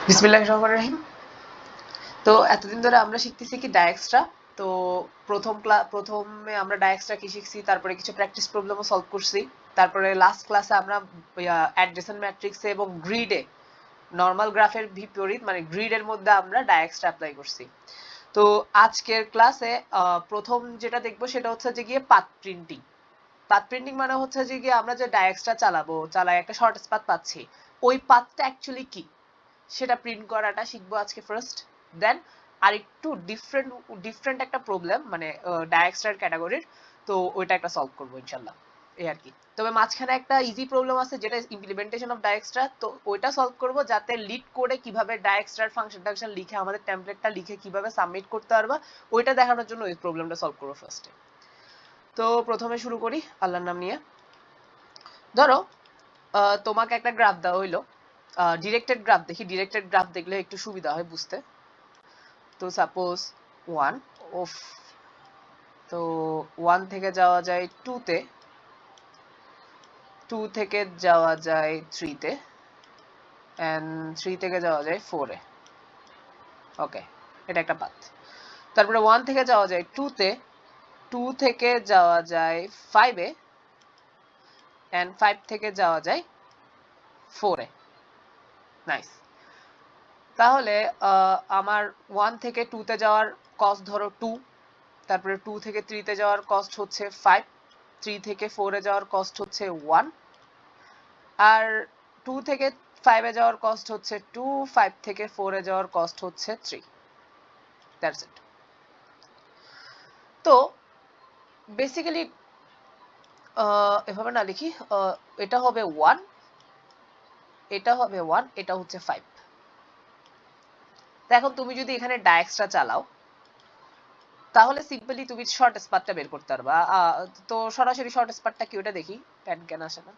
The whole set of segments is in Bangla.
বিসমিল্লাহির রহমানির রহিম। তো এতদিন ধরে আমরা শিখতেছি কি ডায়াক্সট্রা। তো প্রথমে আমরা ডায়াক্সট্রা কি শিখছি, তারপরে কিছু প্র্যাকটিস প্রবলেমও সলভ করছি। তারপরে লাস্ট ক্লাসে আমরা অ্যাডজেসেন্ট ম্যাট্রিক্সে এবং গ্রিডে নর্মাল গ্রাফের বিপরীত মানে গ্রিডের মধ্যে আমরা ডায়াক্সট্রা অ্যাপ্লাই করছি। তো আজকের ক্লাসে প্রথম যেটা দেখবো সেটা হচ্ছে যে গিয়ে পাথ প্রিন্টিং। পাথ প্রিন্টিং মানে হচ্ছে যে গিয়ে আমরা যে ডায়াক্সট্রা চালাই একটা শর্ট পাথ পাচ্ছি, ওই পাথটা অ্যাকচুয়ালি কি সেটা প্রিন্ট করাটা শিখবো আজকে ফার্স্ট। দেন আরেকটু ডিফারেন্ট একটা প্রবলেম মানে ডায়াক্সট্রার ক্যাটাগরির, তো ওইটা একটা সলভ করবো ইনশাল্লাহ, এই আর কি। তবে মাঝখানে একটা ইজি প্রবলেম আছে যেটা ইমপ্লিমেন্টেশন অফ ডায়াক্সট্রা, তো ওইটা সলভ করবো যাতে লিড করে কিভাবে ডায়াক্সট্রার ফাংশন লিখে আমাদের টেমপ্লেটটা লিখে কিভাবে সাবমিট করতে পারবা, ওইটা দেখানোর জন্য ওই প্রবলেমটা সলভ করবো ফার্স্টে। তো প্রথমে শুরু করি আল্লাহর নাম নিয়ে। ধরো তোমাকে একটা গ্রাফ দেওয়া হইলো, ডিরেক্টেড গ্রাফ দেখি, ডিরেক্টেড গ্রাফ দেখলে একটু সুবিধা হয় বুঝতে। তো সাপোজ 1 অফ, তো 1 থেকে যাওয়া যায় 2 তে, 2 থেকে যাওয়া যায় 3 তে, এন্ড 3 থেকে যাওয়া যায় 4 এ। ওকে, এটা একটা পাথ। তারপরে 1 থেকে যাওয়া যায় 2 তে, 2 থেকে যাওয়া যায় 5 এ, এন্ড 5 থেকে যাওয়া যায় 4 এ। নাইস। তাহলে আমার 1 থেকে 2 তে যাওয়ার কস্ট ধরো 2, তারপরে 2 থেকে 3 তে যাওয়ার কস্ট হচ্ছে 5, 3 থেকে 4 এ যাওয়ার কস্ট হচ্ছে 1, আর 2 থেকে 5 এ যাওয়ার কস্ট হচ্ছে 2, 5 থেকে 4 এ যাওয়ার কস্ট হচ্ছে 3। That's it. তো বেসিক্যালি এভাবে না লিখি, এটা হবে 1, এটা হবে 1, এটা হচ্ছে 5। তো এখন তুমি যদি এখানে ডায়াক্সট্রা চালাও তাহলে সিম্পলি তুমি শর্ট পাথটা বের করতে পারবা। তো সরাসরি শর্ট পাথটা কি ওটা দেখি, প্যান কেন আসে না।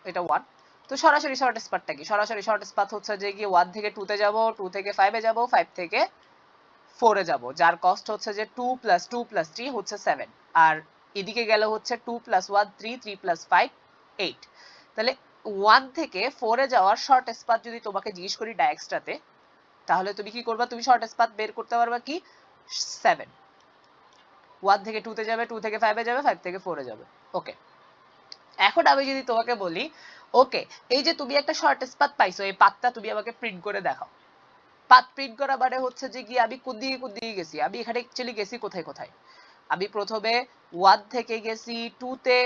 এটা 1। তো সরাসরি শর্ট পাথটা কি, সরাসরি শর্ট পাথ হচ্ছে যে কি 1 থেকে 2 তে যাব, 2 থেকে 5 এ যাব, 5 থেকে 4 এ যাব, যার কস্ট হচ্ছে যে 2 প্লাস 2 প্লাস 3 হচ্ছে 7, আর এদিকে গেল হচ্ছে 2 প্লাস 1 3, 3 প্লাস 5 8। তাহলে 1 থেকে 4 এ যাওয়ার শর্ট পাথ যদি তোমাকে জিজ্ঞেস করি ডায়াক্সট্রাতে, তাহলে তুমি কি করবা, তুমি শর্ট পাথ বের করতে পারবা কি 7। 1 থেকে 2 তে যাবে, 2 থেকে 5 এ যাবে, 5 থেকে 4 এ যাবে। ওকে, এখন আমি যদি তোমাকে বলি ওকে এই যে তুমি একটা শর্ট পাথ পাইছো, এই পাথটা তুমি আমাকে প্রিন্ট করে দেখাও। পাথ প্রিন্ট করা মানে হচ্ছে যে কি আমি কোন দিকে গেছি, আমি এখানে অ্যাকচুয়ালি গেছি কোথায় কোথায়। আমি প্রথমে 1 থেকে গেছি 2 তে,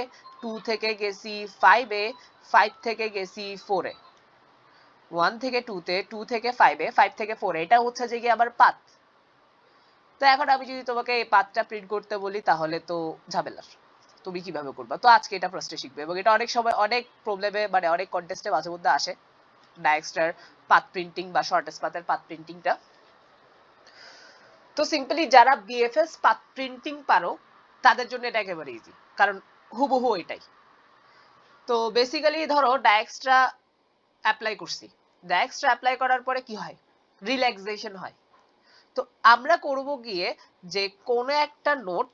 2 থেকে গেছি 5 এ, 5 থেকে গেছি 4 এ, 1 থেকে 2 তে, 2 থেকে 5 এ, 5 থেকে 4 এ, এটা হচ্ছে যে কি আমার পাথ। তো এখন আমি যদি তোমাকে এই পাথটা প্রিন্ট করতে বলি তাহলে তো ঝামেলার। তুমি কিভাবে করবা, তো আজকে এটা ফার্স্টে শিখবে, এবং এটা অনেক সময় অনেক প্রবলেমে মানে অনেক কন্টেস্টে মাঝে মধ্যে আসে ডায়াক্সট্রার পাথ প্রিন্টিং বা শর্টেস্ট পাথের পাথ প্রিন্টিংটা। তো সিম্পলি যারা বিএফএস পাথ প্রিন্টিং পারো তাদের জন্য এটা একেবারে ইজি, কারণ হুবহু এটাই। তো বেসিক্যালি ধরো ডায়াক্সট্রা অ্যাপ্লাই করছি, ডায়াক্সট্রা অ্যাপ্লাই করার পরে কি হয়, রিল্যাক্সেশন হয়। তো আমরা করব গিয়ে যে কোনো একটা নোট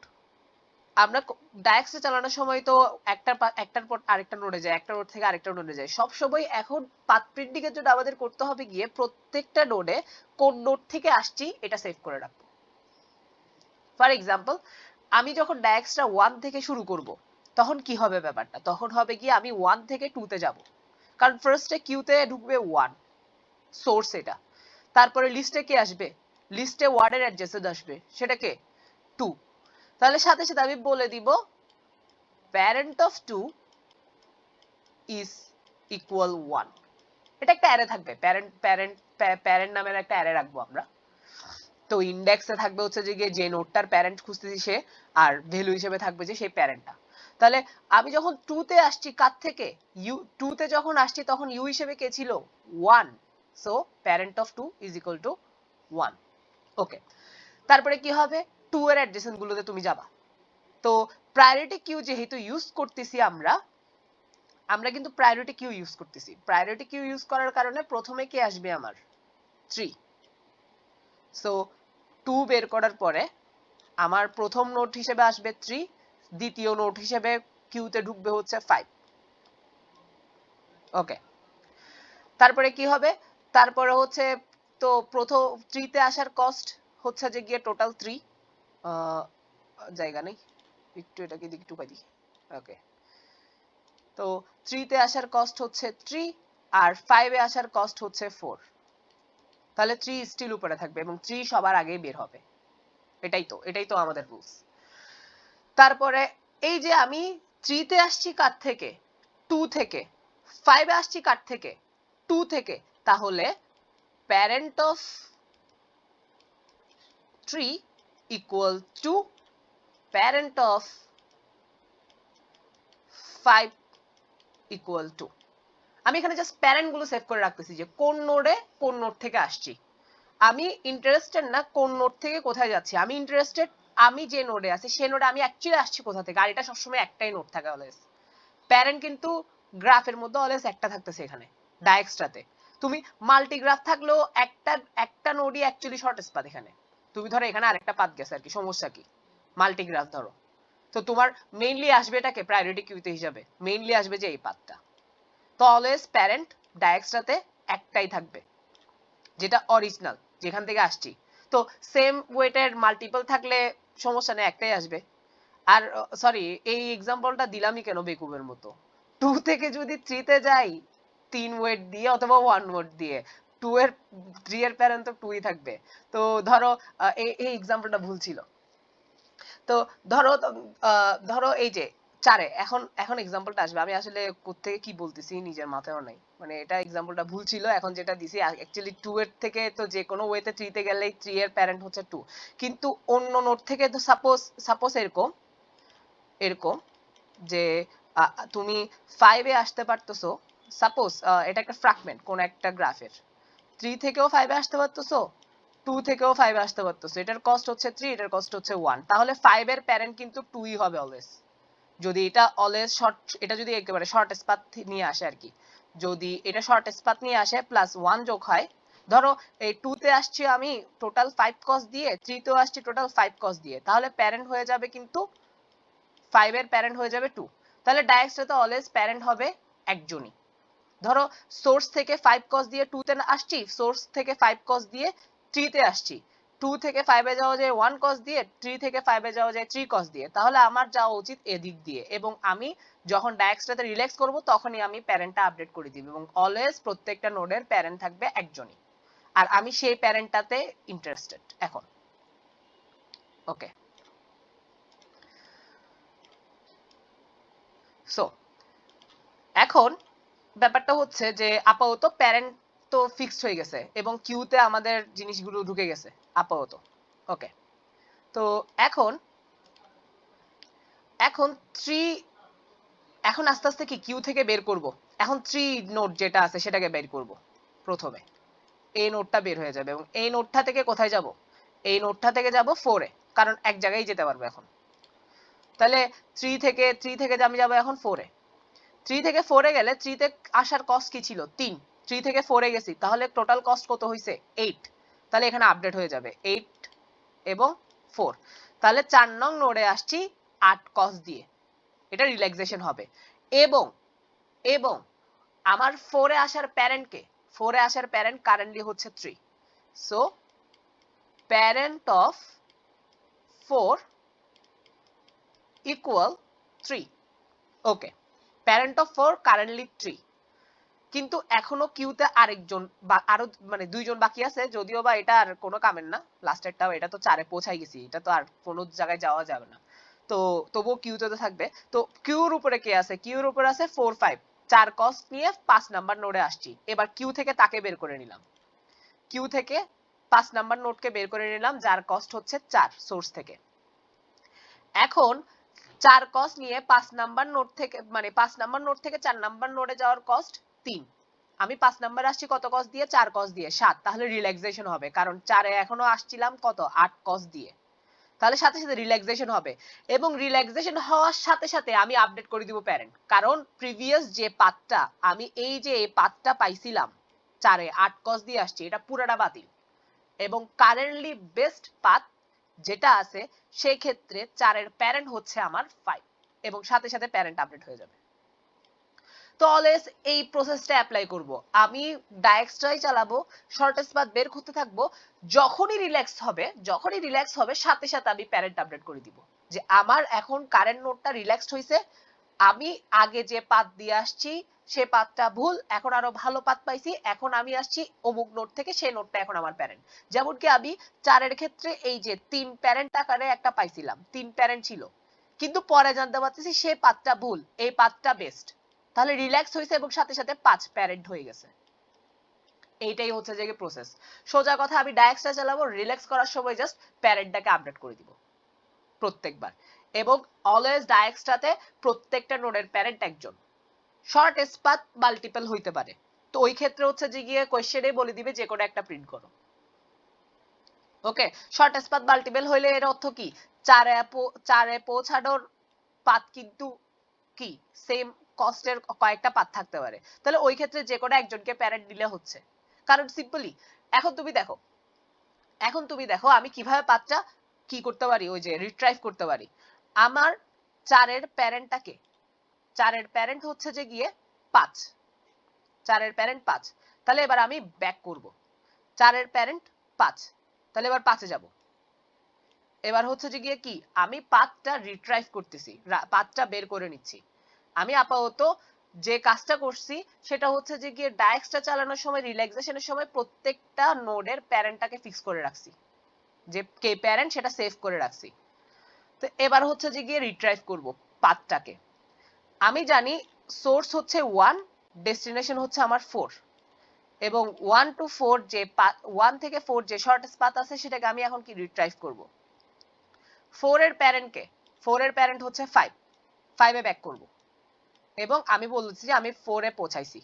আমরা ডায়াক্সে চালানোর সময় তো একটার পর আরেকটা নোডে যায়, একটা নোড থেকে আরেকটা নোডে যায় সব সময়। এখন পাথ প্রিন্টিং এর জন্য আমাদের করতে হবে গিয়ে প্রত্যেকটা নোডে কোন নোড থেকে আসছি এটা সেভ করে রাখবো। ফর এক্সাম্পল আমি যখন ডায়াক্সটা 1 থেকে শুরু করব তখন কি হবে ব্যাপারটা, তখন হবে কি আমি 1 থেকে 2 তে যাব, কারণ ফার্স্টে কিউতে ঢুকবে 1 সোর্স এটা, তারপরে লিস্টে কে আসবে, লিস্টে ওয়ার্ডের অ্যাড্রেসে আসবে, সেটা কে 2। তাহলে সাথে সাথে আমি বলে দিব parent of 2 is equal 1। এটা একটা অ্যারে থাকবে, প্যারেন্ট নামের একটা অ্যারে রাখবো আমরা। তো ইন্ডেক্সে থাকবে হচ্ছে যে নোডটার প্যারেন্ট খুঁজতেছি সে, আর ভ্যালু হিসেবে থাকবে যে সেই প্যারেন্টটা। তাহলে আমি যখন 2 তে আসছি কার থেকে, ইউ 2 তে যখন আসছি তখন ইউ হিসেবে কে ছিল 1, so parent of 2 is equal to 1। ওকে, তারপরে কি হবে, 2 এর অ্যাডজেসেন্ট গুলোতে তুমি যাবা। তো প্রায়োরিটি কিউ যেহেতু ইউজ করতেছি আমরা কিন্তু প্রায়োরিটি কিউ ইউজ করতেছি, প্রায়োরিটি কিউ ইউজ করার কারণে প্রথমে কে আসবে আমার 3। সো 2 বের করার পরে আমার প্রথম নোট হিসেবে আসবে 3, দ্বিতীয় নোট হিসেবে কিউতে ঢুকবে হচ্ছে 5। ওকে, তারপরে কি হবে, তারপরে হচ্ছে তো প্রথম 3 তে আসার কস্ট হচ্ছে যে গিয়ে টোটাল 3, জায়গা নেই, একটু এটাকে দিক একটু পাই। ওকে, তো 3 তে আসার কস্ট হচ্ছে 3 আর 5 এ আসার কস্ট হচ্ছে 4, তাহলে 3 স্টিল উপরে থাকবে এবং 3 সবার আগেই বের হবে। এটাই তো আমাদের রুলস। তারপরে এই যে আমি 3 তে আসছি কার থেকে, 2 থেকে, 5 এ আসছি কার থেকে, 2 থেকে, তাহলে parent of 3 equal to parent of 5 equal to, আমি এখানে জাস্ট প্যারেন্ট গুলো সেভ করে রাখতেছি যে কোন নোডে কোন নোড থেকে আসছি। আমি ইন্টারেস্টেড না কোন নোড থেকে কোথায় যাচ্ছি, আমি ইন্টারেস্টেড আমি যে নোডে আছি সেই নোডে আমি অ্যাকচুয়ালি আসছি কোথা থেকে, আর এটা সবসময় একটাই নোড থাকে অলওয়েজ। প্যারেন্ট কিন্তু গ্রাফের মধ্যে অলওয়েজ একটা থাকতেছে এখানে ডায়াক্সট্রাতে। তুমি মাল্টিগ্রাফ থাকলেও একটা নোডই অ্যাকচুয়ালি শর্টেস্ট পাথ। এখানে তুমি ধরো এখানে আরেকটা পাথ গেছে আর কি, সমস্যা কি? মাল্টিগ্রাফ ধরো, তো তোমার মেইনলি আসবে এটাকে প্রায়োরিটি কিউতে হিসাবে, মেইনলি আসবে যে এই পাথটা। তো অলওয়েজ প্যারেন্ট ডায়াক্সট্রাতে একটাই থাকবে যেটা অরিজিনাল, যেখান থেকে আসছি। তো সেম ওয়েটের মাল্টিপল থাকলে সমস্যা নেই, একটাই আসবে। আর সরি, এই এক্সাম্পলটা দিলামই কেন বেকুবের মতো, 2 থেকে যদি 3 তে যাই 3 ওয়েট দিয়ে অথবা 1 ওয়েট দিয়ে, 2 এর 3 এর প্যারেন্ট তো 2ই থাকবে। তো ধরো এই এক্সাম্পলটা ভুল ছিল। তো ধরো ধরো এই যে 4 এ এখন এক্সাম্পলটা আসবে, আমি আসলে কোত্থেকে কি বলতেছি নিজের মাথায়ও নাই, মানে এটা এক্সাম্পলটা ভুল ছিল। এখন যেটা দিছি অ্যাকচুয়ালি 2 এর থেকে তো যে কোনো ওয়েতে 3 তে গেলেই 3 এর প্যারেন্ট হচ্ছে 2, কিন্তু অন্য নোড থেকে তো সাপোজ এরকম যে তুমি 5 এ আসতে পারতেছো, সাপোজ এটা একটা ফ্র্যাগমেন্ট কোন একটা গ্রাফের, 3 থেকেও 5 এ আসতে পারতেছো, 2 থেকেও 5 এ আসতে পারতেছো, এটার কস্ট হচ্ছে 3, এটার কস্ট হচ্ছে 1, তাহলে 5 এর প্যারেন্ট কিন্তু 2 ই হবে অলওয়েজ। যদি এটা অলওয়েজ শর্ট, এটা যদি একেবারে শর্টেস্ট পাথ নিয়ে আসে আর কি, যদি এটা শর্টেস্ট পাথ নিয়ে আসে প্লাস 1 যোগ হয়, ধরো এই 2 তে আসছি আমি টোটাল 5 কস্ট দিয়ে, 3 তেও আসছি টোটাল 5 কস্ট দিয়ে, তাহলে প্যারেন্ট হয়ে যাবে কিন্তু 5 এর প্যারেন্ট হয়ে যাবে 2, তাহলে ডায়াক্সট্রাতে অলওয়েজ প্যারেন্ট হবে একজনই। ধরো সোর্স থেকে 5 কস দিয়ে 2 তে আসছি, সোর্স থেকে 5 কস দিয়ে 3 তে আসছি, 2 থেকে 5 এ যাওয়া যায় 1 কস দিয়ে, 3 থেকে 5 এ যাওয়া যায় 3 কস দিয়ে, তাহলে আমার যাওয়া উচিত এদিক দিয়ে, এবং আমি যখন ডায়াক্সট্রাতে রিল্যাক্স করব তখনই আমি প্যারেন্টটা আপডেট করে দিব, এবং অলওয়েজ প্রত্যেকটা নোডের প্যারেন্ট থাকবে একজনই, আর আমি সেই প্যারেন্টটাতে ইন্টারেস্টেড এখন। ওকে, সো এখন ব্যাপারটা হচ্ছে যে আপাতত প্যারেন্ট তো ফিক্সড হয়ে গেছে এবং কিউতে আমাদের জিনিসগুলো ঢুকে গেছে আপাতত। ওকে, তো এখন 3, এখন আস্তে আস্তে কি কিউ থেকে বের করব। এখন 3 নোড যেটা আছে সেটাকে বের করব। প্রথমে এই নোডটা বের হয়ে যাবে এবং এই নোডটা থেকে কোথায় যাব, এই নোডটা থেকে যাব 4 এ, কারণ এক জায়গায় যেতে পারবো এখন। তাহলে 3 থেকে আমি যাব এখন 4 এ। 3 থেকে 4 এ গেলে 3 তে আসার কস্ট কি ছিল 3, 3 থেকে 4 এ গেছি, তাহলে টোটাল কস্ট কত হইছে 8, তাহলে এখানে আপডেট হয়ে যাবে 8 এবং 4, তাহলে 4 নং নোডে আসছি 8 কস্ট দিয়ে, এটা রিল্যাক্সেশন হবে। এবং এবং আমার 4 এ আসার প্যারেন্ট কে, 4 এ আসার প্যারেন্ট কারেন্টলি হচ্ছে 3, so parent of 4 equal 3। Okay, parent of 4 currently 3, কিন্তু এখনো কিউতে আরেকজন বা আরো মানে 2 জন বাকি আছে, যদিও বা এটা আর কোনো কামের না, লাস্টেরটাও, এটা তো 4 এ পৌঁছাই গেছি, এটা তো আর কোনো জায়গায় যাওয়া যাবে না, তো তবুও কিউতে তো থাকবে। তো কিউর উপরে কে আছে, কিউর উপরে আছে 4 5, 4 কস্ট নিয়ে 5 নাম্বার নোডে আসছি, এবার কিউ থেকে তাকে বের করে নিলাম, কিউ থেকে 5 নাম্বার নোডকে বের করে নিলাম যার কস্ট হচ্ছে 4 সোর্স থেকে। এখন 4 কস্ট নিয়ে 5 নাম্বার নোড থেকে, মানে 5 নাম্বার নোড থেকে 4 নাম্বার নোডে যাওয়ার কস্ট 3, আমি 5 নাম্বার আসছি কত কস্ট দিয়ে, 4 কস্ট দিয়ে 7, তাহলে রিল্যাক্সেশন হবে, কারণ 4 এ এখনো আসছিলাম কত 8 কস্ট দিয়ে, তাহলে সাথে সাথে রিল্যাক্সেশন হবে। এবং রিল্যাক্সেশন হওয়ার সাথে সাথে আমি আপডেট করে দিব প্যারেন্ট, কারণ প্রিভিয়াস যে পাথটা আমি এই যে পাথটা পাইছিলাম 4 এ 8 কস্ট দিয়ে আসছি, এটা পুরাটা বাতিল, এবং কারেন্টলি বেস্ট পাথ যেটা আছে সেই ক্ষেত্রে 4 এর প্যারেন্ট হচ্ছে আমার 5, এবং সাথে সাথে প্যারেন্ট আপডেট হয়ে যাবে। তো অলওয়েজ এই প্রসেসটা অ্যাপ্লাই করব। আমি ডায়াক্সট্রাই চালাবো, শর্টেস্ট পাথ বের করতে থাকবো, যখনই রিল্যাক্স হবে সাথে সাথে আমি প্যারেন্ট আপডেট করে দিব যে আমার এখন কারেন্ট নোডটা রিল্যাক্সড হইছে, আমি আগে যে পাথ দিয়ে আসছি সে পাথটা ভুল, এখন আরো ভালো পাথ পাইছি, এখন আমি আসছি অমুক নোড থেকে, সেই নোডটা এখন আমার প্যারেন্ট। যেমন কি আমি 4 এর ক্ষেত্রে এই যে 3 প্যারেন্ট আকারে একটা পাইছিলাম, 3 প্যারেন্ট ছিল, কিন্তু পরে জানতে পারতেছি সে পাথটা ভুল, এই পাথটা বেস্ট, তাহলে রিল্যাক্স হইছে এবং সাথে সাথে 5 প্যারেন্ট হয়ে গেছে। এইটাই হচ্ছে যে প্রসেস। সোজা কথা, আমি ডায়াক্সটা চালাবো, রিল্যাক্স করার সময় জাস্ট প্যারেন্টটাকে আপডেট করে দিব প্রত্যেকবার, এবং অলওয়েজ ডায়াক্সটাতে প্রত্যেকটা নোডের প্যারেন্ট একজন। শর্টেস্ট পাথ মাল্টিপল হইতে পারে, তো ওই ক্ষেত্রে হচ্ছে যে গিয়ে কোশ্চেনে বলে দিবে যে কোনো একটা প্রিন্ট করো। ওকে, শর্টেস্ট পাথ মাল্টিপল হইলে এর অর্থ কি, 4 এ পৌঁছানোর পাথ কিন্তু কি সেম কস্টের কয়েকটা পাথ থাকতে পারে, তাহলে ওই ক্ষেত্রে যে কোনো একজনকে প্যারেন্ট দিলে হচ্ছে। কারণ সিম্পলি এখন তুমি দেখো আমি কিভাবে পাথটা কি করতে পারি, ওই যে রিট্রাইভ করতে পারি। আমার 4 এর প্যারেন্টটাকে, 4 এর প্যারেন্ট হচ্ছে যে গিয়ে 5, 4 এর প্যারেন্ট 5, তাহলে এবার আমি ব্যাক করব, 4 এর প্যারেন্ট 5, তাহলে এবার 5 এ যাব। এবার হচ্ছে যে গিয়ে কি আমি পাথটা রিট্রাইভ করতেছি, পাথটা বের করে নিচ্ছি। আমি আপাতত যে কাজটা করছি সেটা হচ্ছে যে গিয়ে ডায়াক্সটা চালানোর সময়, রিল্যাক্সেশনের সময় প্রত্যেকটা নোডের প্যারেন্টটাকে ফিক্স করে রাখছি, যে কে প্যারেন্ট সেটা সেভ করে রাখছি। তো এবার হচ্ছে যে গিয়ে রিট্রাইভ করব পাথটাকে। আমি জানি সোর্স হচ্ছে 1, ডেস্টিনেশন হচ্ছে আমার 4, এবং 1 to 4 যে 1 থেকে 4 যে শর্টেস্ট পাথ আছে সেটাকে আমি এখন কি রিট্রাইভ করব। 4 এর প্যারেন্টকে, 4 এর প্যারেন্ট হচ্ছে 5, 5 এ ব্যাক করব, এবং আমি বলছি যে আমি 4 এ পৌঁছাইছি,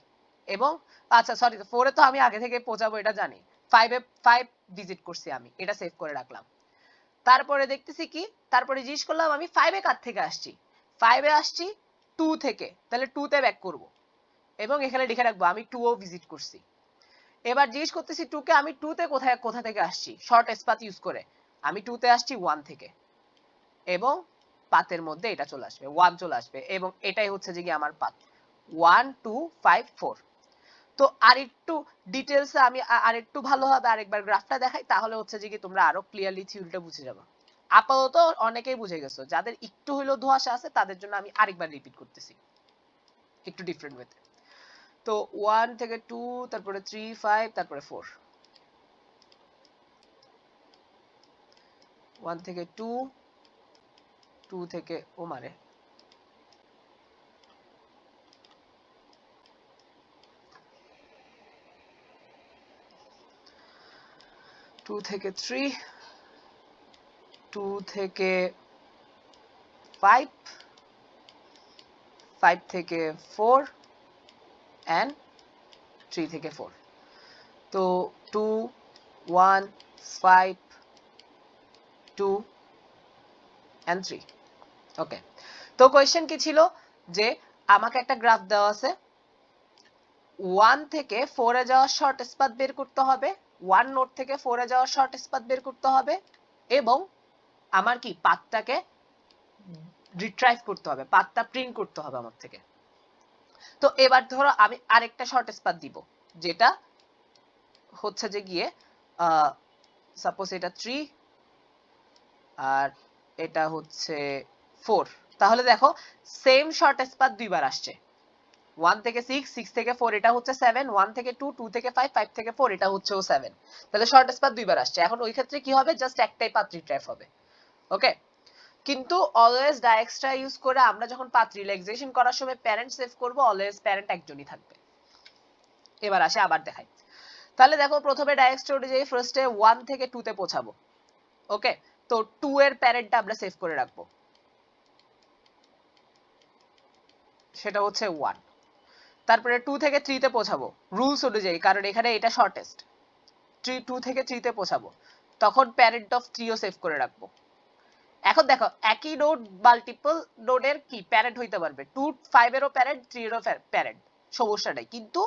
এবং আচ্ছা সরি 4 এ তো আমি আগে থেকে পৌঁছাবো এটা জানি, 5 ভিজিট করছি, আমি এটা সেভ করে রাখলাম। তারপরে দেখতেছি কি, তারপরে জিজ্ঞেস করলাম আমি 5 এ কার থেকে আসছি, 5 এ আসছি 2 থেকে, তাহলে 2 তে ব্যাক করব, এবং এখানে লিখে রাখবো আমি 2 ও ভিজিট করছি। এবার জিজ্ঞেস করতেছি 2 কে আমি 2 তে কোথা থেকে আসছি, শর্টেস্ট পাথ ইউজ করে আমি 2 তে আসছি 1 থেকে, এবং পাথের মধ্যে এটা চলে আসবে 1 চলে আসবে, এবং এটাই হচ্ছে যে কি আমার পাথ 1 2 5 4। তো আরেকটু ডিটেইলসে আমি আরেকটু ভালোভাবে আরেকবার গ্রাফটা দেখাই, তাহলে হচ্ছে যে কি তোমরা আরো ক্লিয়ারলি থিওরিটা বুঝে যাবে। আপাতত অনেকেই বুঝে গেছো, যাদের একটু হইলেও ধোঁয়াশা আছে তাদের জন্য আমি আরেকবার রিপিট করতেছি একটু ডিফারেন্ট ওয়েতে। তো 1 থেকে 2, তারপরে 3 5, তারপরে 4, 1 থেকে 2, 2 থেকে ও মারে 2 থেকে 3, 2 থেকে 5, 5 থেকে 4 and 3 থেকে 4। তো 2 1 5 2 and 3। ওকে, তো কোয়েশ্চেন কি ছিল যে আমাকে একটা গ্রাফ দেওয়া আছে, 1 থেকে 4 এ যাওয়ার শর্টেস্ট পাথ বের করতে হবে, 1 নোড থেকে 4 এ যাওয়ার শর্টেস্ট পাথ বের করতে হবে, এবং আমার কি পাথটাকে রিট্রাইভ করতে হবে, পাথটা প্রিন্ট করতে হবে আমার থেকে। তো এবার ধরো আমি আরেকটা শর্টেস্ট পাথ দিব, যেটা হচ্ছে যে গিয়ে সাপোজ এটা 3 আর এটা হচ্ছে 4, তাহলে দেখো সেম শর্টেস্ট পাথ দুইবার আসছে, 1 থেকে 6, 6 থেকে 4 এটা হচ্ছে 7, 1 থেকে 2, 2 থেকে 5, 5 থেকে 4 এটা হচ্ছেও 7, তাহলে শর্টেস্ট পাথ দুইবার আসছে। এখন ওই ক্ষেত্রে কি হবে, জাস্ট একটাই পাথ রিট্রাইভ হবে। ওকে, কিন্তু অলওয়েজ ডায়াক্সট্রা ইউজ করে আমরা যখন পাথ রিল্যাক্সেশন করার সময় প্যারেন্ট সেভ করব, অলওয়েজ প্যারেন্ট একজনই থাকবে। এবার আসে আবার দেখাই, তাহলে দেখো প্রথমে ডায়াক্সট্রা অনুযায়ী ফার্স্টে 1 থেকে 2 তে পৌঁছাবো। ওকে, তো 2 এর প্যারেন্টটা আমরা সেভ করে রাখবো, সেটা হচ্ছে 1। তারপরে 2 থেকে 3 তে পৌঁছাবো রুলস অনুযায়ী, কারণ এখানে এটা শর্টেস্ট, 2 থেকে 3 তে পৌঁছাবো, তখন প্যারেন্ট অফ 3 ও সেভ করে রাখবো। এখন দেখো একই নোড মাল্টিপল নোডের কি প্যারেন্ট হইতে পারবে, 2 5 এরও প্যারেন্ট, 3 এরও প্যারেন্ট, সমস্যা নাই, কিন্তু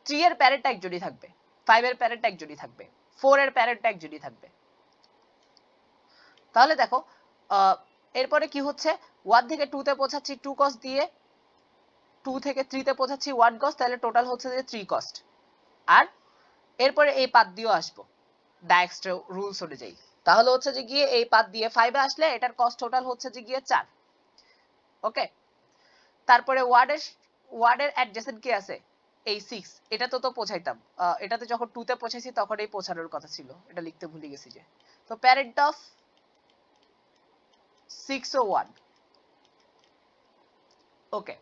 3 এর প্যারেন্ট একজনই থাকবে, 5 এর প্যারেন্ট একজনই থাকবে, 4 এর প্যারেন্ট একজনই থাকবে। তাহলে দেখো এরপরে কি হচ্ছে, 1 থেকে 2 তে পৌঁছাচ্ছি 2 cos দিয়ে, 2 থেকে 3 তে পৌঁছাচ্ছি 1 কস্ট, তাহলে টোটাল হচ্ছে যে 3 কস্ট। আর এরপরে এই পাথ দিয়েও আসবো, ডায়াক্সট্রা রুলস অনুযায়ী। তাহলে হচ্ছে যে গিয়ে এই পাথ দিয়ে 5 এ আসলে এটার কস্ট টোটাল হচ্ছে যে গিয়ে 4। ওকে, তারপরে ওয়ার্ডের অ্যাডজেসেন্ট কি আছে? এই 6, এটা তো পৌঁছাইতাম, এটাতে যখন 2 তে পৌঁছাইছি তখন এই পৌঁছানোর কথা ছিল, এটা লিখতে ভুলে গেছি যে। তো প্যারেন্ট অফ 6 ও 1। ওকে,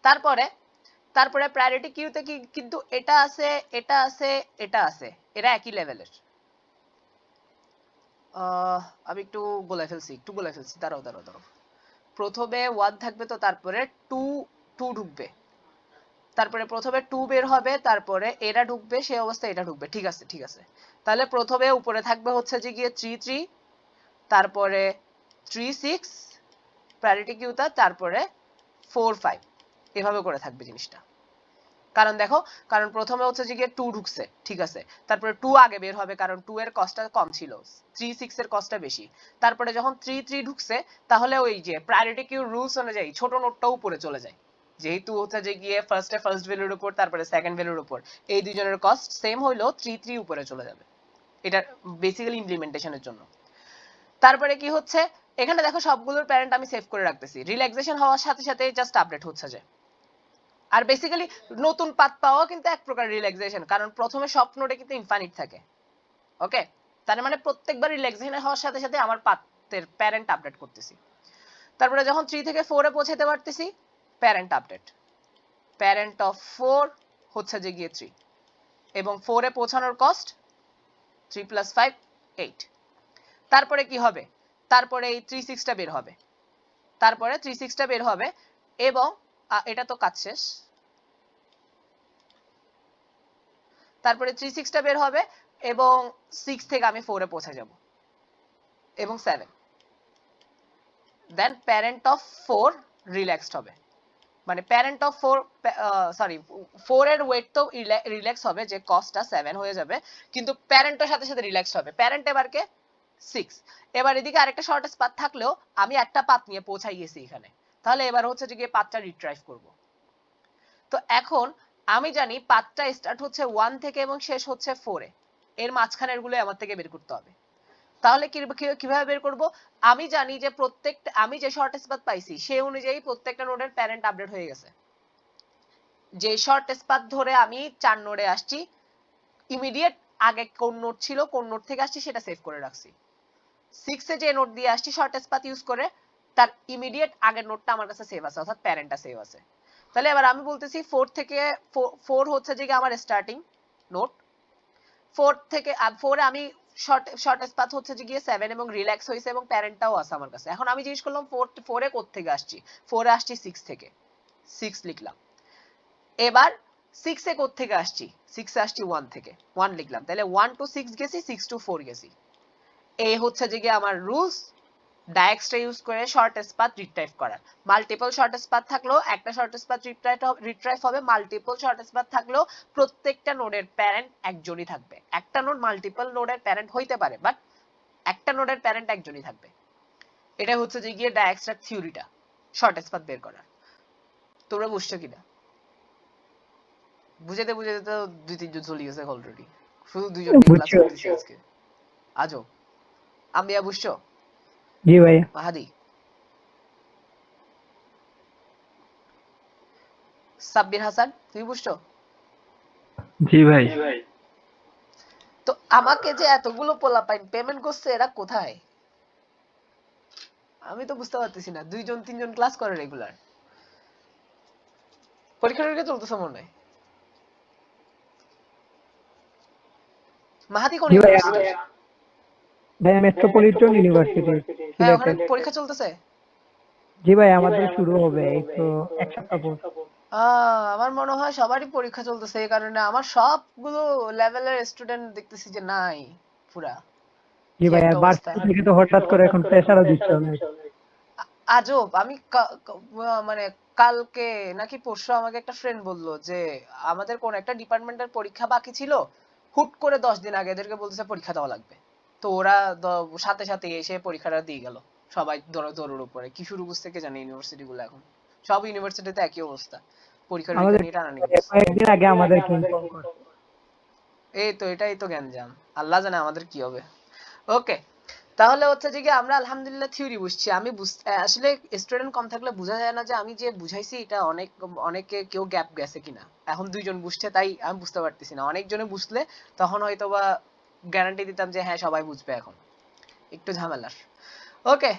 তারপরে প্রায়োরিটি কিউতে কি কিন্তু এটা আছে, এটা আছে, এটা আছে, এরা একই লেভেলের। আমি একটু গোলাই ফেলছি, দাঁড়াও। প্রথমে 1 থাকবে, তো তারপরে 2 ঢুকবে, তারপরে প্রথমে 2 বের হবে, তারপরে এরা ঢুকবে, সেই অবস্থায় এটা ঢুকবে। ঠিক আছে। তাহলে প্রথমে উপরে থাকবে হচ্ছে যে গিয়ে 3, তারপরে 3, 6 প্রায়োরিটি কিউটা, তারপরে 4, 5, এভাবে করে থাকবে জিনিসটা। কারণ দেখো, কারণ প্রথমে হচ্ছে যে গিয়ে 2 ঢুকছে, ঠিক আছে, তারপরে 2 আগে বের হবে, কারণ 2 এর কস্টটা কম ছিল, 3, 6 এর কস্টটা বেশি। তারপরে যখন 3 ঢুকছে, তাহলে ওই যে প্রায়োরিটি কিউ রুলস অনুযায়ী ছোট নোটটা উপরে চলে যায়, যেহেতু হচ্ছে যে গিয়ে ফার্স্ট ভ্যালুর উপর, তারপরে সেকেন্ড ভ্যালুর উপর, এই দুইজনের কস্ট সেম হইলো, 3 উপরে চলে যাবে। এটা বেসিক্যালি ইমপ্লিমেন্টেশনের জন্য। তারপরে কি হচ্ছে, এখানে দেখো সবগুলোর প্যারেন্ট আমি সেভ করে রাখতেছি, রিল্যাক্সেশন হওয়ার সাথে সাথে জাস্ট আপডেট হচ্ছে যে। আর বেসিক্যালি নতুন পাথ পাওয়া কিন্তু এক প্রকার রিল্যাক্সেশন, কারণ প্রথমে সব নোডে কিন্তু ইনফাইনাইট থাকে। ওকে, তার মানে প্রত্যেকবার রিল্যাক্সেশন হওয়ার সাথে সাথে আমার পাথের প্যারেন্ট আপডেট করতেছি। তারপরে যখন 3 থেকে 4 এ পৌঁছাতে পারতেছি, প্যারেন্ট আপডেট, প্যারেন্ট অফ 4 হচ্ছে যে গিয়ে 3, এবং 4 এ পৌঁছানোর কস্ট 3 + 5 8। তারপরে কি হবে, তারপরে এই 3, 6টা বের হবে, তারপরে 3, 6টা বের হবে, এবং এটা তো কাজ শেষ। তারপরে 3, 6টা বের হবে, এবং 6 থেকে আমি 4 এ পৌঁছে যাব, এবং 7। দেন প্যারেন্ট অফ 4 রিল্যাক্সড হবে, মানে প্যারেন্ট অফ 4, সরি 4 এর ওয়েট তো রিল্যাক্স হবে, যে কস্টটা 7 হয়ে যাবে, কিন্তু প্যারেন্টের সাথে সাথে রিল্যাক্সড হবে। প্যারেন্ট এবার কে 6। এবার এদিকে আরেকটা শর্টেস্ট পাথ থাকলেও আমি একটা পাথ নিয়ে পৌঁছাই গেছি এখানে, তাহলে এবার হচ্ছে যে গিয়ে পাথটা রিট্রাইভ করব। তো এখন আমি জানি পাথটা স্টার্ট হচ্ছে 1 থেকে এবং শেষ হচ্ছে 4 এ, এর মাঝখানের গুলো আমার থেকে বের করতে হবে। তাহলে কিভাবে বের করব? আমি জানি যে প্রত্যেকটা, আমি যে শর্টেস্ট পাথ পাইছি সেই অনুযায়ী প্রত্যেকটা নোডের প্যারেন্ট আপডেট হয়ে গেছে। যে শর্টেস্ট পাথ ধরে আমি 4 নোডে আসছি, ইমিডিয়েট আগে কোন নোড ছিল, কোন নোড থেকে আসছি সেটা সেভ করে রাখছি। 6 এ যে নোড দিয়ে আসছি শর্টেস্ট পাথ ইউজ করে, তার ইমিডিয়েট আগের নোডটা আমার কাছে সেভ আছে, অর্থাৎ প্যারেন্টটা সেভ আছে। তাহলে এবার আমি বলতেছি 4 থেকে 4 হচ্ছে যে আমার স্টার্টিং নোড, 4 থেকে 4 এ আমি শর্টেস্ট পাথ হচ্ছে যে গিয়ে 7 এবং রিল্যাক্স হইছে, এবং প্যারেন্টটাও আছে আমার কাছে। এখন আমি জিজ্ঞেস করলাম 4 এ কোথা থেকে আসছি, 4 এ আসছি 6 থেকে, 6 লিখলাম। এবার 6 এ কোথা থেকে আসছি, 6 এ আসছি 1 থেকে, 1 লিখলাম। তাহলে 1 to 6 গেছি, 6 to 4 গেছি। এই হচ্ছে যে গিয়ে আমার রুলস, ডায়াক্সটা ইউজ করে শর্টেস্ট পাথ রিট্রাইভ করার। মাল্টিপল শর্টেস্ট পাথ থাকলেও একটা শর্টেস্ট পাথ রিট্রাইভ হবে, মাল্টিপল শর্টেস্ট পাথ থাকলেও প্রত্যেকটা নোডের প্যারেন্ট একজনই থাকবে। একটা নোড মাল্টিপল নোডের প্যারেন্ট হইতে পারে, বাট একটা নোডের প্যারেন্ট একজনই থাকবে। এটা হচ্ছে যে গিয়ে ডায়াক্সটার থিওরিটা, শর্টেস্ট পাথ বের করার। তোমরা বুঝছো কিনা? বুঝাতে বুঝাতে তো 2-3 জন চলে গেছে অলরেডি, শুধু 2 জন নিয়ে ক্লাস করতেছি আজকে। আজও আম্বিয়া বুঝছো? জি ভাই। মাহাদি, সাব্বির হাসান, তুমি বুঝছো? জি ভাই। তো আমাকে যে এতগুলো পোলাপাইন পেমেন্ট করছে, এরা কোথায়? আমি তো বুঝতে পারতেছি না। 2 জন 3 জন ক্লাস করে রেগুলার, পরীক্ষা চলতেছে মনে হয়। মাহাদি কোন জি ভাই, ইউনিভার্সিটি? ভাই মেট্রোপলিটন ইউনিভার্সিটি হ্যাঁ, ওখানে সিলেটের। পরীক্ষা চলতেছে। জি ভাই, আমাদের শুরু হবে এই তো এক সপ্তাহ পর। আমার মনে হয় সবারই পরীক্ষা চলতেছে, এই কারণে আমার সবগুলো লেভেলের স্টুডেন্ট দেখতেছি যে নাই পুরা। জি কি ভাই, একটা আর অবস্থা, ভার্সিটি থেকে তো হঠাৎ করে এখন প্রেসারও দিচ্ছে অনেক। আজব। আমি মানে কালকে নাকি পরশু আমাকে একটা ফ্রেন্ড বলল যে আমাদের কোন একটা ডিপার্টমেন্টের পরীক্ষা বাকি ছিল, হুট করে 10 দিন আগে এদেরকে বলতেছে পরীক্ষা দেওয়া লাগবে। তো ওরা সাথে সাথে এসে পরীক্ষাটা দিয়ে গেল, সবাই দৌড়ের উপরে। কি শুরু করছে কে জানে ইউনিভার্সিটি গুলো এখন, সব ইউনিভার্সিটিতে একই অবস্থা, পরীক্ষার আমাদের নিয়ে টানানি করছে। কয়েকদিন আগে আমাদেরকে ইনফর্ম করছে। এই তো এটাই তো গ্যাঞ্জাম, আল্লাহ জানে আমাদের কি হবে। ওকে, তাহলে হচ্ছে যে কি আমরা আলহামদুলিল্লাহ থিওরি বুঝছি। আমি আসলে স্টুডেন্ট কম থাকলে বোঝা যায় না যে আমি যে বুঝাইছি এটা অনেকে কেউ গ্যাপ গেছে কিনা। এখন 2 জন বুঝছে তাই আমি বুঝতে পারতেছি না, অনেকজনে বুঝলে তখন হয়তো বা গ্যারান্টি দিতাম যে হ্যাঁ সবাই বুঝবে। এখন একটু ঝামেলার। ওকে,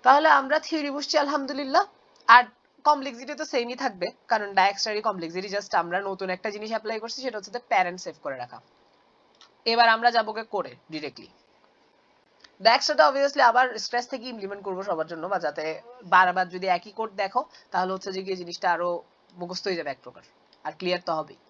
তাহলে আমরা থিওরি বুঝছি আলহামদুলিল্লাহ। আর কমপ্লেক্সিটি তো সেমই থাকবে, কারণ ডায়াক্সটারই কমপ্লেক্সিটি, জাস্ট আমরা নতুন একটা জিনিস অ্যাপ্লাই করছি, সেটা হচ্ছে প্যারেন্ট সেভ করে রাখা। এবার আমরা যাবো করে ডিরেক্টলি ডায়াক্সটা অবভিয়াসলি আবার স্ট্রেস থেকে ইমপ্লিমেন্ট করবো সবার জন্য, বা যাতে বারবার যদি একই কোড দেখো তাহলে হচ্ছে যে গিয়ে জিনিসটা আরো মুখস্থ হয়ে যাবে এক প্রকার, আর ক্লিয়ার তো হবেই।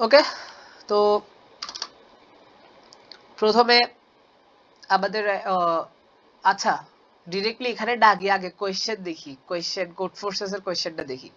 ওকে, তো প্রথমে আমাদের আচ্ছা ডিরেক্টলি এখানে ডাকি আগে কোয়েশ্চেন দেখি, কোয়েশ্চেন কোড ফোর্সেস এর কোয়েশ্চেনটা দেখি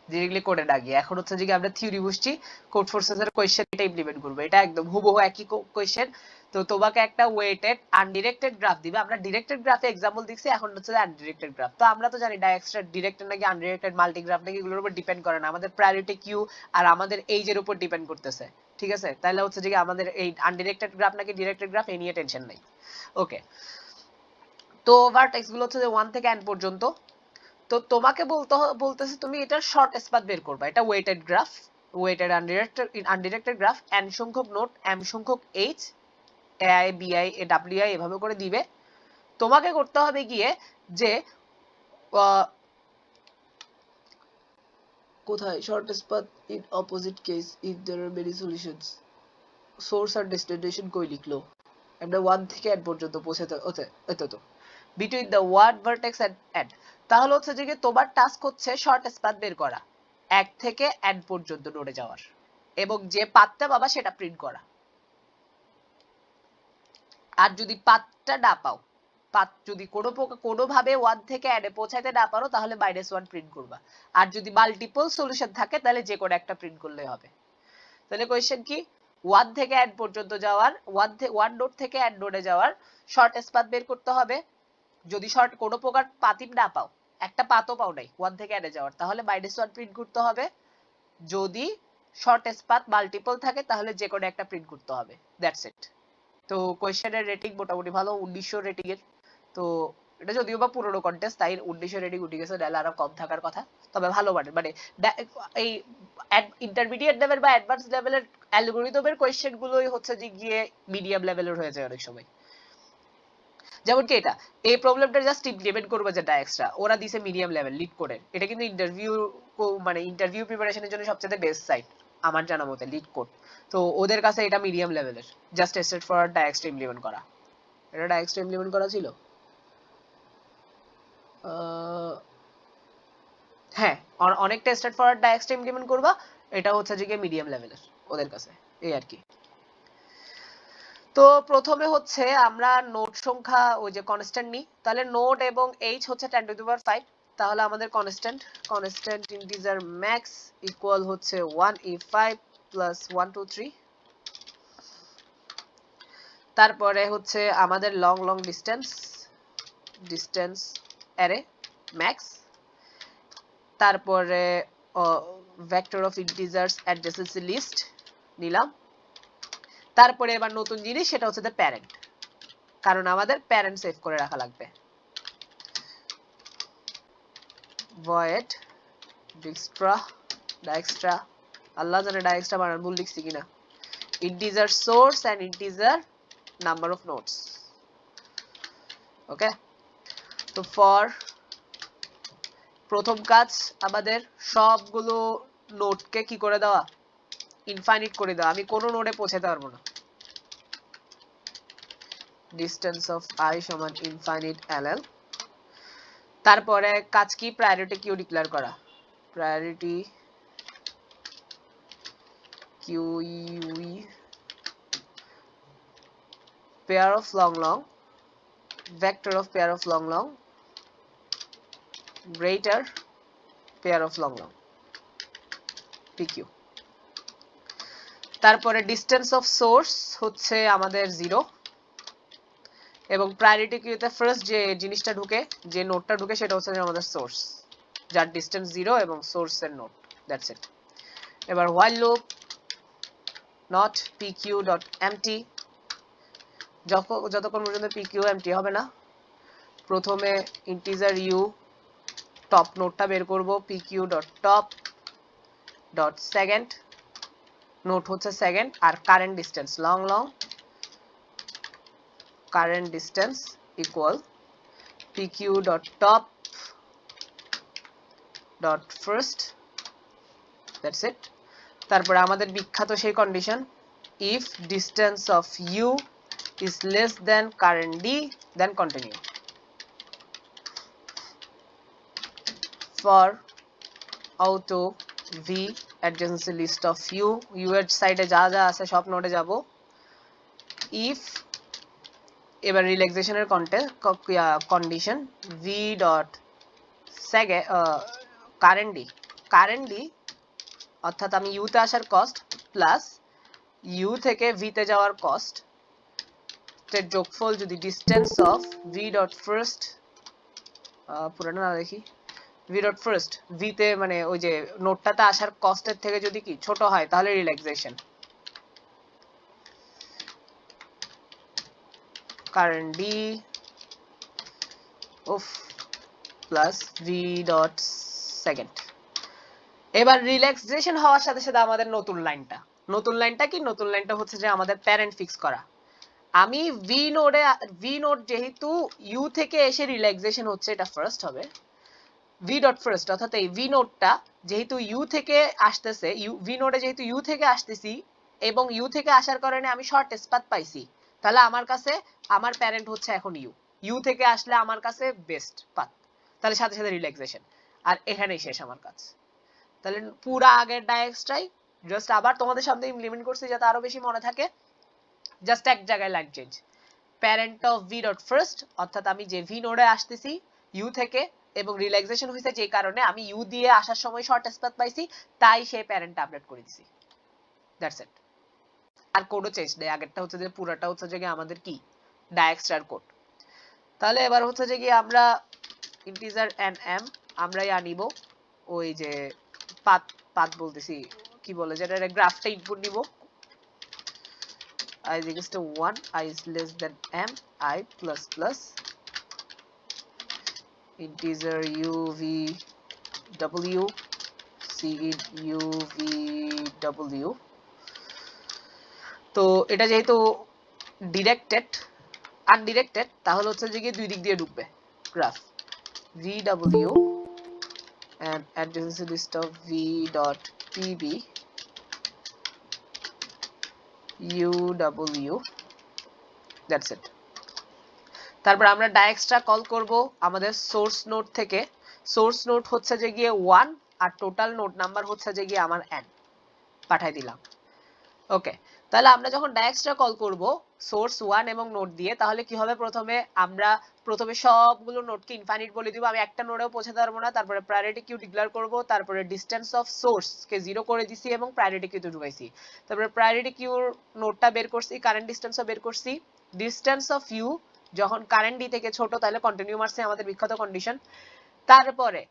ডিরেক্টলি কোডে ডাকি। এখন হচ্ছে যে আমরা থিওরি বুঝছি, কোড ফোর্সেস এর কোয়েশ্চেন এটা ইমপ্লিমেন্ট করব, এটা একদম হুবহু একই কোয়েশ্চেন। তো তোমাকে একটা ওয়েটেড আনডিরেক্টেড গ্রাফ দিবে, আমরা ডিরেক্টেড গ্রাফে এক্সাম্পল দিছি, এখন হচ্ছে আনডিরেক্টেড গ্রাফ। তো আমরা তো জানি ডায়াক্সটা ডিরেক্টেড নাকি আনডিরেক্টেড মাল্টিগ্রাফ নাকি এগুলোর উপর ডিপেন্ড করে না, আমাদের প্রায়োরিটি কিউ আর আমাদের এইজের উপর ডিপেন্ড করতেছে। ঠিক আছে, তাহলে হচ্ছে যে আমাদের এই আনডিরেক্টেড গ্রাফ নাকি ডিরেক্টেড গ্রাফ এই নিয়ে টেনশন নাই। ওকে, তো ভার্টেক্স গুলো হচ্ছে যে 1 থেকে n পর্যন্ত। তো তোমাকে বলতেছে তুমি এটার শর্ট স্পাথ বের করবা, এটা weighted graph, weighted undirected graph, n সংখ্যক নোড, m সংখ্যক h, ai bi wi এভাবে করে দিবে। তোমাকে করতে হবে গিয়ে যে কোথায় shortest in opposite case if there are many solutions, source আর ডেস্টিনেশন কই লিখলো, আমরা 1 থেকে n পর্যন্ত পৌঁছাতে হতে তো between the word vertex and end। তাহলে হচ্ছে যে তোমার টাস্ক হচ্ছে শর্ট স্পাথ বের করা 1 থেকে n পর্যন্ত নোডে যাওয়ার, এবং যে পাথটা পাবা সেটা প্রিন্ট করা। আর যদি পাথটা না পাও, পাথ যদি কোনোভাবে 1 থেকে n এ পৌঁছাইতে না পারো তাহলে -1 প্রিন্ট করবা। আর যদি মাল্টিপল সলিউশন থাকে তাহলে যে কোনো একটা প্রিন্ট করলেই হবে। তাহলে কোশ্চেন কি, 1 থেকে n পর্যন্ত যাওয়ার 1 নোড থেকে n নোডে যাওয়ার শর্ট স্পাথ বের করতে হবে। যদি শর্ট কোনো প্রকার পাথই না পাও, একটা পাথও পাও নাই 1 থেকে n এ যাওয়ার, তাহলে -1 প্রিন্ট করতে হবে। যদি শর্ট স্পাথ মাল্টিপল থাকে তাহলে যে কোনো একটা প্রিন্ট করতে হবে, দ্যাটস ইট। তো কোশ্চেনের রেটিং মোটামুটি ভালো, 1900 রেটিং এর। তো এটা যদিও বা পুরনো কন্টেস্ট তাই 1900 রেটিং উঠে গেছে, নাহলে আরো কম থাকার কথা। তবে ভালো মানে এই ইন্টারমিডিয়েট লেভেল বা অ্যাডভান্স লেভেলের অ্যালগরিদমের কোশ্চেন গুলোই হচ্ছে যে গিয়ে মিডিয়াম লেভেলের হয়ে যায় অনেক সময়। যেমন কি এটা, এই প্রবলেমটা জাস্ট ইমপ্লিমেন্ট করবে যে ডায়াক্সটা ওরা দিছে মিডিয়াম লেভেল লিড কোডের, এটা কিন্তু ইন্টারভিউ প্রিপারেশনের জন্য সবচেয়ে বেস্ট সাইট আমার জানা মতে লিড কোড। তো ওদের কাছে এটা মিডিয়াম লেভেলের, জাস্ট স্ট্রেট ফরওয়ার্ড ডায়াক্সটা ইমপ্লিমেন্ট করা। এটা ডায়াক্সটা ইমপ্লিমেন্ট করা ছিল, হ্যাঁ অনেকটা স্ট্রেট ফরওয়ার্ড ডায়াক্সটা ইমপ্লিমেন্ট করবা, এটা হচ্ছে যে মিডিয়াম লেভেলের ওদের কাছে, এই আর কি। তো প্রথমে হচ্ছে আমরা নোড সংখ্যা ওই যে কনস্ট্যান্ট নিই, তাহলে নোড এবং h হচ্ছে 10 টু দি পাওয়ার 5, তাহলে আমাদের কনস্ট্যান্ট ইন্টিজার ম্যাক্স ইকুয়াল হচ্ছে 1e5 প্লাস 123। তারপরে হচ্ছে আমাদের লং ডিস্টেন্স অ্যারে ম্যাক্স, তারপরে ভেক্টর অফ ইন্টিজার্স অ্যাডজেসেন্সি লিস্ট নিলাম। তারপরে এবার নতুন জিনিস সেটা হচ্ছে প্যারেন্ট, কারণ আমাদের প্যারেন্ট সেভ করে রাখা লাগবে। void dijkstra আল্লাহ জানে ডায়াক্সটা বানান ভুল লিখছি কিনা, integer source and integer number of nodes। ওকে, তো ফর প্রথম কাজ আমাদের সবগুলো নোডকে কি করে দেওয়া, ইনফাইনাইট করে দেওয়া, আমি কোনো নোডে পৌঁছাতে পারবো না। distance of I সমান infinite ll। তারপরে কাজ কি, প্রায়োরিটি কিউ ডিক্লেয়ার করা, priority QUE pair of long vector of pair of long greater pair of long PQ। তারপরে ডিস্টেন্স অফ সোর্স হচ্ছে আমাদের 0 এবং প্রায়োরিটি কিউতে ফার্স্ট যে জিনিসটা ঢুকে যে নোডটা ঢুকে সেটা হচ্ছে আমাদের সোর্স যার ডিস্টেন্স 0 এবং সোর্স এর নোড, দ্যাটস ইট। এবার while loop not pq.empty, যতক্ষণ পর্যন্ত pq empty হবে না প্রথমে ইন্টিজার u টপ নোডটা বের করব pq.top.second, নোড হচ্ছে সেকেন্ড আর current distance long current distance equal pq.top.first, that's it। তারপরে আমাদের বিখ্যাত সেই condition if distance of u is less than current d then continue। for auto v adjacency list of u এর সাইডে যা যা আছে সব নোডে যাব if এবার রিল্যাক্সেশনের condition v dot current d অর্থাৎ আমি u তে আসার কস্ট প্লাস u থেকে v তে যাওয়ার কস্ট এর যোগফল যদি distance of v dot first পুরোটা না দেখি v ডট ফার্স্ট v তে মানে ওই যে নোটটাতে আসার কস্টের থেকে যদি কি ছোট হয় তাহলে relaxation current d of plus v dot second। এবার রিল্যাক্সেশন হওয়ার সাথে সাথে আমাদের নতুন লাইনটা কি নতুন লাইনটা হচ্ছে যে আমাদের প্যারেন্ট ফিক্স করা। আমি v নোড যেহেতু u থেকে এসে রিল্যাক্সেশন হচ্ছে এটা ফার্স্ট হবে v ডট ফার্স্ট অর্থাৎ এই v নোডটা যেহেতু u থেকে আসতেছে v নোডে যেহেতু u থেকে আসতেছি এবং u থেকে আসার কারণে আমি শর্টেস্ট পাথ পাইছি তাহলে আমার কাছে আমার প্যারেন্ট হচ্ছে এখন u থেকে আসলে আমার কাছে বেস্ট পাথ, তাহলে সাথে সাথে রিল্যাক্সেশন আর এখানেই শেষ আমার কাজ। তাহলে পুরো আগের ডায়াগ্রামটাই জাস্ট আবার তোমাদের সামনে ইমপ্লিমেন্ট করছি যাতে আরো বেশি মনে থাকে, জাস্ট এক জায়গায় line change parent of v dot first অর্থাৎ আমি যে v নোডে আসতেছি u থেকে এবং রিল্যাক্সেশন হইছে যে কারণে আমি u দিয়ে আসার সময় শর্টেস্ট পাথ পাইছি তাই সেই প্যারেন্ট আপডেট করে দিছি, দ্যাটস ইট। আর কোডও চেঞ্জ দেয়, আগেরটা হচ্ছে যে পুরোটা হচ্ছে যে আমাদের কি ডায়াগ্রাম কোড। তাহলে এবার হচ্ছে যে কি আমরা ইন্টিজার nm আমরাই আনিব ওই যে পাথ বলতেছি কি বলে যেটা গ্রাফটা ইনপুট নিব I is equals to 1 I is less than m I plus plus integer u v w c in u v w। তো এটা যেহেতু ডিরেক্টেড আনডিরেক্টেড তাহলে হচ্ছে যে দুই দিক দিয়ে ঢুকবে graph vw and adjacency list of v dot pb uw, that's it। তারপর আমরা ডায়াক্সটা কল করব আমাদের সোর্স নোড থেকে, সোর্স নোড হচ্ছে যে গিয়ে 1 আর টোটাল নোড নাম্বার হচ্ছে যে গিয়ে আমার n পাঠাই দিলাম। ওকে, তাহলে আমরা যখন ডায়াক্সটা কল করব সোর্স 1 এবং নোড দিয়ে তাহলে কি হবে আমরা প্রথমে সবগুলো নোডকে ইনফাইনাইট বলে দিব, আমি একটা নোডেও পৌঁছাতে পারবো না। তারপরে প্রায়োরিটি কিউ ডিক্লেয়ার করব, তারপরে ডিসটেন্স অফ সোর্স কে 0 করে দিছি এবং প্রায়োরিটি কিউতে ঢুকাইছি। তারপরে প্রায়োরিটি কিউর নোডটা বের করছি, কারেন্ট ডিসটেন্সও বের করছি। ডিসটেন্স অফ ইউ যখন কারেন্ট ডি থেকে ছোট তাহলে কন্টিনিউ মারছে আমাদের বিখ্যাত কন্ডিশন। তারপরে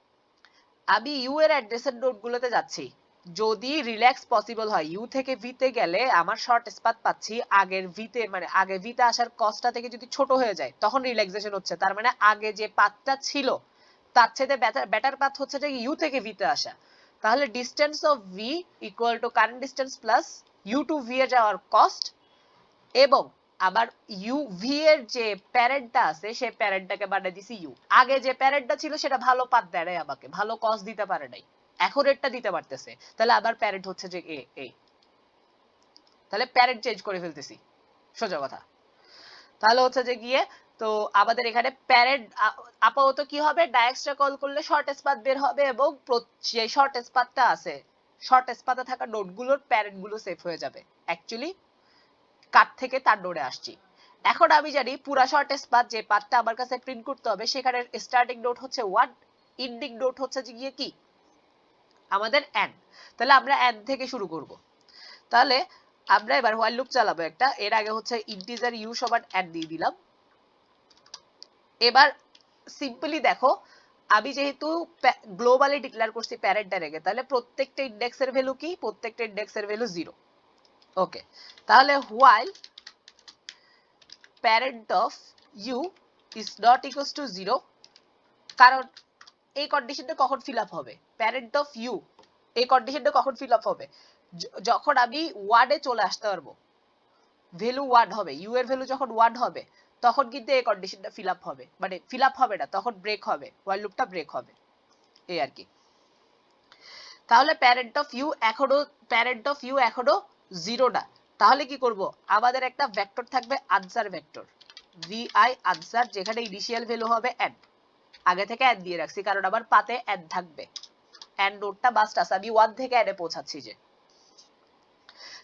আমি ইউ এর অ্যাড্রেসের নোডগুলোতে যাচ্ছি, যদি রিল্যাক্স পসিবল হয় ইউ থেকে ভি তে গেলে আমার শর্টেস্ট পাথ পাচ্ছি আগের ভি তে, মানে আগে ভি তে আসার কস্টটা থেকে যদি ছোট হয়ে যায় তখন রিল্যাক্সেশন হচ্ছে, তার মানে আগে যে পাথটা ছিল তার চেয়ে বেটার পাথ হচ্ছে যে ইউ থেকে ভি তে আসা। তাহলে distance of V equal to current distance plus U to V এর যাওয়ার কস্ট এবং আবার ইউ ভি এর যে প্যারেন্টটা আছে সেই প্যারেন্টটাকে বাড়িয়ে দিছি ইউ। আগে যে প্যারেন্টটা ছিল সেটা ভালো পাথ দেয় নাই আমাকে, ভালো কস্ট দিতে পারে নাই, এখন এটা দিতে পারতেছে, তাহলে আবার প্যারেন্ট হচ্ছে যে এ, তাহলে প্যারেন্ট চেঞ্জ করে ফেলতেছি সোজা কথা। তাহলে হচ্ছে যে গিয়ে তো আমাদের এখানে প্যারেন্ট আপাতত কি হবে ডায়াক্সটা কল করলে শর্টেস্ট পাথ বের হবে এবং যে শর্টেস্ট পাথটা আছে শর্ট স্পাতে থাকা নোডগুলোর প্যারেন্ট গুলো সেভ হয়ে যাবে। অ্যাকচুয়ালি কাট থেকে তার নোডে আসছি। এখন আমি জানি পুরা শর্ট স্পাত যে পাথটা আমার কাছে প্রিন্ট করতে হবে সেখানে স্টার্টিং নোড হচ্ছে 1, এন্ডিং নোড হচ্ছে গিয়ে কি আমাদের n। তাহলে আমরা n থেকে শুরু করব। তাহলে আমরা এবার while loop চালাবো একটা। এর আগে হচ্ছে ইন্টিজার u সমান n দিয়ে দিলাম। এবার সিম্পলি দেখো আমি যেহেতু গ্লোবালি ডিক্লেয়ার করছি প্যারেন্টের আগে, তাহলে প্রত্যেকটা ইন্ডেক্সের ভ্যালু কি? প্রত্যেকটা ইন্ডেক্সের ভ্যালু 0। ওকে, তাহলে while parent of u is not equals to 0, কারণ এই কন্ডিশনটা কখন ফিল আপ হবে? প্যারেন্ট অফ ইউ এই কন্ডিশনটা কখন ফিল আপ হবে? যখন আমি 1 এ চলে আসতে পারবো, ভ্যালু 1 হবে, ইউ এর ভ্যালু যখন 1 হবে তখন কিন্তু এই কন্ডিশনটা ফিল আপ হবে, মানে ফিল আপ হবে না, তখন ব্রেক হবে, while লুপটা ব্রেক হবে, এই আর কি। তাহলে প্যারেন্ট অফ ইউ এখনো 0 না। তাহলে কি করব? আমাদের একটা ভেক্টর থাকবে আনসার ভেক্টর, vi আনসার, যেখানে ইনিশিয়াল ভ্যালু হবে n। আগে থেকে n দিয়ে রাখছি কারণ আমার পাতে n থাকবে, n নোডটা বাস্ট আছে, আমি 1 থেকে n এ পৌঁছাচ্ছি যে।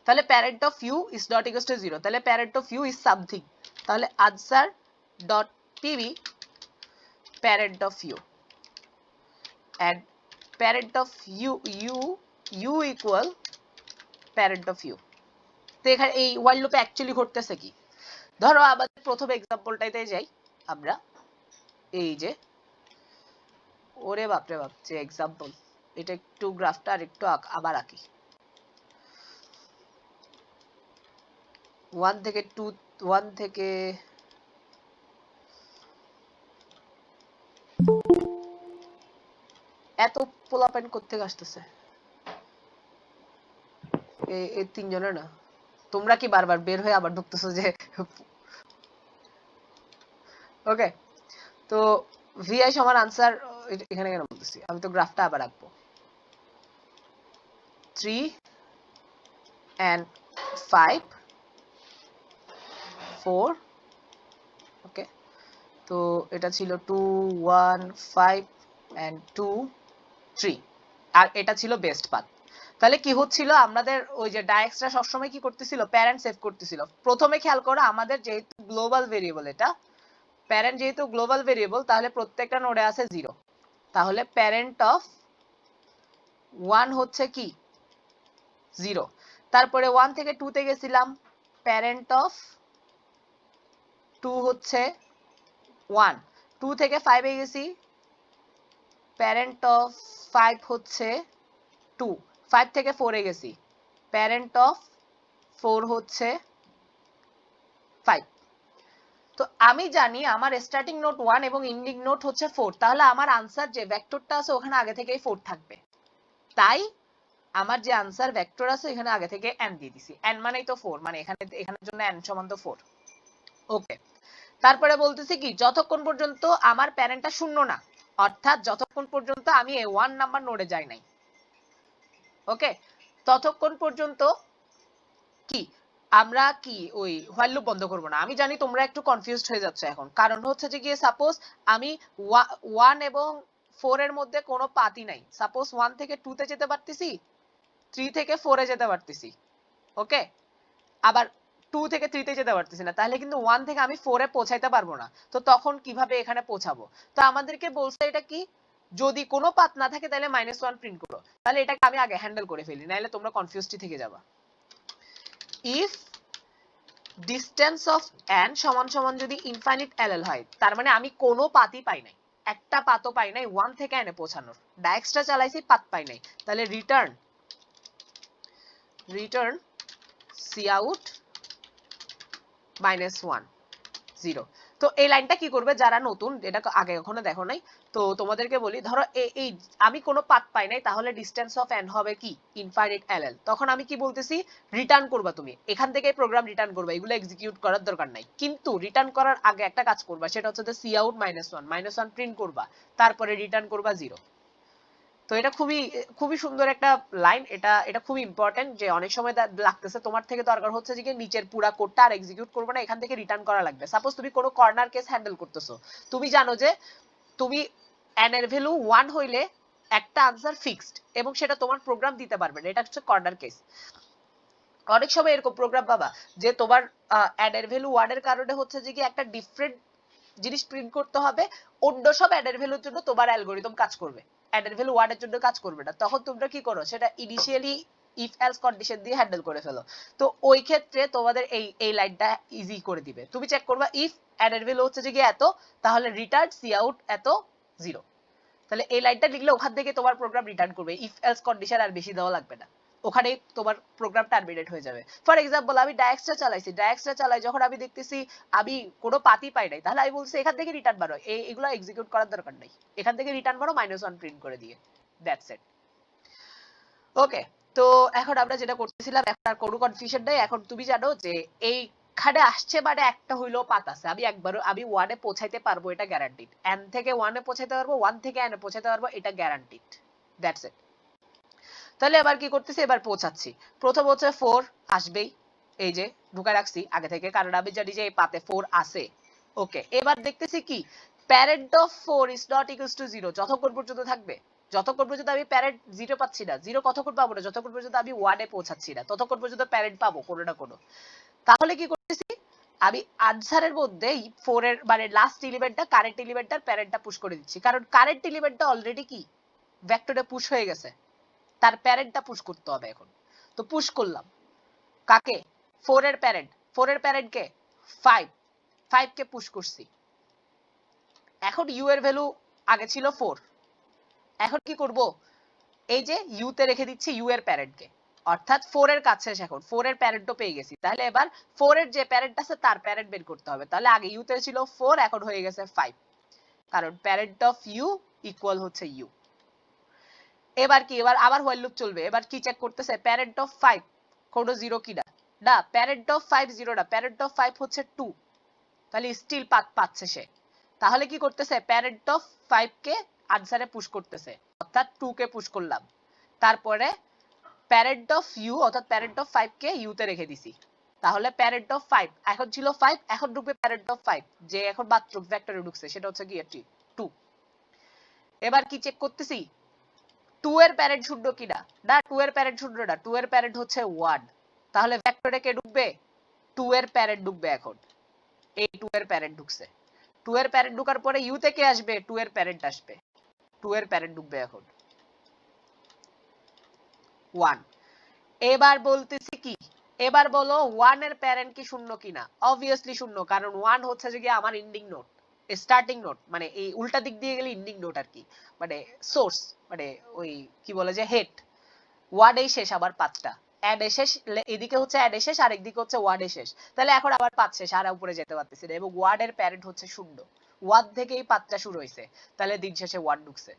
তাহলে parent of U is not equal to 0, তাহলে parent of U is something. তাহলে answer dot PB parent of U and parent of u equal parent of u। তো এখানে এই while লুপে অ্যাকচুয়ালি ঘটতেছে কি? ধরো আমাদের প্রথম এক্সাম্পলটাতে যাই আমরা। এই যে ওরে বাপরে বাপ, যে এক্সাম্পল, এটা একটু গ্রাফটা আর একটু আবার আঁকি। 1 থেকে 2, 1 থেকে এত পোলাপাইন করতে আসতেছে এই তিনজনের না? তোমরা কি বারবার বের হয়ে আবার ঢুকতেছো যে? ওকে, তো vi সমান আনসার, এখানে কেন বলতেছি, আমি তো গ্রাফটা আবার আঁকবো। 3 and 5 4, ওকে, তো এটা ছিল 2 1 5 and 2 3, আর এটা ছিল বেস্ট পাথ। তাহলে কি হচ্ছিল, আমাদের ওই যে ডাইএক্সটা সবসময় কি করতেছিল? প্যারেন্ট সেভ করতেছিল। প্রথমে খেয়াল করো, আমাদের যেহেতু গ্লোবাল ভেরিয়েবল, এটা প্যারেন্ট যেহেতু গ্লোবাল ভেরিয়েবল, তাহলে প্রত্যেকটা নোডে আছে 0। তাহলে প্যারেন্ট অফ 1 হচ্ছে কি 0। তারপরে 1 থেকে 2 তে গেছিলাম, প্যারেন্ট অফ 2 হচ্ছে 1। 2 থেকে 5 এ গেছি, প্যারেন্ট অফ 5 হচ্ছে 2। 5 থেকে 4 এ গেছি, প্যারেন্ট অফ 4 হচ্ছে 5। তো আমি জানি আমার স্টার্টিং নোট 1 এবং এন্ডিং নোট হচ্ছে 4, তাহলে আমার আনসার যে ভেক্টরটা আছে ওখানে আগে থেকেই 4 থাকবে। তাই আমার যে আনসার ভেক্টর আছে এখানে আগে থেকে n দিয়ে দিছি। n মানেই তো 4, মানে এখানের জন্য n সমান তো 4। ওকে, তারপরে বলতেছি কি, যতক্ষণ পর্যন্ত আমার প্যারেন্টটা শূন্য না, অর্থাৎ যতক্ষণ পর্যন্ত আমি এই 1 নাম্বার নোডে যাই নাই, ওকে, ততক্ষণ পর্যন্ত কি আমরা কি ওই while loop বন্ধ করব না। আমি জানি তোমরা একটু কনফিউজড হয়ে যাচ্ছে এখন, কারণ হচ্ছে যে গিয়ে সাপোজ আমি 1 এবং 4 এর মধ্যে কোনো পাতই নাই, সাপোজ 1 থেকে 2 তে যেতে পারতেছি, 3 থেকে 4 এ যেতে পারতেছি, ওকে, আবার 2 থেকে 3 তে যেতে পারতেছি না, তাহলে কিন্তু 1 থেকে আমি 4 এ পৌঁছাইতে পারবো না। তো তখন কিভাবে এখানে পৌঁছাবো? তো আমাদেরকে বলছে এটা কি, যদি কোনো পাথ না থাকে তাহলে -1 প্রিন্ট করো। তাহলে এটাকে আমি আগে হ্যান্ডেল করে ফেলি, নাহলে তোমরা কনফিউজড থেকে যাবা। if distance of n সমান সমান যদি ইনফাইনাইট ll হয়, তার মানে আমি কোনো পাথই পাই নাই, একটা পাথও পাই নাই 1 থেকে n এ পৌঁছানোর। ডাইরেক্টটা চালাইছি, পাথ পাই নাই, তাহলে রিটার্ন cout -1 0। তো এই লাইনটা কি করবে, যারা নতুন, এটা আগে কখনো দেখো নাই, তো তোমাদেরকে বলি, ধরো এই আমি কোনো পাথ পাই নাই, তাহলে ডিসটেন্স অফ n হবে কি ইনফাইনাইট ll। তখন আমি কি বলতেছি, রিটার্ন করবা, তুমি এখান থেকে প্রোগ্রাম রিটার্ন করবা, এগুলো এক্সিকিউট করার দরকার নাই। কিন্তু রিটার্ন করার আগে একটা কাজ করবা, সেটা হচ্ছে cout -1 প্রিন্ট করবা, তারপরে রিটার্ন করবা 0। তো এটা খুবই খুবই সুন্দর একটা লাইন, এটা খুবই ইম্পর্টেন্ট, যে অনেক সময় লাগতেছে তোমার থেকে দরকার হচ্ছে যে নিচের পুরা কোডটা আর এক্সিকিউট করবে না, এখান থেকে রিটার্ন করা লাগবে। সাপোজ তুমি কোনো কর্নার কেস হ্যান্ডেল করতেছো, তুমি জানো যে তুমি n এর ভ্যালু 1 হইলে একটা আনসার ফিক্সড এবং সেটা তোমার প্রোগ্রাম দিতে পারবে না, এটা হচ্ছে কর্নার কেস। অনেক সময় এরকম প্রোগ্রাম পাবা যে তোমার অ্যাডের ভ্যালু 1 এর কারণে হচ্ছে যে কি একটা ডিফারেন্ট জিনিস প্রিন্ট করতে হবে, অন্য সব অ্যাডের ভ্যালুর জন্য তোমার অ্যালগরিদম কাজ করবে, অ্যাডের ভ্যালু 1 এর জন্য কাজ করবে না। তখন তোমরা কি করো, সেটা ইনিশিয়ালি ইফ এলস কন্ডিশন দিয়ে হ্যান্ডেল করে ফেলো। তো ওই ক্ষেত্রে তোমাদের এই লাইনটা ইজি করে দিবে। তুমি চেক করবা ইফ অ্যাডের ভ্যালু হচ্ছে যে কি এত, তাহলে রিটার্ন সি আউট এত 0। তাহলে এই লাইনটা লিখলে ওখান থেকে তোমার প্রোগ্রাম রিটার্ন করবে, ইফ এলস কন্ডিশন আর বেশি দেওয়া লাগবে না, ওখানেই তোমার প্রোগ্রাম টার্মিনেট হয়ে যাবে। ফর এক্সাম্পল আমি ডায়াক্সটা চালাইছি, ডায়াক্সটা চালাই যখন আমি দেখতেছি আমি কোনো পাতি পাই নাই, তাহলে আমি বলছি এখান থেকে রিটার্ন মারো, এগুলো এক্সিকিউট করার দরকার নাই, এখান থেকে রিটার্ন মারো -1 প্রিন্ট করে দিয়ে, দ্যাটস ইট। ওকে, তো এখন আমরা যেটা করতেছিলাম, এখন আর কোনো কনফিউশন নেই। এখন তুমি জানো যে এইখানে আসছে মানে একটা হইলো পাত আছে, আমি 1 এ পৌঁছাইতে পারবো, এটা গ্যারান্টিড। n থেকে 1 এ পৌঁছাইতে পারবো, 1 থেকে n এ পৌঁছাইতে পারবো, এটা গ্যারান্টিড, দ্যাটস ইট। তাহলে এবার কি করতেছি, এবার পৌঁছাচ্ছি। প্রথম হচ্ছে 4 আসবেই, এই যে ঢুকা রাখছি আগে থেকে, কারণ আমি জানি যে এই পাতে 4 আছে। ওকে, এবার দেখতেছি কি parent of 4 is not equals to 0 যতক্ষণ পর্যন্ত থাকবে, যতক্ষণ পর্যন্ত আমি প্যারেন্ট 0 পাচ্ছি না, 0 কতক্ষণ পাবো না, যতক্ষণ পর্যন্ত আমি 1 এ পৌঁছাচ্ছি না, ততক্ষণ পর্যন্ত প্যারেন্ট পাবো কোনো না কোনো। তাহলে কি করতেছি, আমি আনসারের মধ্যে 4 এর মানে লাস্ট এলিমেন্টটা, কারেন্ট এলিমেন্টটার প্যারেন্টটা পুশ করে দিচ্ছি, কারণ কারেন্ট এলিমেন্টটা অলরেডি কি ভেক্টরে পুশ হয়ে গেছে, তার প্যারেন্টটা পুশ করতে হবে এখন। তো পুশ করলাম কাকে, 4 এর প্যারেন্ট, 4 এর প্যারেন্ট কে 5, 5 কে পুশ করছি। এখন ইউ এর ভ্যালু আগে ছিল 4, এখন কি করব, এই যে ইউ তে রেখে দিচ্ছি ইউ এর প্যারেন্টকে, অর্থাৎ 4 এর কাছে এখন 4 এর প্যারেন্টও পেয়ে গেছি। তাহলে এবার 4 এর যে প্যারেন্ট আছে তার প্যারেন্ট বের করতে হবে। তাহলে আগে ইউ তে ছিল 4, এখন হয়ে গেছে 5, কারণ প্যারেন্ট অফ ইউ ইকুয়াল হচ্ছে ইউ। এবার কি, এবার আবার হোয়াইল লুপ চলবে। এবার কি চেক করতেছে, প্যারেন্ট অফ 5 কোনো 0 কিনা, না প্যারেন্ট অফ 5 0 না, প্যারেন্ট অফ 5 হচ্ছে 2, তাহলে স্টিল পাচ্ছে সে। তাহলে কি করতেছে, প্যারেন্ট অফ 5 কে আনসারে পুশ করতেছে, অর্থাৎ 2 কে পুশ করলাম, তারপরে প্যারেন্ট অফ ইউ অর্থাৎ প্যারেন্ট অফ 5 কে ইউ তে রেখে দিছি। তাহলে প্যারেন্ট অফ 5 এখন ছিল 5, এখন ঢুকবে প্যারেন্ট অফ 5 যে এখন মাত্র ভেক্টরে ঢুকছে, সেটা হচ্ছে কি 2। এবার কি চেক করতেছি, 2 এর প্যারেন্ট শূন্য কিনা, না 2 এর প্যারেন্ট শূন্য না, 2 এর প্যারেন্ট হচ্ছে 1, তাহলে ভেক্টরে কে ঢুকবে, 2 এর প্যারেন্ট ঢুকবে। এখন এই 2 এর প্যারেন্ট ঢুকছে, 2 এর প্যারেন্ট ঢুকার পরে ইউ থেকে আসবে, 2 এর প্যারেন্ট আসবে, 2 এর প্যারেন্ট ঢুকবে এখন 1। এবার বলতেছি কি, এবার বলো 1 এর প্যারেন্ট কি শূন্য কিনা, অবভিয়াসলি শূন্য, কারণ 1 হচ্ছে যে কি আমার এন্ডিং নোড, স্টার্টিং নোড, মানে এই উল্টা দিক দিয়ে গেলে এন্ডিং নোড আর কি, মানে সোর্স, মানে ওই কি বলে যে হেড, 1 এই শেষ, আবার 5টা অ্যাড এ শেষ, এদিকে হচ্ছে অ্যাড এ শেষ আর একদিকে হচ্ছে 1 এ শেষ, তাহলে এখন আবার 5 শেষ, আর উপরে যেতে পারতেছি না, এবং 1 এর প্যারেন্ট হচ্ছে শূন্য, 1 থেকেই 5টা শুরু হইছে, তাহলে দিন শেষে 1 ঢুকছে।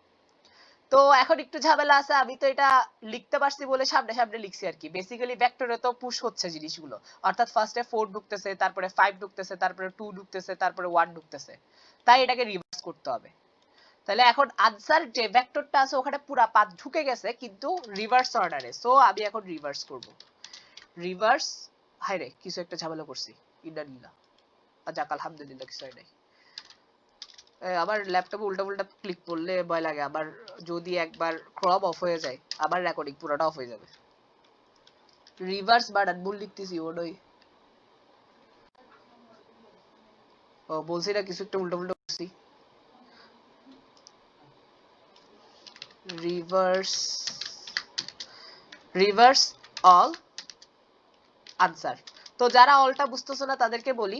তো এখন একটু ঝামেলা আছে, আমি তো এটা লিখতে পারছি বলে সামনে সামনে লিখছি আর কি। বেসিক্যালি ভেক্টরে তো পুশ হচ্ছে জিনিসগুলো, অর্থাৎ ফার্স্টে 4 ঢুকতেছে, তারপরে 5 ঢুকতেছে, তারপরে 2 ঢুকতেছে, তারপরে 1 ঢুকতেছে, তাই এটাকে রিভার্স করতে হবে। তাহলে এখন আনসার যে ভেক্টরটা আছে ওখানে পুরো পাথ ঢুকে গেছে কিন্তু রিভার্স অর্ডারে, সো আমি এখন রিভার্স করব। রিভার্স, হায়রে কিছু একটা ঝামেলা করছি, ইন্নালিল্লাহ, যাক আলহামদুলিল্লাহ কিছু হয় নাই। আবার ল্যাপটপে উল্টা উল্টা ক্লিক করলে ভয় লাগে, আবার যদি একবার ক্রপ অফ হয়ে যায় আবার রেকর্ডিং পুরোটা অফ হয়ে যাবে। রিভার্স বাটন ভুল লিখতেছি ওডই, ও বলছি না কিছু একটা উল্টা উল্টা করছি। Reverse, reverse all answer. তো যারা অলটা বুঝতেছো না তাদেরকে বলি,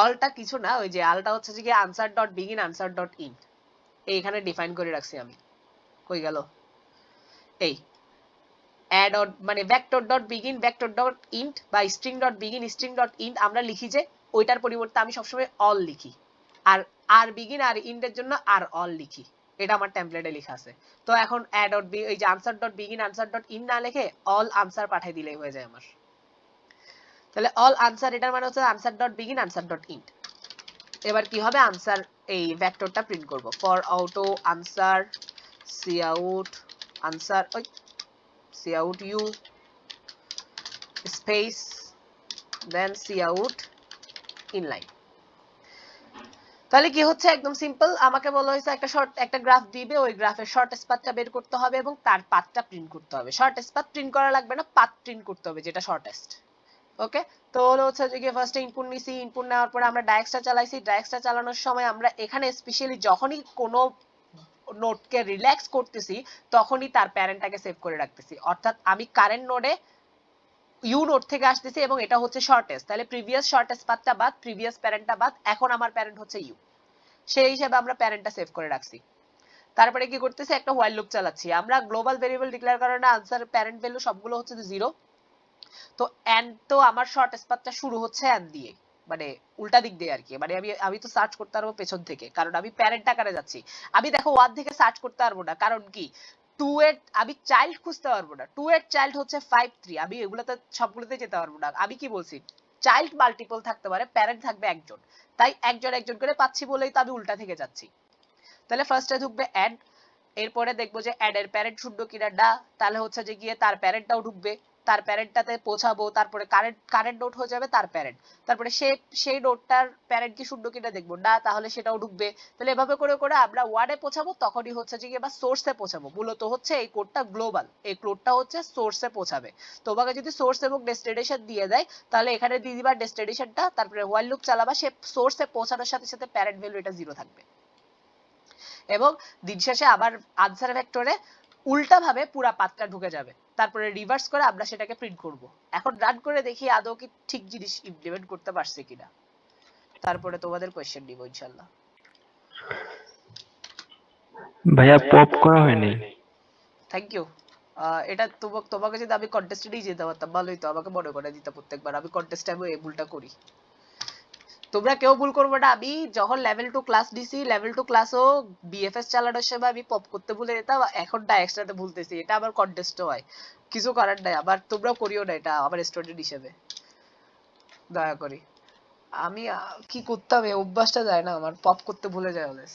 অলটা কিছু না, ওই যে আলটা হচ্ছে যে answer dot begin answer dot int, এইখানে ডিফাইন করে রাখছি আমি, কই গেল, এই add মানে vector dot begin vector dot int বা string dot begin string dot int আমরা লিখি যে ওইটার পরিবর্তে আমি সবসময় all লিখি, আর begin আর int এর জন্য আর all লিখি, এটা আমার টেমপ্লেটে লেখা আছে। তো এখন add dot এই যে answer dot begin answer dot int না লিখে all answer পাঠিয়ে দিলেই হয়ে যায় আমার। তাহলে all answer এটার মানে হচ্ছে answer dot begin answer dot int। এবার কি হবে, আনসার এই ভেক্টরটা প্রিন্ট করব, for auto answer cout answer ওই cout u space then cout inline। তাহলে কি হচ্ছে একদম সিম্পল, আমাকে বলা হয়েছে একটা গ্রাফ দিবে, ওই গ্রাফের শর্টেস্ট পাথটা বের করতে হবে এবং তার পাথটা প্রিন্ট করতে হবে। শর্টেস্ট পাথ প্রিন্ট করা লাগবে না, পাথ প্রিন্ট করতে হবে যেটা শর্টেস্ট। ওকে, তো হলো হচ্ছে যে ফার্স্টে ইনপুট নিছি, ইনপুট নেওয়ার পরে আমরা ডায়াক্সটা চালাইছি। ডায়াক্সটা চালানোর সময় আমরা এখানে স্পেশালি যখনই কোনো নোডকে রিল্যাক্স করতেছি তখনই তার প্যারেন্টটাকে সেভ করে রাখতেছি। অর্থাৎ আমি কারেন্ট নোডে ইউ নোড থেকে আসতেছি এবং এটা হচ্ছে শর্টেস্ট, তাহলে প্রিভিয়াস শর্টেস্ট পাথটা বাদ, প্রিভিয়াস প্যারেন্টটা বাদ, এখন আমার প্যারেন্ট হচ্ছে ইউ, সেই হিসেবে আমরা প্যারেন্টটা সেভ করে রাখছি। তারপরে কি করতেছি, একটা হোয়াইল লুপ চালাচ্ছি। আমরা গ্লোবাল ভেরিয়েবল ডিক্লেয়ার করার না, আনসার প্যারেন্ট ভ্যালু সবগুলো হচ্ছে 0। তো এন্ড তো আমার শর্টেস্ট পাথটা শুরু হচ্ছে এন্ড দিয়ে, মানে উল্টা দিক দিয়ে আর কি। মানে আমি তো সার্চ করতে পারবো পেছন থেকে, কারণ আমি প্যারেন্ট আকারে যাচ্ছি। আমি দেখো 1 থেকে সার্চ করতে পারবো না, কারণ কি 2 এর আমি চাইল্ড খুঁজতে পারবো না। 2 এর চাইল্ড হচ্ছে 5 3, আমি এগুলোতে সবগুলোতে যেতে পারবো না। আমি কি বলছি, চাইল্ড মাল্টিপল থাকতে পারে, প্যারেন্ট থাকবে একজন, তাই একজন একজন করে পাচ্ছি বলেই তো আমি উল্টা থেকে যাচ্ছি। তাহলে ফার্স্টে ঢুকবে অ্যাড, এরপরে দেখবো যে অ্যাড এর প্যারেন্ট শূন্য কিনা না, তাহলে হচ্ছে যে গিয়ে তার প্যারেন্টটাও ঢুকবে, তার প্যারেন্টটাতে পৌঁছাবো, তারপরে কারেন্ট নোট হয়ে যাবে তার প্যারেন্ট, তারপরে সেই নোটটার প্যারেন্ট কি শূন্য কিনা দেখবো না, তাহলে সেটাও ঢুকবে। তাহলে এভাবে করে করে আমরা ওয়ার্ডে পৌঁছাবো, তখনই হচ্ছে যে গিয়ে বা সোর্সে পৌঁছাবো। মূলত হচ্ছে এই কোডটা গ্লোবাল, এই কোডটা হচ্ছে সোর্সে পৌঁছাবে। তোমাকে যদি সোর্স এবং ডেস্টিনেশন দিয়ে দেয়, তাহলে এখানে দিয়ে দিবা ডেস্টিনেশনটা, তারপরে হোয়াইল লুপ চালাবা, সে সোর্সে পৌঁছানোর সাথে সাথে প্যারেন্ট ভ্যালু এটা 0 থাকবে। এবং দিন শেষে আবার আনসার ভেক্টরে উল্টা ভাবে পুরা পাথটা ঢুকে যাবে, তারপরে রিভার্স করে আমরা সেটাকে প্রিন্ট করব। এখন রান করে দেখি আদৌ কি ঠিক জিনিস ইমপ্লিমেন্ট করতে পারছে কিনা, তারপরে তোমাদের কোশ্চেন নিব ইনশাআল্লাহ। ভাইয়া পপ করা হয়নি। Thank you. এটা তোমাকে যদি আমি কন্টেস্টেডই যেতে পারতাম ভালোই তো, আমাকে মনে করে দিতে প্রত্যেকবার। আমি কন্টেস্টে আমি এই ভুলটা করি, তোমরা কেউ ভুল করবে না। আমি যখন লেভেল 2 ক্লাস দিছি, লেভেল 2 ক্লাসও বিএফএস চালানোর সময় আমি পপ করতে ভুলে যেতাম, এখন ডাইরেক্টসাতে ভুলতেছি। এটা আমার কন্টেস্টও হয়, কিছু করার নাই। আবার তোমরাও করিও না এটা আমার স্টুডেন্ট হিসেবে, দয়া করি। আমি কি করতাম, এই অভ্যাসটা যায় না আমার, পপ করতে ভুলে যায় অলওয়েজ।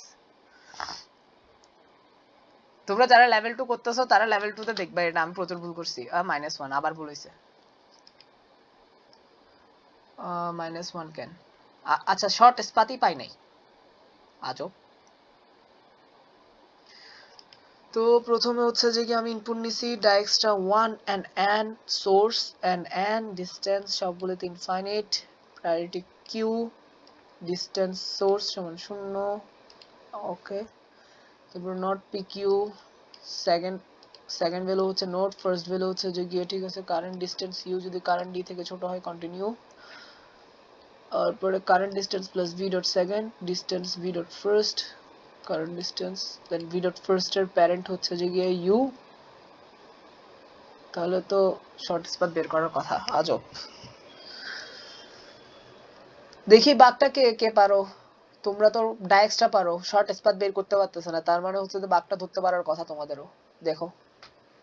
তোমরা যারা লেভেল 2 করতেছো তারা লেভেল 2 তে দেখবে এটা আমি প্রচুর ভুল করছি। -1 আবার ভুল হইছে। -1 কেন? আচ্ছা, শর্ট স্পাতই পাই নাই আজও। তো প্রথমে হচ্ছে যে কি আমি ইনপুট নিছি Dijkstra 1 and source and distance সবগুলোতে infinite, priority queue, distance source সমান 0। ওকে, তারপর not P Q, second value হচ্ছে নোট, ফার্স্ট ভ্যালু হচ্ছে যে গিয়ে ঠিক আছে কারেন্ট ডিসটেন্স ইউ যদি কারেন্ট ডি থেকে ছোট হয় কন্টিনিউ, তারপরে current distance plus V dot second distance V dot first current distance, then V dot first এর প্যারেন্ট হচ্ছে যে গিয়ে ইউ। তাহলে তো শর্ট স্পাথ বের করার কথা। আজব, দেখি বাগটা কে কে পারো। তোমরা তো ডাইএক্সট্রা পারো, শর্ট স্পাথ বের করতে পারতেছ না, তার মানে হচ্ছে যে বাগটা ধরতে পারার কথা তোমাদেরও। দেখো,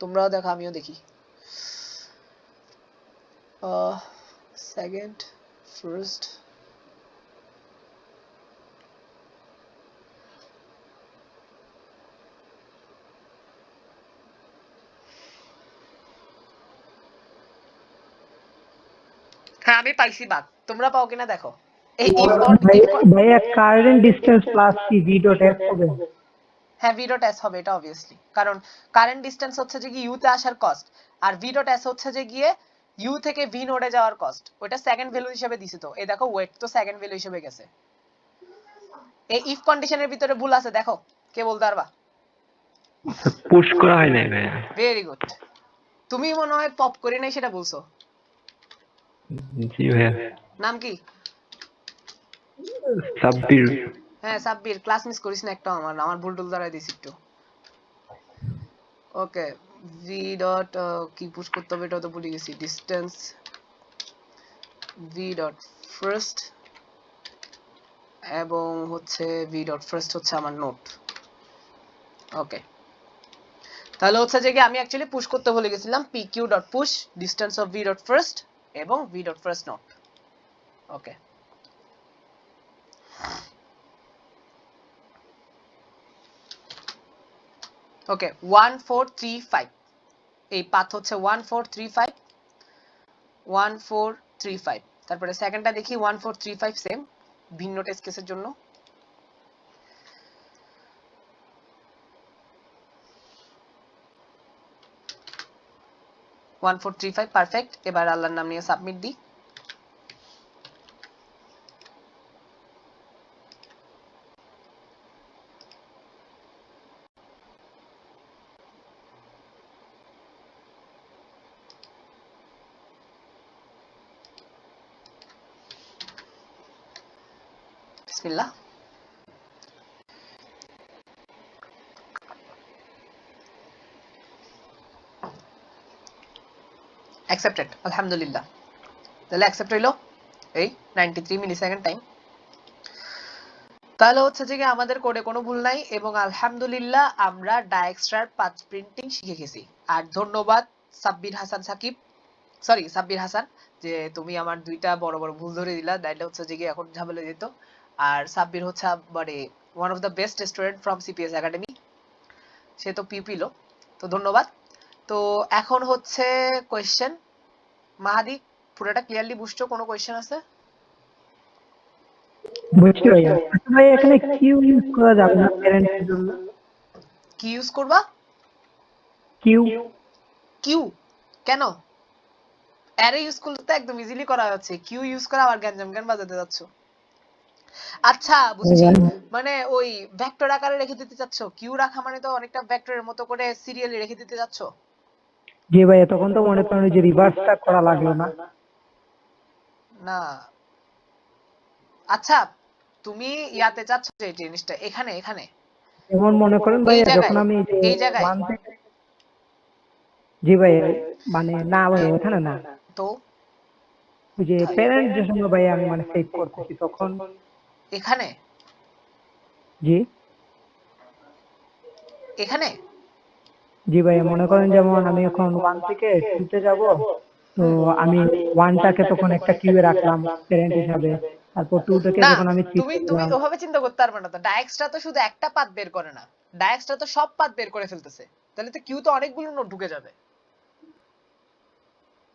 তোমরাও দেখো, আমিও দেখি। সেকেন্ড, ফার্স্ট, হ্যাঁ আমি পাইছি বাগ, তোমরা পাও কিনা দেখো। এই ভাইয়া কারেন্ট ডিসটেন্স প্লাস কি ভি ডট এস হবে? হ্যাঁ ভি ডট এস হবে এটা অবভিয়াসলি, কারণ কারেন্ট ডিসটেন্স হচ্ছে যে কি ইউ তে আসার কস্ট, আর ভি ডট এস হচ্ছে যে গিয়ে ইউ থেকে ভি নোডে যাওয়ার কস্ট। ওটা সেকেন্ড ভ্যালু হিসেবে দিছি, তো এই দেখো ওয়েট তো সেকেন্ড ভ্যালু হিসেবে গেছে। এই ইফ কন্ডিশনের ভিতরে ভুল আছে, দেখো কে বলতে পারবা? পুশ করা হয় নাই ভাইয়া। ভেরি গুড, তুমি মনে হয় পপ করে নাই সেটা বলছো। জি ভাইয়া। নাম কি? সাব্বির। হ্যাঁ সাব্বির, ক্লাস মিস করিস না একটা, আমার ভুল টুল দাঁড়াই দিছি একটু। ওকে, ভি ডট কি পুশ করতে হবে এটা তো ভুলে গেছি, ডিসটেন্স ভি ডট ফার্স্ট এবং হচ্ছে ভি ডট ফার্স্ট হচ্ছে আমার নোট। ওকে, তাহলে হচ্ছে যে কি আমি অ্যাকচুয়ালি পুশ করতে ভুলে গেছিলাম, P Q dot push distance of V dot first এবং V dot first node. Okay, okay 1435, এই পাথ হচ্ছে 1435 1435। তারপরে সেকেন্ডটা দেখি 1435 সেম, ভিন্ন টেস্ট কেসের জন্য। 1435 পারফেক্ট। এবার আল্লাহর নাম নিয়ে সাবমিট দি। বিসমিল্লাহ। অ্যাকসেপ্টেড, আলহামদুলিল্লাহ। তাহলে অ্যাকসেপ্ট হইলো এই 93 মিলি সেকেন্ড টাইম। তাহলে হচ্ছে যে আমাদের কোডে কোনো ভুল নাই এবং আলহামদুলিল্লাহ আমরা ডায়াক্সট্রার পাঁচ প্রিন্টিং শিখে গেছি। আর ধন্যবাদ সাব্বির হাসান সাকিব, সরি সাব্বির হাসান, যে তুমি আমার দুইটা বড় বড় ভুল ধরে দিলা, তাইলে হচ্ছে যে এখন ঝামেলা যেত। আর সাব্বির হচ্ছে মানে one of the best student from CPS Academy, সে তো পিপিলো, তো ধন্যবাদ। তো এখন হচ্ছে কোয়েশ্চেন। মাহাদি পুরোটা ক্লিয়ারলি বুঝছো? কোনো কোয়েশ্চেন আছে? বুঝছি ভাইয়া। আচ্ছা ভাই, এখানে কিউ ইউজ করা যাবে না প্যারেন্টসের জন্য? কি ইউজ করবা? কিউ। কিউ কেন? অ্যারে ইউজ করলে তো একদম ইজিলি করা যাচ্ছে, কিউ ইউজ করে আবার গ্যাঞ্জাম জ্ঞান বাজাতে যাচ্ছ। আচ্ছা বুঝছি, মানে ওই ভেক্টর আকারে রেখে দিতে চাচ্ছ। কিউ রাখা মানে তো অনেকটা ভেক্টরের মতো করে সিরিয়ালি রেখে দিতে যাচ্ছ। জি ভাইয়া, তখন তো মনে করেন যে রিভার্সটা করা লাগলো না। না আচ্ছা, তুমি ইয়াতে চাচ্ছ যে এই জিনিসটা এখানে এখানে যেমন মনে করেন এই ভাইয়া, জায়গায় যখন আমি যে এই জায়গায় 1 থেকে, জি ভাইয়া, মানে না ভাইয়া ওখানে না, তো ওই যে প্যারেন্ট যে সময় ভাইয়া আমি মানে সেভ করতেছি তখন। এখানে জি এখানে জি ভাইয়া, মনে করেন যেমন আমি এখন 1 থেকে 2 তে যাব, তো আমি 1টাকে তখন একটা কিউয়ে রাখলাম প্যারেন্ট হিসাবে, তারপর 2 থেকে না, যখন আমি 3 তুমি তে তুমি গেলাম। ওভাবে চিন্তা করতে পারবে না। তো ডায়াক্সটা তো শুধু একটা পাথ বের করে না, ডায়াক্সটা তো সব পাথ বের করে ফেলতেছে। তাহলে তো কিউ তো অনেকগুলো নোট ঢুকে যাবে।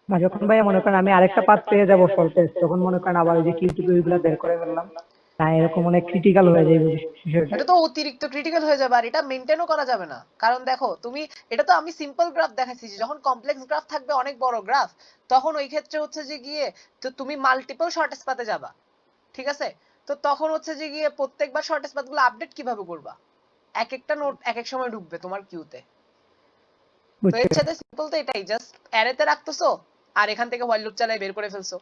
না, যখন ভাইয়া মনে করেন আমি আরেকটা পাথ পেয়ে যাব শর্টেজ, তখন মনে করেন আবার ওই যে কিউ টিপে ওইগুলা বের করে ফেললাম, না এরকম অনেক ক্রিটিক্যাল হয়ে যাবে বিষয়টা। এটা তো অতিরিক্ত ক্রিটিক্যাল হয়ে যাবে, আর এটা মেইনটেইনও করা যাবে না। কারণ দেখো তুমি, এটা তো আমি সিম্পল গ্রাফ দেখাচ্ছি, যখন কমপ্লেক্স গ্রাফ থাকবে অনেক বড় গ্রাফ, তখন ওই ক্ষেত্রে হচ্ছে যে গিয়ে তো তুমি মাল্টিপল শর্টেজ পাতে যাবা, ঠিক আছে? তো তখন হচ্ছে যে গিয়ে প্রত্যেকবার শর্টেজ পাথগুলো আপডেট কিভাবে করবা? এক একটা নোট এক এক সময় ঢুকবে তোমার কিউতে। তো বুঝছি এর সাথে সিম্পল তো এটাই, জাস্ট অ্যারেতে রাখতেছো আর এখান থেকে হোয়াইল লুপ চালাই বের করে ফেলছো।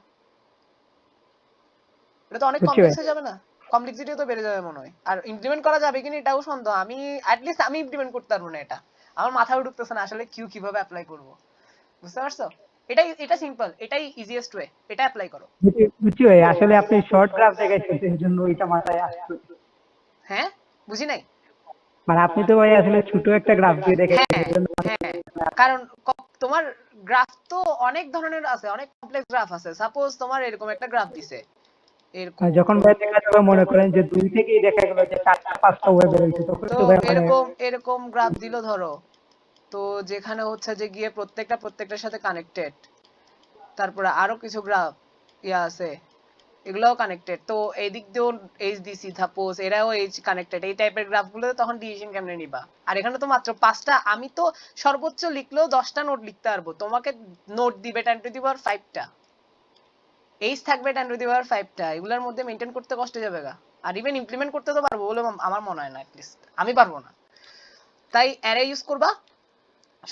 এটা তো অনেক বুঝছি ভাই। কমপ্লেক্স হয়ে যাবে না? কমপ্লেক্সিটিও তো বেড়ে যাবে মনে হয়। আর ইমপ্লিমেন্ট করা যাবে কিনা এটাও সন্দেহ। আমি অ্যাটলিস্ট আমি ইমপ্লিমেন্ট করতে পারবো না এটা। আমার মাথায় ঢুকতেছে না আসলে কিউ কিভাবে অ্যাপ্লাই করব। বুঝতে পারছো? এটা সিম্পল, এটাই ইজিয়েস্ট ওয়ে, এটা অ্যাপ্লাই করো। বুঝছি ভাই, আসলে আপনি শর্ট গ্রাফ দেখাইছেন তো এই জন্য ওইটা মাথায় আসছে। হ্যাঁ, বুঝি নাই। মানে আপনি তো ভাই আসলে ছোট একটা গ্রাফ দিয়ে দেখাইছেন হ্যাঁ এই জন্য। হ্যাঁ, কারণ তোমার গ্রাফ তো অনেক ধরনের আছে, অনেক কমপ্লেক্স গ্রাফ আছে। সাপোজ তোমার এরকম একটা গ্রাফ দিছে, আর এরকম। যখন ভাই দেখা যাবে মনে করেন যে 2 থেকেই দেখা গেল যে 4টা 5টা ওয়েব বেরোইছে, তখন তো তো ভাই মানে। এরকম এরকম গ্রাফ দিল ধরো, তো যেখানে হচ্ছে যে গিয়ে প্রত্যেকটার সাথে কানেক্টেড, তারপরে আরো কিছু গ্রাফ ইয়া আছে, এগুলোও কানেক্টেড। তো এই দিক দিয়েও এইচ দিছি, সাপোজ এরাও এইচ কানেক্টেড, এই টাইপের গ্রাফগুলো তখন ডিসিশন কেমনে নিবা? আর এখানে তো মাত্র 5টা, আমি তো সর্বোচ্চ লিখলেও 10টা নোট লিখতে পারবো, তোমাকে নোট দিবে 10 টু দি পাওয়ার 5টা, এইচ থাকবে 10 টু দি পাওয়ার 5টা, এগুলোর মধ্যে মেইনটেইন করতে কষ্ট যাবে গা। আর ইভেন ইমপ্লিমেন্ট করতে তো পারবো বলে আমার মনে হয় না, অ্যাটলিস্ট আমি পারবো না। তাই অ্যারে ইউজ করবা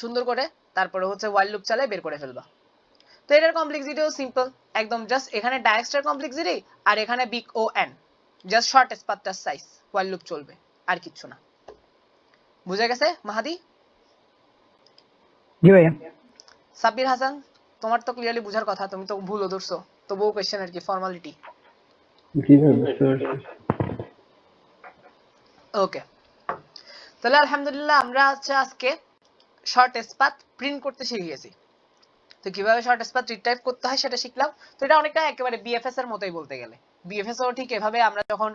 সুন্দর করে, তারপরে হচ্ছে হোয়াইল লুপ চালিয়ে বের করে ফেলবা। তো এটার কমপ্লেক্সিটিও সিম্পল একদম, জাস্ট এখানে ডায়াক্সটার কমপ্লেক্সিটি আর এখানে big O N, just shortest পাথটার সাইজ, হোয়াইল লুপ চলবে, আর কিচ্ছু না। বুঝে গেছে মাহাদি? জি ভাইয়া। সাব্বির হাসান, তোমার তো ক্লিয়ারলি বুঝার কথা, তুমি তো ভুলও ধরছো, তবুও কোয়েশ্চেন আর কি, ফর্মালিটি। জি ভাই, বুঝতে পারছি। ওকে, তাহলে আলহামদুলিল্লাহ আমরা হচ্ছে আজকে শর্টেস্ট পাথ প্রিন্ট করতে শিখে গেছি। তো কিভাবে শর্টেস্ট পাথ রিটাইপ করতে হয় সেটা শিখলাম। তো এটা অনেকটা একেবারে বিএফএস এর মতোই বলতে গেলে। বিএফএস ও ঠিক এভাবে, আমরা যখন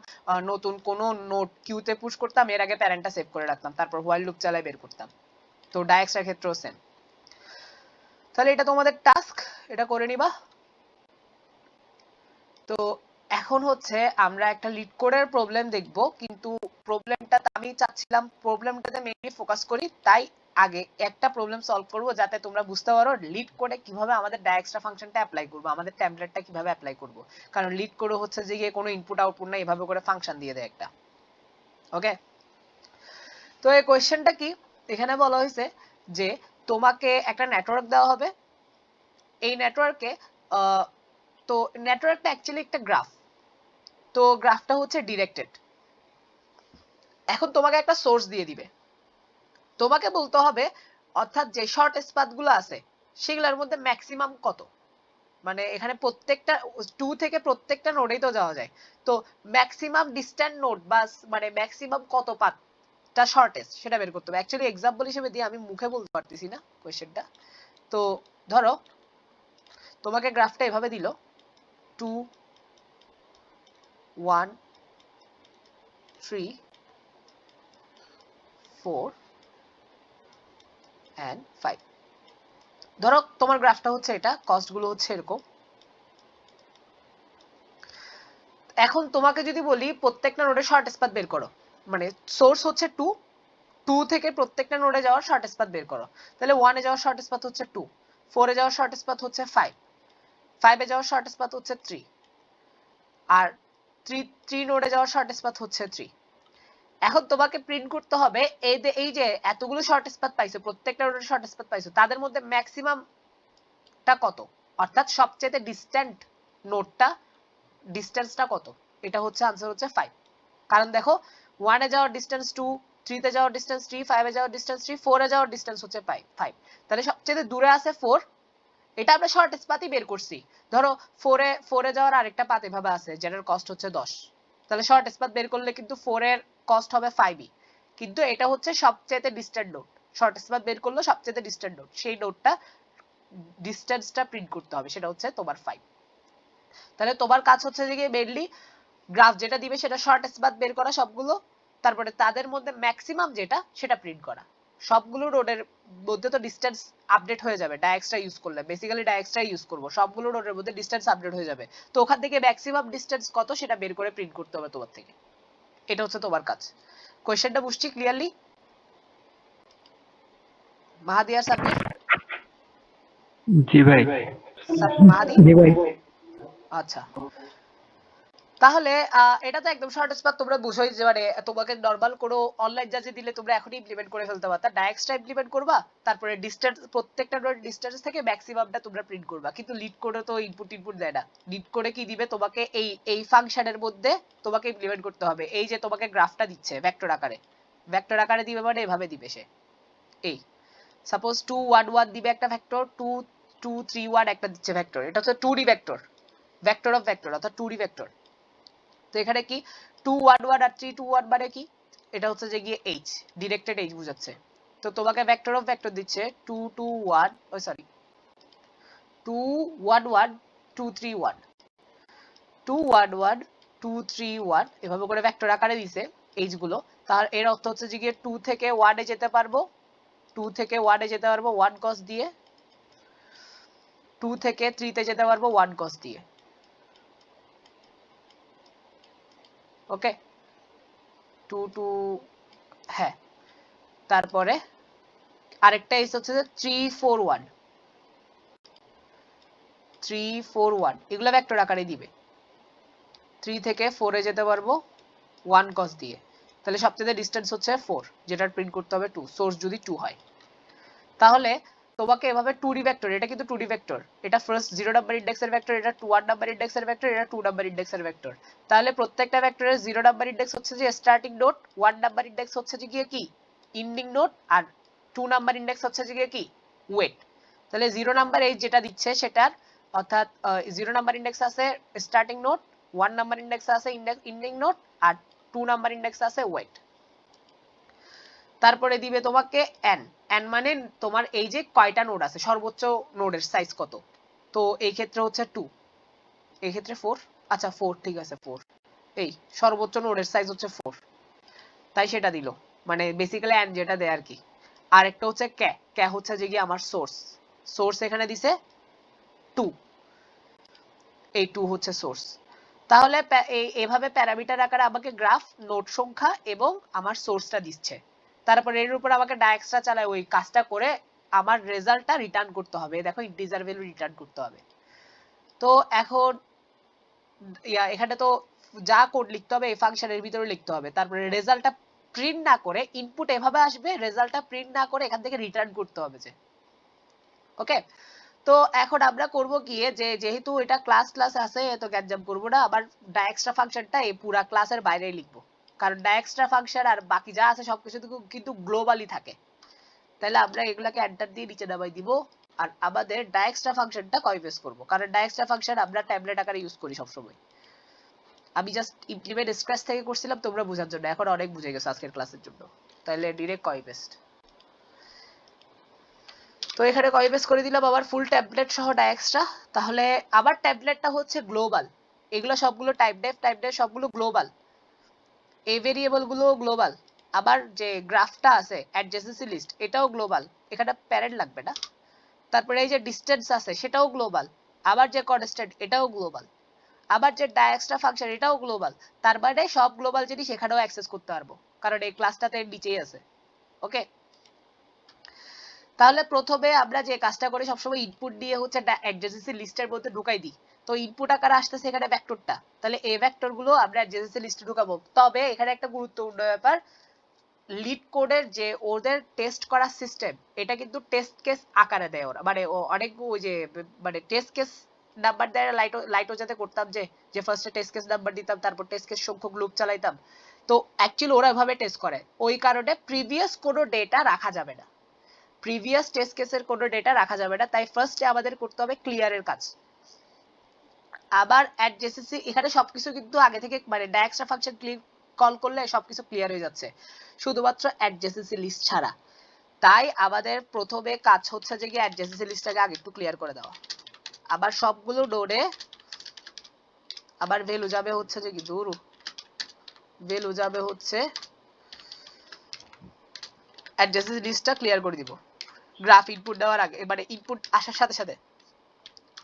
নতুন কোন নোট কিউতে পুশ করতাম, এর আগে প্যারেন্টটা সেভ করে রাখতাম, তারপর হোয়াইল লুপ চালাই বের করতাম। তো ডায়াক্সটার ক্ষেত্রেও সেম। তাহলে এটা তোমাদের টাস্ক, এটা করে নিবা। তো এখন হচ্ছে আমরা একটা লিড কোডের প্রবলেম দেখব, কিন্তু প্রবলেমটা আমি চাচ্ছিলাম প্রবলেমটাতে মেইনলি ফোকাস করি, তাই আগে একটা প্রবলেম সলভ করব যাতে তোমরা বুঝতে পারো লিড কোডে কিভাবে আমাদের ডায়াক্সট্রা ফাংশনটা অ্যাপ্লাই করব, আমাদের টেমপ্লেটটা কিভাবে অ্যাপ্লাই করব। কারণ লিড কোডে হচ্ছে যে গিয়ে কোনো ইনপুট আউটপুট না, এভাবে করে ফাংশন দিয়ে দেয় একটা। ওকে, তো এই কোশ্চেনটা কি, এখানে বলা হয়েছে যে তোমাকে একটা নেটওয়ার্ক দেওয়া হবে, এই নেটওয়ার্কে তো নেটওয়ার্কটা অ্যাকচুয়ালি একটা গ্রাফ, তো গ্রাফটা হচ্ছে ডিরেক্টেড। এখন তোমাকে একটা সোর্স দিয়ে দিবে, তোমাকে বলতে হবে অর্থাৎ যে শর্টেস্ট পাথগুলো আছে সেগুলোর মধ্যে ম্যাক্সিমাম কত, মানে এখানে প্রত্যেকটা 2 থেকে প্রত্যেকটা নোডেই তো যাওয়া যায়, তো ম্যাক্সিমাম ডিস্ট্যান্ট নোড বা মানে ম্যাক্সিমাম কত পাথটা শর্টেস্ট সেটা বের করতে হবে। অ্যাকচুয়ালি एग्जांपल হিসেবে দিয়ে আমি মুখে বলতে পারতেছি না কোশ্চেনটা। তো ধরো তোমাকে গ্রাফটা এভাবে দিল 2 1 3 4 and 5। ধরো তোমার গ্রাফটা হচ্ছে এটা, কস্ট গুলো হচ্ছে এরকম। এখন তোমাকে যদি বলি প্রত্যেকটা নোডে শর্টেস্ট পাথ বের করো, মানে সোর্স হচ্ছে 2, 2 থেকে প্রত্যেকটা নোডে যাওয়ার শর্টেস্ট পাথ বের করো, তাহলে 1 এ যাওয়ার শর্টেস্ট পাথ হচ্ছে 2, 4 এ যাওয়ার শর্টেস্ট পাথ হচ্ছে 5, 5 এ যাওয়ার শর্টেস্ট পাথ হচ্ছে 3, আর 3 নোডে যাওয়ার শর্টেস্ট পাথ হচ্ছে 3। এখন তোমাকে প্রিন্ট করতে হবে এই যে এতগুলো শর্টেস্ট পাথ পাইছো, প্রত্যেকটা নোডের শর্টেস্ট পাথ পাইছো, তাদের মধ্যে ম্যাক্সিমামটা কত, অর্থাৎ সবচেয়ে ডিস্ট্যান্ট নোডটা ডিসটেন্সটা কত, এটা হচ্ছে आंसर হচ্ছে 5। কারণ দেখো 1 এ যাওয়ার ডিসটেন্স 2, 3 তে যাওয়ার ডিসটেন্স 3, 5 এ যাওয়ার ডিসটেন্স 3, 4 এ যাওয়ার ডিসটেন্স হচ্ছে 5। তাহলে সবচেয়ে দূরে আছে 4, এটা আমরা শর্টেস্ট পাথই বের করছি। ধরো 4 এ যাওয়ার আরেকটা পাথ এভাবে আছে যেটার কস্ট হচ্ছে 10, তাহলে শর্টেস্ট পাথ বের করলে কিন্তু 4 এর কস্ট হবে 5ই, কিন্তু এটা হচ্ছে সবচেয়ে ডিস্ট্যান্ট নোড, শর্টেস্ট পাথ বের করলে সবচেয়ে ডিস্ট্যান্ট নোড, সেই নোডটা ডিসটেন্সটা প্রিন্ট করতে হবে, সেটা হচ্ছে তোমার 5। তাহলে তোমার কাজ হচ্ছে যে মেইনলি গ্রাফ যেটা দিবে সেটা শর্টেস্ট পাথ বের করা সবগুলো, তারপরে তাদের মধ্যে ম্যাক্সিমাম যেটা সেটা প্রিন্ট করা। সবগুলো রোডের মধ্যে তো ডিসটেন্স আপডেট হয়ে যাবে ডায়াক্সট্রা ইউজ করলে, বেসিক্যালি ডায়াক্সট্রা ইউজ করব, সবগুলো রোডের মধ্যে ডিসটেন্স আপডেট হয়ে যাবে, তো ওখান থেকে ম্যাক্সিমাম ডিসটেন্স কত সেটা বের করে প্রিন্ট করতে হবে তোমার থেকে, এটা হচ্ছে তোমার কাজ। কোশ্চেনটা বুঝছি ক্লিয়ারলি? মাহাদি আর সাব্বির? জি ভাই। মাহাদি? জি ভাই। আচ্ছা, তাহলে এটা তো একদম শর্টেস্ট পাথ তোমরা বুঝোই যে মানে তোমাকে নরমাল কোনো অনলাইন জাজে দিলে তোমরা এখনই ইমপ্লিমেন্ট করে ফেলতে পারতা, ডায়াক্সট্রা ইমপ্লিমেন্ট করবা, তারপরে ডিসটেন্স প্রত্যেকটা নোড ডিসটেন্স থেকে ম্যাক্সিমামটা তোমরা প্রিন্ট করবা, কিন্তু লিড কোডে তো ইনপুট দেয় না। লিড কোডে কি দিবে তোমাকে, এই ফাংশনের মধ্যে তোমাকে ইমপ্লিমেন্ট করতে হবে, এই যে তোমাকে গ্রাফটা দিচ্ছে ভেক্টর আকারে দিবে, মানে এভাবে দিবে সে, এই সাপোজ 2 1 1 দিবে একটা ভেক্টর, 2 2 3 1 একটা দিচ্ছে ভেক্টর, এটা হচ্ছে 2D vector, vector of vector অর্থাৎ 2D ভেক্টর। তো এখানে কি 2 1 1 আর 3 2 1 মানে কি, এটা হচ্ছে যে গিয়ে h, ডিরেক্টেড h বোঝাচ্ছে। তো তোমাকে ভেক্টর অফ ভেক্টর দিচ্ছে 2 2 1, ও সরি 2 1 1 2 3 1, 2 1 1 2 3 1 এভাবে করে ভেক্টর আকারে দিয়েছে h গুলো। তার এর অর্থ হচ্ছে যে গিয়ে 2 থেকে 1 এ যেতে পারবো, 2 থেকে 1 এ যেতে পারবো 1 cos দিয়ে, 2 থেকে 3 তে যেতে পারবো 1 cos দিয়ে। ওকে, 2 2 হ্যাঁ, তারপরে আরেকটা এস হচ্ছে যে 3 4 1 3 4 1, এগুলো ভেক্টর আকারে দিবে, 3 থেকে 4 এ যেতে পারবো 1 cos দিয়ে, তাহলে সবচেয়ে ডিসটেন্স হচ্ছে 4, যেটার প্রিন্ট করতে হবে 2, সোর্স যদি 2 হয়। তাহলে তোমাকে এভাবে 2D ভেক্টর, এটা কিন্তু 2D ভেক্টর, এটা ফার্স্ট 0 নাম্বার ইনডেক্সের ভেক্টর, এটা 1 নাম্বার ইনডেক্সের ভেক্টর, এটা 2 নাম্বার ইনডেক্সের ভেক্টর। তাহলে প্রত্যেকটা ভেক্টরের 0 নাম্বার ইনডেক্স হচ্ছে যে স্টার্টিং নোড, 1 নাম্বার ইনডেক্স হচ্ছে যে কি এন্ডিং নোড, আর 2 নাম্বার ইনডেক্স হচ্ছে যে কি ওয়েট। তাহলে 0 নাম্বার এই যেটা দিচ্ছে সেটার অর্থাৎ 0 নাম্বার ইনডেক্স আছে স্টার্টিং নোড, 1 নাম্বার ইনডেক্স আছে এন্ডিং নোড, আর 2 নাম্বার ইনডেক্স আছে ওয়েট। তারপরে দিবে তোমাকে n, n মানে তোমার এই যে কয়টা নোড আছে, সর্বোচ্চ নোডের সাইজ কত, তো এই ক্ষেত্রে হচ্ছে 2, এই ক্ষেত্রে 4, আচ্ছা 4 ঠিক আছে 4, এই সর্বোচ্চ নোডের সাইজ হচ্ছে 4, তাই সেটা দিল, মানে বেসিক্যালি n যেটা দেয় আর কি। আর একটা হচ্ছে k হচ্ছে যে কি আমার সোর্স এখানে দিছে 2, এই 2 হচ্ছে সোর্স। তাহলে এভাবে প্যারামিটার আকারে আমাকে গ্রাফ, নোড সংখ্যা এবং আমার সোর্সটা দিচ্ছে। তারপরে এর উপর আমাকে ডায়াক্সটা চালায় ওই কাজটা করে আমার রেজাল্টটা রিটার্ন করতে হবে। দেখো ইন্টিজার ভ্যালু রিটার্ন করতে হবে। তো এখন এখানে তো যা কোড লিখতে হবে এই ফাংশনের ভিতরে লিখতে হবে। তারপরে রেজাল্টটা প্রিন্ট না করে ইনপুট এভাবে আসবে, রেজাল্টটা প্রিন্ট না করে এখান থেকে রিটার্ন করতে হবে যে। ওকে, তো এখন আমরা করব কি যে যেহেতু এটা ক্লাস আছে এত গ্যাঞ্জাম করব না, আবার ডায়াক্সট্রা ফাংশনটা এই পুরা ক্লাসের বাইরেই লিখবো, কারণ ডায়াক্সট্রা ফাংশন আর বাকি যা আছে সবকিছু কিন্তু গ্লোবালি থাকে। তাহলে আমরা এগুলাকে এন্টার দিয়ে নিচে নামাই দিব, আর আমাদের ডায়াক্সট্রা ফাংশনটা কপি পেস্ট করব, কারণ ডায়াক্সট্রা ফাংশন আমরা ট্যাবলেট আকারে ইউজ করি সব সময়। আমি জাস্ট ইমপ্লিমেন্ট স্ক্র্যাচ থেকে করছিলাম তোমরা বোঝার জন্য, এখন অনেক বুঝে গেছে আজকের ক্লাসের জন্য। তাহলে ডিরেক্ট কপি পেস্ট। তো এখানে কপি পেস্ট করে দিলাম আবার ফুল ট্যাবলেট সহ ডায়াক্সট্রা। তাহলে আবার ট্যাবলেটটা হচ্ছে গ্লোবাল, এগুলো সবগুলো টাইপ ডেফ সবগুলো গ্লোবাল, এই ভেরিয়েবল গুলো গ্লোবাল। আবার যে গ্রাফটা আছে অ্যাডজেসেন্সি লিস্ট এটাও গ্লোবাল, এখানে প্যারেন্ট লাগবে না। তারপরে এই যে ডিসটেন্স আছে সেটাও গ্লোবাল, আবার যে কনস্ট্যান্ট এটাও গ্লোবাল, আবার যে ডায়াক্সট্রা ফাংশন এটাও গ্লোবাল। তার মানে সব গ্লোবাল জিনিস এখানেও অ্যাক্সেস করতে পারবো, কারণ এই ক্লাসটাতে নিচেই আছে। ওকে, তাহলে প্রথমে আমরা যে কাজটা করি সবসময় ইনপুট দিয়ে হচ্ছে অ্যাডজেসেন্সি লিস্টের মধ্যে ঢুকাই দিই। তো ইনপুট আকারে আসতেছে এখানে ভেক্টরটা, তাহলে এই ভেক্টর গুলো আমরা অ্যাডজেসেন্সি লিস্টে ঢুকাবো। তবে এখানে একটা গুরুত্বপূর্ণ ব্যাপার, লিড কোডের যে ওদের টেস্ট করার সিস্টেম এটা কিন্তু টেস্ট কেস আকারে দেয় ওরা, মানে অনেক ওই যে মানে টেস্ট কেস নাম্বার দেয় লাইটো যাতে করতাম যে ফার্স্টে টেস্ট কেস নাম্বার দিতাম, তারপর টেস্ট কেস সংখ্যক লুপ চালাইতাম। তো অ্যাকচুয়ালি ওরা এভাবে টেস্ট করে, ওই কারণে প্রিভিয়াস কোনো ডেটা রাখা যাবে না, প্রিভিয়াস টেস্ট কেসের কোনো ডেটা রাখা যাবে না। তাই ফার্স্টে আমাদের করতে হবে ক্লিয়ারের কাজ। আবার অ্যাডজেসেন্সি এখানে সবকিছু কিন্তু আগে থেকে মানে ডায়াক্সট্রা ফাংশন কল করলে সবকিছু ক্লিয়ার হয়ে যাচ্ছে, শুধুমাত্র অ্যাডজেসেন্সি লিস্ট ছাড়া। তাই আমাদের প্রথমে কাজ হচ্ছে যে কি অ্যাডজেসেন্সি লিস্টটাকে আগে একটু ক্লিয়ার করে দেওয়া। আবার সবগুলো নোডে আবার ভ্যালু যাবে হচ্ছে যে কি ভ্যালু যাবে হচ্ছে অ্যাডজেসেন্সি লিস্টটা ক্লিয়ার করে দিব গ্রাফ ইনপুট দেওয়ার আগে, মানে ইনপুট আসার সাথে সাথে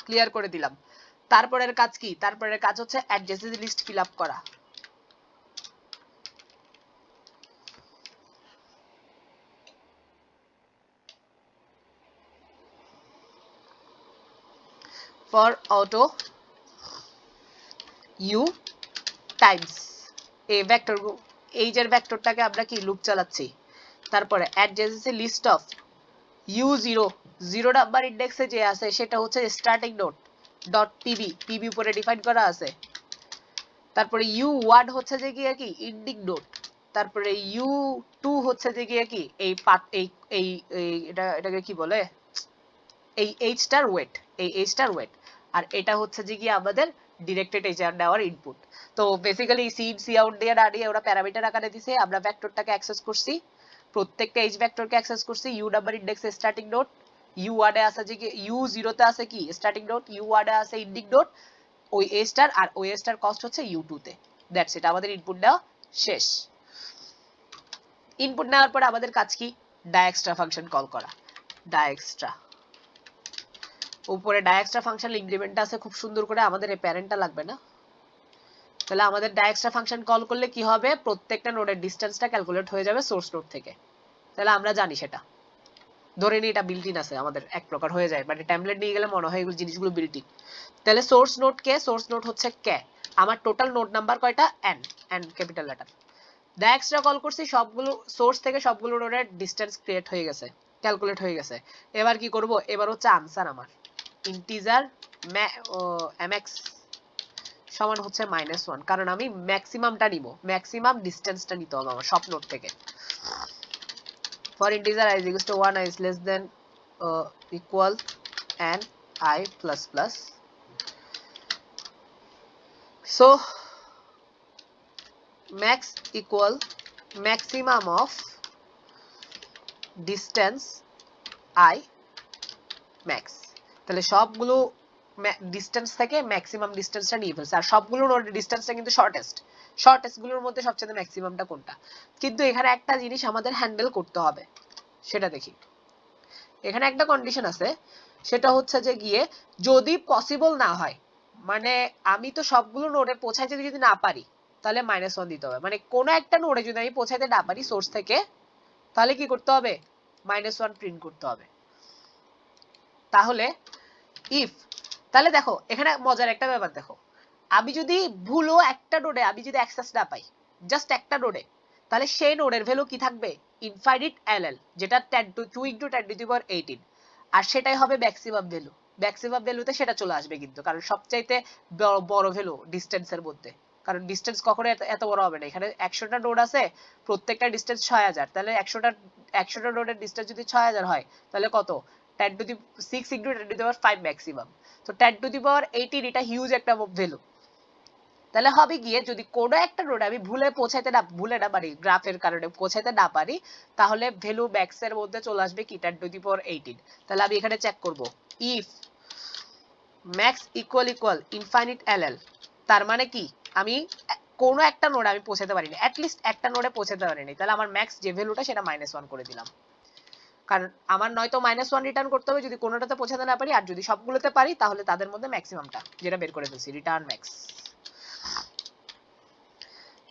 ক্লিয়ার করে দিলাম। তারপরের কাজ কি, তারপরের কাজ হচ্ছে অ্যাডজেসেন্সি লিস্ট ফিল আপ করা। ফর অটো ইউ টাইমস এই ভেক্টর, এই যে ভেক্টরটাকে আমরা কি লুপ চালাচ্ছি। তারপরে অ্যাডজেসেন্সি লিস্ট অফ u0 0 নাম্বার ইন্ডেক্সে যে আছে সেটা হচ্ছে স্টার্টিং নোড ডট পিবি উপরে ডিফাইন করা আছে। তারপরে u1 হচ্ছে যে কি এন্ডিং নোড। তারপরে u2 হচ্ছে যে কি এই পাথ এই এটাকে কি বলে এই এইচটার ওয়েট, এই এইচটার ওয়েট। আর এটা হচ্ছে যে কি আমাদের ডিরেক্টেড এইচআর নেওয়ার ইনপুট। তো বেসিক্যালি সিন সি আউট দিয়ে দাঁড়িয়ে ওরা প্যারামিটার আকারে দিছে, আমরা ভেক্টরটাকে অ্যাক্সেস করছি, প্রত্যেকটা এইচ ভেক্টরকে অ্যাক্সেস করছি। ইউ নাম্বার ইন্ডেক্সে স্টার্টিং নোড, u1 এ আছে যে কি u0 তে আছে কি স্টার্টিং নোড, u1 এ আছে এন্ডিং নোড, ওই এ স্টার আর ওই এ স্টার কস্ট হচ্ছে u2 তে। দ্যাটস ইট, আমাদের ইনপুট দেওয়া শেষ। ইনপুট নেওয়ার পরে আমাদের কাজ কি ডায়াক্সট্রা ফাংশন কল করা। ডায়াক্সট্রা উপরে ডায়াক্সট্রা ফাংশন ইমপ্লিমেন্ট আছে খুব সুন্দর করে, আমাদের এই প্যারেন্টটা লাগবে না। তাহলে আমাদের ডায়াক্সট্রা ফাংশন কল করলে কি হবে, প্রত্যেকটা নোডের ডিসটেন্সটা ক্যালকুলেট হয়ে যাবে সোর্স নোড থেকে। তাহলে আমরা জানি সেটা, ধরে নিই এটা বিল্ট ইন আছে আমাদের এক প্রকার হয়ে যায়, মানে টেমপ্লেট নিয়ে গেলে মনে হয় এগুলো জিনিসগুলো বিল্ট ইন। তাহলে সোর্স নোড কে, সোর্স নোড হচ্ছে কে, আমার টোটাল নোড নাম্বার কয়টা n ক্যাপিটাল লেটার। ডায়াক্সট্রা কল করছি, সবগুলো সোর্স থেকে সবগুলো নোডের ডিসটেন্স ক্রিয়েট হয়ে গেছে, ক্যালকুলেট হয়ে গেছে। এবার কি করব, এবার হচ্ছে আনসার আমার ইন্টিজার mx সমান হচ্ছে -1, কারণ আমি ম্যাক্সিমামটা নিব, ম্যাক্সিমাম ডিসটেন্সটা নিতে হবে আমার সব নোড থেকে। For integer i is equals to 1, i is less than equal and I plus plus. So max equal maximum of distance I max, তাহলে সবগুলো ডিসটেন্স থেকে ম্যাক্সিমাম ডিসটেন্সটা নিয়ে ফেলছে, আর সবগুলো নোড ডিসটেন্সটা কিন্তু শর্টেস্ট গুলোর মধ্যে সবচেয়ে ম্যাক্সিমামটা কোনটা। কিন্তু এখানে একটা জিনিস আমাদের হ্যান্ডেল করতে হবে, সেটা দেখি। এখানে একটা কন্ডিশন আছে, সেটা হচ্ছে যে গিয়ে যদি পসিবল না হয়, মানে আমি তো সবগুলো নোডে পৌঁছাইতে যদি না পারি তাহলে -1 দিতে হবে। মানে কোনো একটা নোডে যদি আমি পৌঁছাইতে না পারি সোর্স থেকে, তাহলে কি করতে হবে, -1 প্রিন্ট করতে হবে। তাহলে ইফ, তাহলে দেখো এখানে মজার একটা ব্যাপার দেখো, আমি যদি ভুলও একটা নোডে আমি যদি অ্যাক্সেস না পাই, জাস্ট একটা নোডে, তাহলে সেই নোডের ভ্যালু কি থাকবে, ইনফাইনাইট এলএল, যেটা 2 × 10⁻18, আর সেটাই হবে ম্যাক্সিমাম ভ্যালু। ম্যাক্সিমাম ভ্যালুতে সেটা চলে আসবে কিন্তু, কারণ সবচাইতে বড় ভ্যালু ডিসটেন্সের মধ্যে, কারণ ডিসটেন্স কখনো এত বড় হবে না। এখানে 100টা নোড আছে, প্রত্যেকটা ডিসটেন্স 6000, তাহলে 100টা নোডের ডিসটেন্স যদি 6000 হয়, তাহলে কত, 6 × 10⁻5 ম্যাক্সিমাম। তো 10⁻18 এটা হিউজ একটা ভ্যালু। তাহলে হবে গিয়ে যদি কোনো একটা নোডে আমি ভুলে না পারি, গ্রাফের কারণে পৌঁছাতে না পারি, তাহলে ভ্যালু ম্যাক্স এর মধ্যে চলে আসবে কি 10⁻18। তাহলে আমি এখানে চেক করব if max equal infinite LL, তার মানে কি আমি কোনো একটা নোডে আমি পৌঁছাতে পারিনি, অ্যাট লিস্ট একটা নোডে পৌঁছাতে পারিনি, তাহলে আমার ম্যাক্স যে ভ্যালুটা সেটা -1 করে দিলাম। কারণ আমার নয়তো -1 রিটার্ন করতে হবে যদি কোনোটাতে পৌঁছাতে না পারি, আর যদি সবগুলোতে পারি তাহলে তাদের মধ্যে ম্যাক্সিমামটা যেটা বের করে ফেলছি, রিটার্ন ম্যাক্স।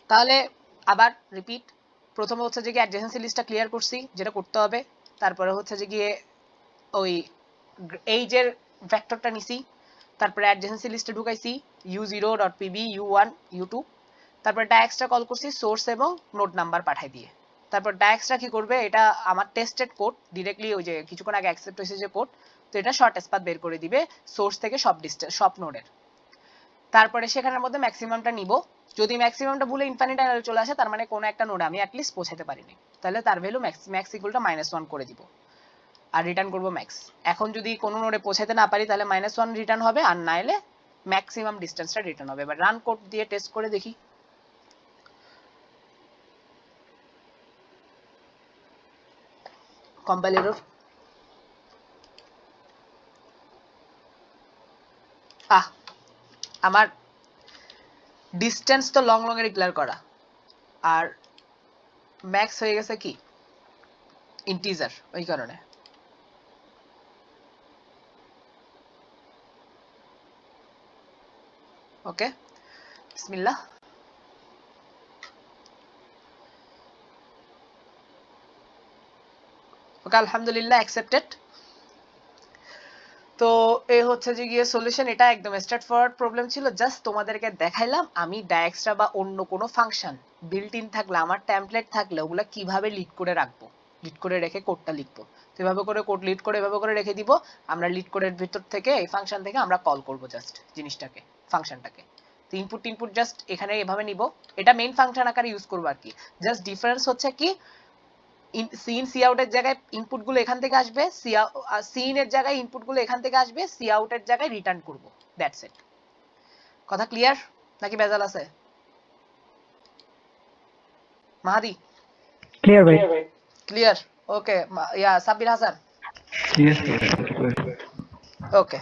তাহলে আবার রিপিট, প্রথমে হচ্ছে যে গিয়ে অ্যাডজেসেন্সি লিস্টটা ক্লিয়ার করছি, যেটা করতে হবে। তারপরে হচ্ছে যে গিয়ে ওই এইজের ভেক্টরটা নিছি, তারপরে অ্যাডজেসেন্সি লিস্টে ঢুকাইছি u0.pb u1 u2, তারপরে ডায়াক্সটা কল করছি সোর্স এবং নোড নাম্বার পাঠাই দিয়ে। তারপর ডায়াক্সটা কি করবে, এটা আমার টেস্টেড কোড, ডিরেক্টলি ওই যে কিছুক্ষণ আগে অ্যাকসেপ্ট হয়েছে যে কোড, তো এটা শর্টেস্ট পাথ বের করে দিবে সোর্স থেকে সব নোডের। তারপরে সেখানের মধ্যে ম্যাক্সিমামটা নিব, যদি ম্যাক্সিমামটা ভুলে ইনফাইনাইট এরর চলে আসে, তার মানে কোনো একটা নোডে আমি অ্যাট লিস্ট পৌঁছাতে পারিনি, তাহলে তার ভ্যালু ম্যাক্স ইকুয়াল টু -1 করে দিব আর রিটার্ন করব ম্যাক্স। এখন যদি কোনো নোডে পৌঁছাতে না পারি তাহলে -1 রিটার্ন হবে, আর না এলে ম্যাক্সিমাম ডিসটেন্সটা রিটার্ন হবে। এবার রান কোড দিয়ে টেস্ট করে দেখি। কম্পাইল এরর, আমার ডিসটেন্স তো লং এ ডিক্লেয়ার করা, আর ম্যাক্স হয়ে গেছে কি ইন্টিজার, ওই কারণে। ওকে, বিসমিল্লাহ। ওকে, আলহামদুলিল্লাহ অ্যাকসেপ্টেড। তো এই হচ্ছে যে গিয়ে সলিউশন, এটা একদম স্ট্রেট ফরওয়ার্ড প্রবলেম ছিল, জাস্ট তোমাদেরকে দেখাইলাম আমি ডায়াক্সট্রা বা অন্য কোনো ফাংশন বিল্ট ইন থাকলে, আমার টেমপ্লেট থাকলে ওগুলা কিভাবে লিড করে রাখবো, লিড করে রেখে কোডটা লিখবো। তো এভাবে করে কোড লিড করে এভাবে করে রেখে দিব, আমরা লিড কোডের ভিতর থেকে এই ফাংশন থেকে আমরা কল করব জাস্ট জিনিসটাকে, ফাংশনটাকে। তো ইনপুট জাস্ট এখানে এভাবে নিব, এটা মেইন ফাংশন আকারে ইউজ করব আর কি। জাস্ট ডিফারেন্স হচ্ছে কি, সিন সি আউটের জায়গায় ইনপুট গুলো এখান থেকে আসবে, সিন এর জায়গায় ইনপুট গুলো এখান থেকে আসবে, সি আউটের জায়গায় রিটার্ন করব, দ্যাটস ইট। কথা ক্লিয়ার নাকি ভেজাল আছে? মাহাদি ক্লিয়ার ভাই। ক্লিয়ার? ওকে, ইয়া সাব্বির হাসান Yes, sir. ওকে।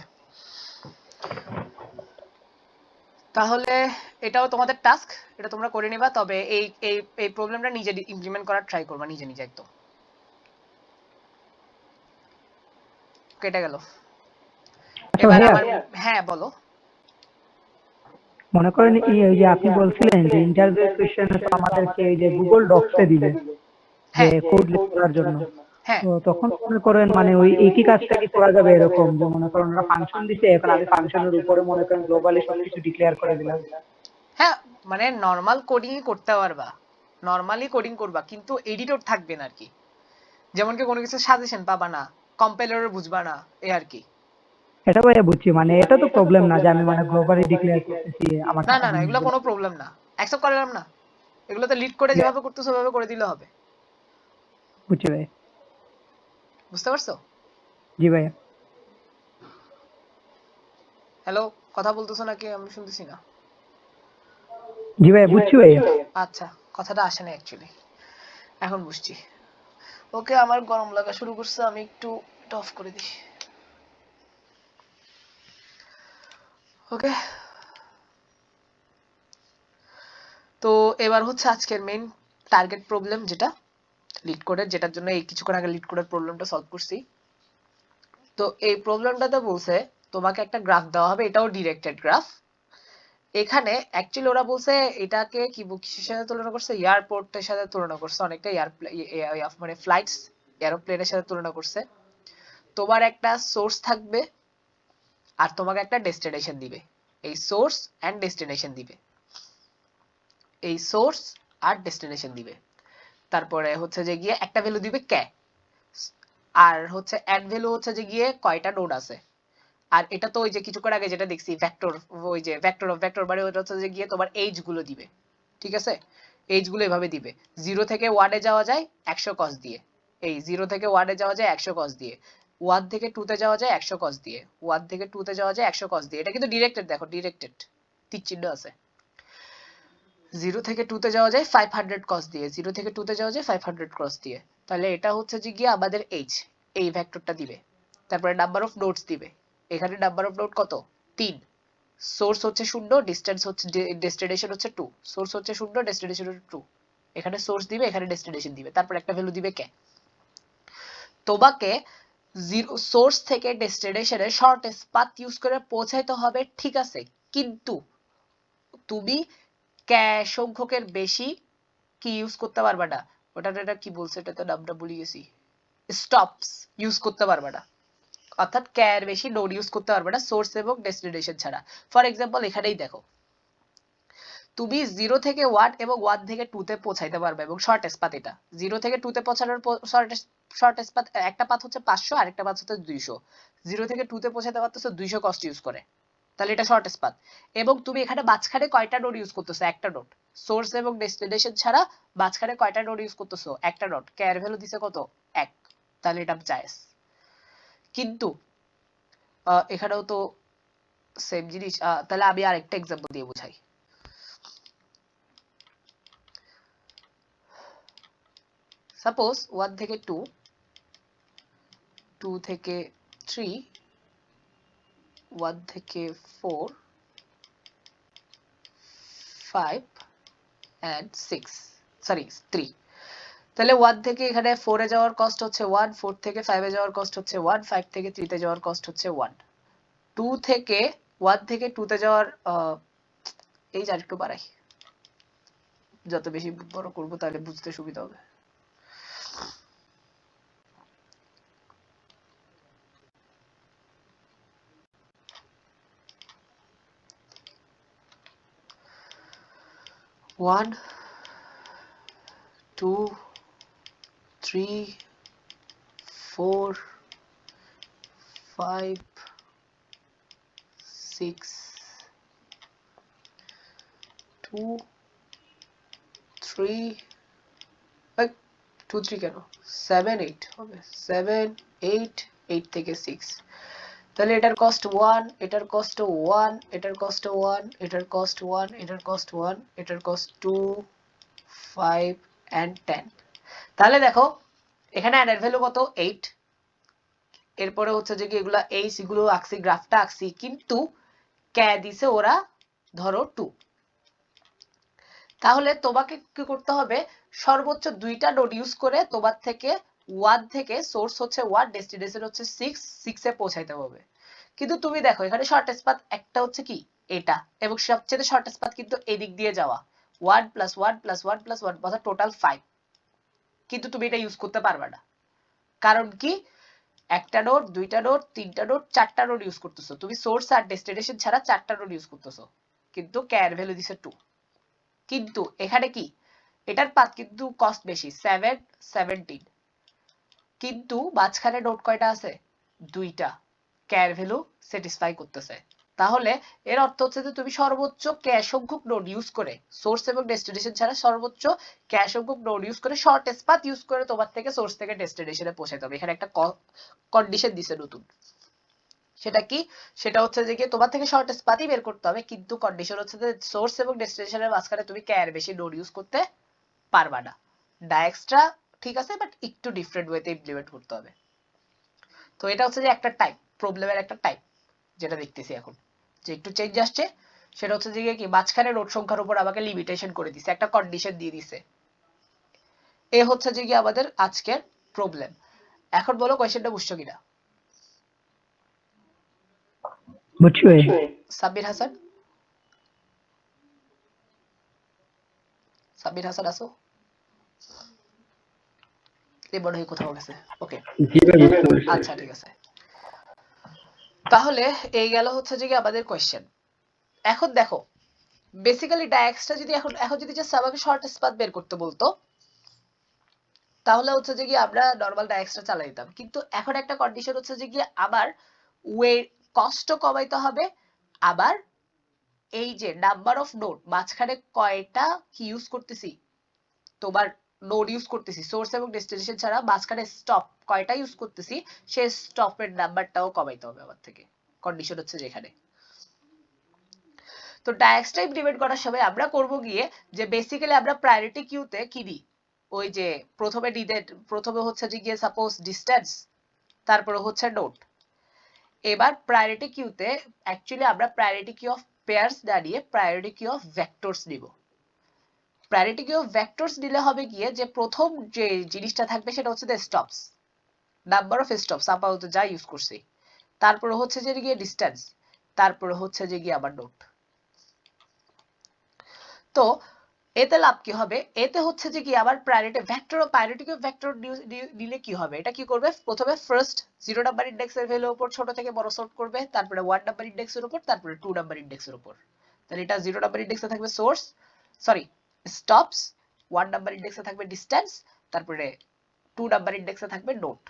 তাহলে এটাও তোমাদের টাস্ক, এটা তোমরা করে নিবা, তবে এই এই এই প্রবলেমটা নিজে ইমপ্লিমেন্ট করার ট্রাই করবা, নিজে নিজে একদম। কেটে গেল। আচ্ছা এবার ভাইয়া, আমার, হ্যাঁ বলো। মনে করেন এই যে আপনি বলছিলেন যে ইন্টারভিউ কোশ্চেনে তো আমাদেরকে এই যে গুগল ডক্সে দিবে যে হ্যাঁ কোড লেখার জন্য, হ্যাঁ তো তখন মনে করেন মানে ওই একই কাজটা কি করা যাবে এরকম, যে মনে করেন ওরা ফাংশন দিছে, এখন আমি ফাংশনের উপরে মনে করেন গ্লোবালি সবকিছু ডিক্লেয়ার করে দিলাম। হ্যাঁ, মানে নরমাল কোডিংই করতে পারবা, নরমালি কোডিং করবা, কিন্তু এডিটর থাকবে না আর কি। যেমন কি কোনো কিছু সাজেশন পাবা না, কম্পাইলার বুঝবা না, এই আর কি। এটা ভাইয়া বুঝছি, মানে এটা তো প্রবলেম না যে আমি মানে গ্লোবালি ডিক্লেয়ার করতেছি আমার না না না, এগুলো কোনো প্রবলেম না, অ্যাকসেপ্ট করলাম না। এগুলো তো লিড করে যেভাবে করতেছো সেভাবে করে দিলে হবে। বুঝছি ভাই। বুঝতে পারছো? জি ভাইয়া। হ্যালো, কথা বলতেছো নাকি আমি শুনতেছি না? জি ভাইয়া, বুঝছি ভাইয়া। আচ্ছা, কথাটা আসে না অ্যাকচুয়ালি, এখন বুঝছি। ওকে, আমার গরম লাগা শুরু করছে, আমি একটু এটা অফ করে দিই। ওকে, তো এবার হচ্ছে আজকের মেইন টার্গেট প্রবলেম, যেটা লিড কোডের, যেটার জন্য এই কিছুক্ষণ আগে লিড কোডের প্রবলেমটা সলভ করছি। তো এই প্রবলেমটাতে বলছে তোমাকে একটা গ্রাফ দেওয়া হবে, এটাও ডিরেক্টেড গ্রাফ, এখানে অ্যাকচুয়ালি ওরা বলছে এটাকে কিসের সাথে তুলনা করছে, এয়ারপোর্টের সাথে তুলনা করছে, অনেকটা মানে ফ্লাইটস এরোপ্লেনের সাথে তুলনা করছে। তোমার একটা সোর্স থাকবে আর তোমাকে একটা ডেস্টিনেশন দিবে, এই সোর্স এন্ড ডেস্টিনেশন দিবে, এই সোর্স আর ডেস্টিনেশন দিবে। তারপরে হচ্ছে যে গিয়ে একটা ভ্যালু দিবে কে, আর হচ্ছে এন্ড ভ্যালু হচ্ছে যে গিয়ে কয়টা নোড আছে। আর এটা তো ওই যে কিছুক্ষণ আগে যেটা দেখছি ভেক্টর, ওই যে ভেক্টর অফ ভেক্টর মানে ওটা হচ্ছে যে গিয়ে তোমার এইজ গুলো দিবে, ঠিক আছে? এইজ গুলো এভাবে দিবে, 0 থেকে 1 এ যাওয়া যায় 100 cos দিয়ে, এই 0 থেকে 1 এ যাওয়া যায় 100 cos দিয়ে, 1 থেকে 2 তে যাওয়া যায় 100 cos দিয়ে, 1 থেকে 2 তে যাওয়া যায় 100 cos দিয়ে। এটা কিন্তু ডিরেক্টেড, দেখো ডিরেক্টেড তীর চিহ্ন আছে। 0 থেকে 2 তে যাওয়া যায় 500 cos দিয়ে, 0 থেকে 2 তে যাওয়া যায় 500 cos দিয়ে। তাহলে এটা হচ্ছে যে গিয়ে আমাদের এইচ, এই ভেক্টরটা দিবে। তারপরে নাম্বার অফ নোডস দিবে, এখানে নাম্বার অফ নোড কত, 3। সোর্স হচ্ছে 0, ডিসটেন্স হচ্ছে ডেস্টিনেশন হচ্ছে 2, সোর্স হচ্ছে 0, ডেস্টিনেশন হচ্ছে 2। এখানে সোর্স দিবে, এখানে ডেস্টিনেশন দিবে, তারপর একটা ভ্যালু দিবে কে। তোমাকে সোর্স থেকে ডেস্টিনেশনে শর্টেস্ট পাথ ইউজ করে পৌঁছাইতে হবে, ঠিক আছে, কিন্তু তুমি কে সংখ্যকের বেশি কি ইউজ করতে পারবে না, এটা কি বলছে, এটা তো নামটা ভুলে গেছি, স্টপস ইউজ করতে পারবে না। অর্থাৎ কে এর বেশি নোড ইউজ করতে পারবে না সোর্স এবং ডেস্টিনেশন ছাড়া। ফর এক্সাম্পল এখানেই দেখো, তুমি 0 থেকে 1 এবং 1 থেকে 2 তে পৌঁছাইতে পারবে, এবং শর্টেস্ট পাথ এটা 0 থেকে 2 তে পৌঁছানোর শর্টেস্ট পাথ, একটা পাথ হচ্ছে 500 আর একটা পাথ হচ্ছে 200। 0 থেকে 2 তে পৌঁছাতে পারতেছো 200 কস্ট ইউজ করে, তাহলে এটা শর্টেস্ট পাথ। এবং তুমি এখানে মাঝখানে কয়টা নোড ইউজ করতেছো, একটা নোড, সোর্স এবং ডেস্টিনেশন ছাড়া মাঝখানে কয়টা নোড ইউজ করতেছো, একটা নোড, কে এর ভ্যালু দিছে কত, 1, তাহলে এটা জায়েজ। কিন্তু এখানেও তো সেম জিনিস, তাহলে আমি আরেকটা এক্সাম্পল দিয়ে বোঝাই। সাপোজ 1 থেকে 2, 2 থেকে 3, 1 থেকে 4, 5 and 6, সরি 3। তাহলে 1 থেকে এখানে 4 এ যাওয়ার কস্ট হচ্ছে 1, 4 থেকে 5 এ যাওয়ার কস্ট হচ্ছে 1, 5 থেকে 3 তে যাওয়ার কস্ট হচ্ছে 1। 2 থেকে 1 থেকে 2 তে যাওয়ার এই যে আরেকটু বাড়াই, যত বেশি বড় করব তাহলে বুঝতে সুবিধা হবে। One, 2, 3, 4, 5, 6, 2, 3, 2, 3 কেন, 7, 8 হবে, 7, 8, 8 থেকে 6। তাহলে এটার কস্ট 1, এটার কস্ট 1, এটার কস্ট 1, এটার কস্ট 1, এটার কস্ট 1, এটার কস্ট 2, 5 and 10। তাহলে দেখো এখানে অ্যাডের ভ্যালু কত, 8। এরপরে হচ্ছে যে কি এগুলা এইচ গুলো আঁকছি, গ্রাফটা আঁকছি, কিন্তু কে দিছে ওরা ধরো 2। তাহলে তোমাকে কি করতে হবে, সর্বোচ্চ 2টা নোড ইউজ করে তোমার থেকে 1 থেকে সোর্স হচ্ছে 1, ডেস্টিনেশন হচ্ছে 6, 6 এ পৌঁছাইতে হবে। কিন্তু তুমি দেখো এখানে শর্টেস্ট পাথ একটা হচ্ছে কি এটা, এবং সবচেয়ে শর্টেস্ট পাথ কিন্তু এদিক দিয়ে যাওয়া, 1 + 1 + 1 + 1 অর্থাৎ টোটাল 5। কিন্তু তুমি এটা ইউজ করতে পারবে না, কারণ কি একটা নোড, 2টা নোড, 3টা নোড, 4টা নোড ইউজ করতেছো তুমি, সোর্স আর ডেস্টিনেশন ছাড়া 4টা নোড ইউজ করতেছো, কিন্তু কে এর ভ্যালু দিছে 2। কিন্তু এখানে কি এটার পাথ কিন্তু কস্ট বেশি, 7, 17, কিন্তু মাঝখানে নোড কয়টা আছে, 2টা, কে এর ভ্যালু স্যাটিসফাই করতেছে। তাহলে এর অর্থ হচ্ছে যে তুমি সর্বোচ্চ কে সংখ্যক নোড ইউজ করে, সোর্স এবং ডেস্টিনেশন ছাড়া সর্বোচ্চ কে সংখ্যক নোড ইউজ করে, শর্টেস্ট পাথ ইউজ করে তোমার থেকে সোর্স থেকে ডেস্টিনেশনে পৌঁছাতে হবে। এখানে একটা কন্ডিশন দিছে নতুন, সেটা কি, সেটা হচ্ছে যে কি তোমার থেকে শর্টেস্ট পাথই বের করতে হবে, কিন্তু কন্ডিশন হচ্ছে যে সোর্স এবং ডেস্টিনেশনের মাঝখানে তুমি কে এর বেশি নোড ইউজ করতে পারবা না। ডায়াক্সট্রা ঠিক আছে, বাট একটু ডিফারেন্ট ওয়েতে ইমপ্লিমেন্ট করতে হবে। তো এটা হচ্ছে যে একটা টাইপ, প্রবলেমের একটা টাইপ যেটা দেখতেছি এখন, যে একটু চেঞ্জ আসছে। সেটা হচ্ছে যে কি মাঝখানে নোড সংখ্যার উপর আমাকে লিমিটেশন করে দিছে, একটা কন্ডিশন দিয়ে দিছে। এ হচ্ছে যে কি আমাদের আজকের প্রবলেম। এখন বলো কোয়েশ্চেনটা বুঝছো কিনা? বুঝছো? সাব্বির হাসান, সাব্বির হাসান আসো, এই মনে হয় কোথাও গেছে। ওকে, জি ভাই বুঝতে পারছি। আচ্ছা ঠিক আছে। তাহলে এই গেল হচ্ছে যে কি আমাদের কোয়েশ্চেন। এখন দেখো বেসিক্যালি ডায়াক্সটা যদি এখন এখন যদি জাস্ট আমাকে শর্ট স্পাথ বের করতে বলতো তাহলে হচ্ছে যে কি আমরা নরমাল ডায়াক্সটা চালাই দিতাম, কিন্তু এখন একটা কন্ডিশন হচ্ছে যে কি আমার ওয়েট কস্টও কমাইতে হবে, আবার এই যে নাম্বার অফ নোড মাঝখানে কয়টা কি ইউজ করতেছি, তোমার নোড ইউজ করতেছি সোর্স এবং ডেস্টিনেশন ছাড়া মাঝখানে স্টপ কয়টা ইউজ করতেছি সেই স্টপের নাম্বারটাও কমাইতে হবে আমার থেকে। কন্ডিশন হচ্ছে যেখানে তো ডায়াক্সটা ইমপ্লিমেন্ট করার সময় আমরা করব গিয়ে যে বেসিক্যালি আমরা প্রায়োরিটি কিউতে কি দিই, ওই যে প্রথমে হচ্ছে যে গিয়ে সাপোজ ডিসটেন্স, তারপরে হচ্ছে নোড। এবার প্রায়োরিটি কিউতে অ্যাকচুয়ালি আমরা প্রায়োরিটি কিউ অফ পেয়ার্স দাঁড়িয়ে প্রায়োরিটি কিউ অফ ভেক্টরস নিব। প্রায়োরিটি কিউ অফ ভেক্টরস দিলে হবে গিয়ে যে প্রথম যে জিনিসটা থাকবে সেটা হচ্ছে the stops, number of stops আপাতত যা ইউজ করছি, তারপরে হচ্ছে যে গিয়ে ডিসটেন্স, তারপরে হচ্ছে যে গিয়ে আবার নোড। তো এতে লাভ কি হবে, এতে হচ্ছে যে কি আবার প্রায়োরিটি কিউ ভেক্টর দিলে কি হবে, এটা কি করবে প্রথমে ফার্স্ট 0 নাম্বার ইনডেক্সের ভ্যালুর উপর ছোট থেকে বড় সর্ট করবে, তারপরে 1 নাম্বার ইনডেক্সের উপর, তারপরে 2 নাম্বার ইনডেক্সের উপর। তাহলে এটা 0 নাম্বার ইনডেক্সে থাকবে স্টপস, 1 নাম্বার ইনডেক্সে থাকবে ডিসটেন্স, তারপরে 2 নাম্বার ইনডেক্সে থাকবে নোড।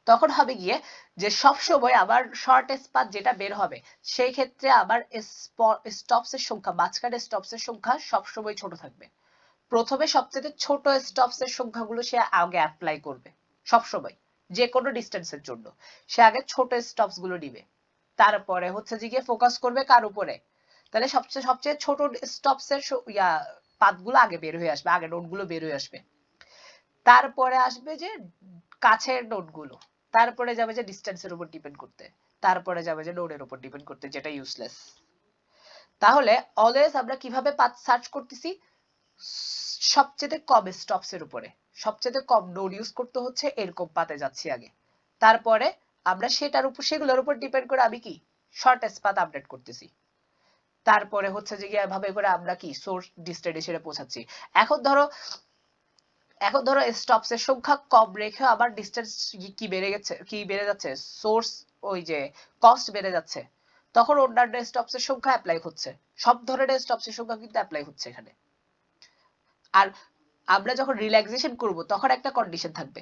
তখন হবে গিয়ে যে সব সময় আবার শর্টেস্ট পাথ যেটা বের হবে সেই ক্ষেত্রে আবার স্টপস এর সংখ্যা, মাঝখানে স্টপস এর সংখ্যা সব সময় ছোট থাকবে। প্রথমে সবচেয়ে ছোট স্টপস এর সংখ্যাগুলো সে আগে অ্যাপ্লাই করবে সব সময়, যে কোনো ডিসটেন্সের জন্য সে আগে ছোট স্টপস গুলো নিবে, তারপরে হচ্ছে যে গিয়ে ফোকাস করবে কার উপরে, তাহলে সবচেয়ে ছোট স্টপস এর পাথগুলো আগে বের হয়ে আসবে, আগে নোটগুলো বের হয়ে আসবে, তারপরে আসবে যে কাছের নোটগুলো, তারপরে যাবে যে ডিসটেন্সের উপর ডিপেন্ড করতে, তারপরে যাবে যে নোডের উপর ডিপেন্ড করতে যেটা ইউজলেস। তাহলে অলওয়েজ আমরা কিভাবে পাথ সার্চ করতেছি, সবচেয়ে কম স্টপস এর উপরে সবচেয়ে কম নোড ইউজ করতে হচ্ছে এরকম পাতে যাচ্ছি আগে, তারপরে আমরা সেগুলোর উপর ডিপেন্ড করে আমি কি শর্টেস্ট পাথ আপডেট করতেছি, তারপরে হচ্ছে যে এভাবে করে আমরা কি সোর্স ডেস্টিনেশনে পৌঁছাচ্ছি। এখন ধরো স্টপস এর সংখ্যা কম রেখে আবার ডিসটেন্স কি বেড়ে যাচ্ছে সোর্স, ওই যে কস্ট বেড়ে যাচ্ছে, তখন অন্যান্য স্টপস এর সংখ্যা অ্যাপ্লাই হচ্ছে, সব ধরনের স্টপস এর সংখ্যা কিন্তু অ্যাপ্লাই হচ্ছে এখানে। আর আমরা যখন রিল্যাক্সেশন করব তখন একটা কন্ডিশন থাকবে,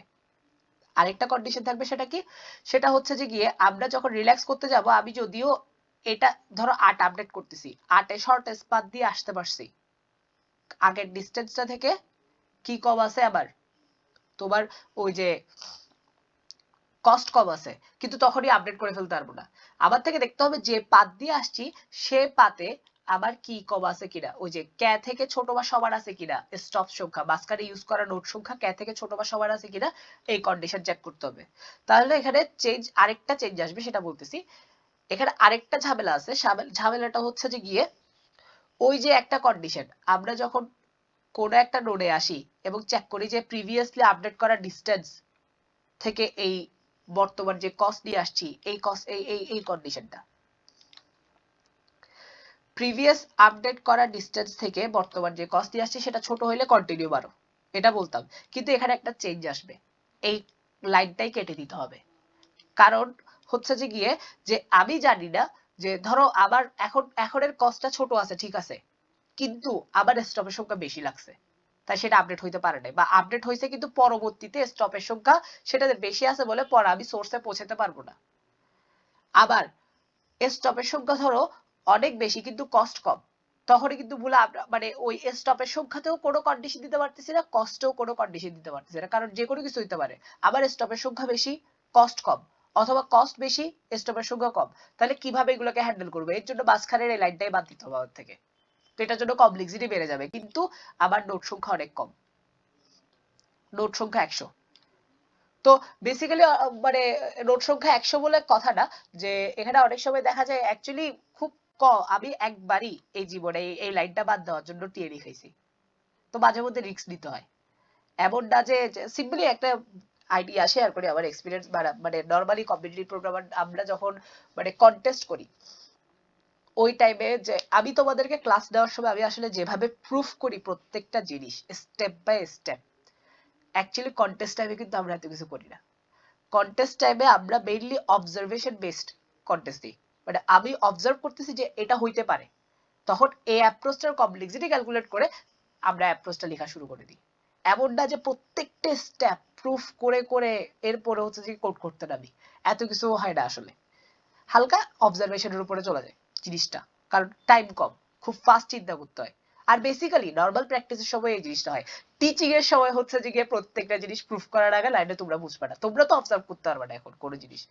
আরেকটা কন্ডিশন থাকবে, সেটা কি, সেটা হচ্ছে যে গিয়ে আমরা যখন রিল্যাক্স করতে যাব আমি যদিও এটা ধরো 8 আপডেট করতেছি, 8 এ শর্টেস্ট পাথ দিয়ে আসতে পারছি, আগের ডিসটেন্সটা থেকে কি কম আছে আবার তোমার ওই যে কস্ট কম আছে, কিন্তু তখনই আপডেট করে ফেলতে পারবো না, আমার থেকে দেখতে হবে যে পাত দিয়ে আসছি সে পাতে আবার কি কম আছে কিনা, ওই যে কে থেকে ছোট বা সমান আছে কিনা স্টপ সংখ্যা, মাঝখানে ইউজ করা নোট সংখ্যা কে থেকে ছোট বা সমান আছে কিনা এই কন্ডিশন চেক করতে হবে। তাহলে এখানে আরেকটা চেঞ্জ আসবে সেটা বলতেছি। এখানে আরেকটা ঝামেলা আছে, ঝামেলাটা হচ্ছে যে গিয়ে ওই যে একটা কন্ডিশন আমরা যখন কোন একটা নোডে আসি এবং চেক করি যে প্রিভিয়াসলি আপডেট করা ডিসটেন্স থেকে এই বর্তমান যে কস্ট দিয়ে আসছি এই কস্ট এই কন্ডিশনটা, প্রিভিয়াস আপডেট করা ডিসটেন্স থেকে বর্তমান যে কস্ট দিয়ে আসছে সেটা ছোট হইলে কন্টিনিউ বাড়ো, এটা বলতাম, কিন্তু এখানে একটা চেঞ্জ আসবে, এই লাইনটাই কেটে দিতে হবে। কারণ হচ্ছে যে গিয়ে যে আমি জানি না যে ধরো আবার এখনের কস্টটা ছোট আছে ঠিক আছে, কিন্তু আবার স্টপের সংখ্যা বেশি লাগছে, তাই সেটা আপডেট হইতে পারে নাই, বা আপডেট হয়েছে কিন্তু পরবর্তীতে স্টপের সংখ্যা সেটাতে বেশি আছে বলে পরে আমি সোর্সে পৌঁছাতে পারবো না। আবার স্টপের সংখ্যা ধরো অনেক বেশি কিন্তু কস্ট কম, তখনই কিন্তু ভুলে মানে ওই স্টপের সংখ্যাতেও কোনো কন্ডিশন দিতে পারতেছি না, কস্টেও কোনো কন্ডিশন দিতে পারতেছি না, কারণ যে কোনো কিছু হইতে পারে, আবার স্টপের সংখ্যা বেশি কস্ট কম, অথবা কস্ট বেশি স্টপের সংখ্যা কম, তাহলে কিভাবে এগুলোকে হ্যান্ডেল করবে, এর জন্য মাঝখানের এই লাইনটাই বাদ দিতে হবে আমার থেকে, তো এটার জন্য কমপ্লেক্সিটি বেড়ে যাবে, কিন্তু আবার নোট সংখ্যা অনেক কম, নোট সংখ্যা 100। তো বেসিক্যালি মানে নোট সংখ্যা 100 বলে কথা না, যে এখানে অনেক সময় দেখা যায় অ্যাকচুয়ালি খুব আমি একবারই এই জীবনে এই লাইনটা বাদ দেওয়ার জন্য টিএডি খাইছি, তো মাঝে মধ্যে রিস্ক নিতে হয়, এমন না যে সিম্পলি একটা আইডিয়া শেয়ার করি আমার এক্সপিরিয়েন্স, মানে নরমালি কম্পিটিটিভ প্রোগ্রামার আমরা যখন মানে কন্টেস্ট করি ওই টাইমে যে আমি তোমাদেরকে ক্লাস দেওয়ার সময় আমি আসলে যেভাবে প্রুফ করি প্রত্যেকটা জিনিস step by step, actually contest টাইমে কিন্তু আমরা এত কিছু করি না। কন্টেস্ট টাইমে আমরা মেইনলি অবজারভেশন বেসড কন্টেস্ট দিই, মানে আমি অবজার্ভ করতেছি যে এটা হইতে পারে, তখন এই অ্যাপ্রোচটার কমপ্লেক্সিটি ক্যালকুলেট করে আমরা অ্যাপ্রোচটা লেখা শুরু করে দিই। এমন না যে প্রত্যেকটা স্টেপ প্রুফ করে করে এরপরে হচ্ছে যে কোড করতে নামি, এত কিছু হয় না আসলে। হালকা অবজারভেশনের উপরে চলে যায় জিনিসটা, কারণ টাইম কম, খুব ফাস্ট চিন্তা করতে হয়। আর বেসিক্যালি নর্মাল প্র্যাকটিসের সময় এই জিনিসটা হয়, টিচিং এর সময় হচ্ছে যে গিয়ে প্রত্যেকটা জিনিস প্রুফ করার আগে লাইনে তোমরা বুঝবে না, তোমরা তো অবজার্ভ করতে পারবে না এখন কোনো জিনিস।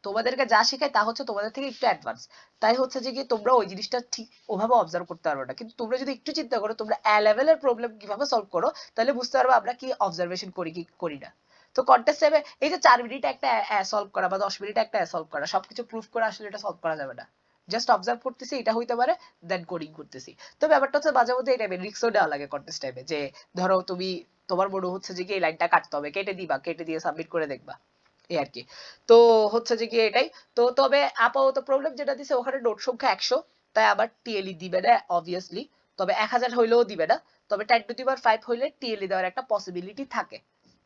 তোমাদেরকে যা শেখায় তা হচ্ছে তোমাদের থেকে একটু অ্যাডভান্স, তাই হচ্ছে যে কি তোমরা ওই জিনিসটা ঠিক ওভাবে অবজার্ভ করতে পারবে না। কিন্তু তোমরা যদি একটু চিন্তা করো তোমরা এ লেভেলের প্রবলেম কিভাবে সলভ করো, তাহলে বুঝতে পারবে আমরা কি অবজারভেশন করি কি করি না। তো কন্টেস্ট টাইমে এই যে 4 মিনিটে একটা সলভ করা বা 10 মিনিটে একটা সলভ করা, সবকিছু প্রুফ করে আসলে এটা সলভ করা যাবে না। জাস্ট অবজার্ভ করতেছি এটা হইতে পারে, দেন কোডিং করতেছি। তো ব্যাপারটা হচ্ছে মাঝে মধ্যে এই টাইমে রিস্কও দেওয়া লাগে কন্টেস্ট টাইমে, যে ধরো তুমি তোমার মনে হচ্ছে যে কি এই লাইনটা কাটতে হবে, কেটে দিবা, কেটে দিয়ে সাবমিট করে দেখবা, এই আর কি। তো হচ্ছে যে কি এটাই। তো তবে আপাতত প্রবলেম যেটা দিছে ওখানে নোট সংখ্যা 100, তাই আবার টিএলই দিবে না অবভিয়াসলি। তবে 1000 হইলেও দিবে না, তবে 10 টু দি পাওয়ার 5 হইলে টিএলই দেওয়ার একটা পসিবিলিটি থাকে।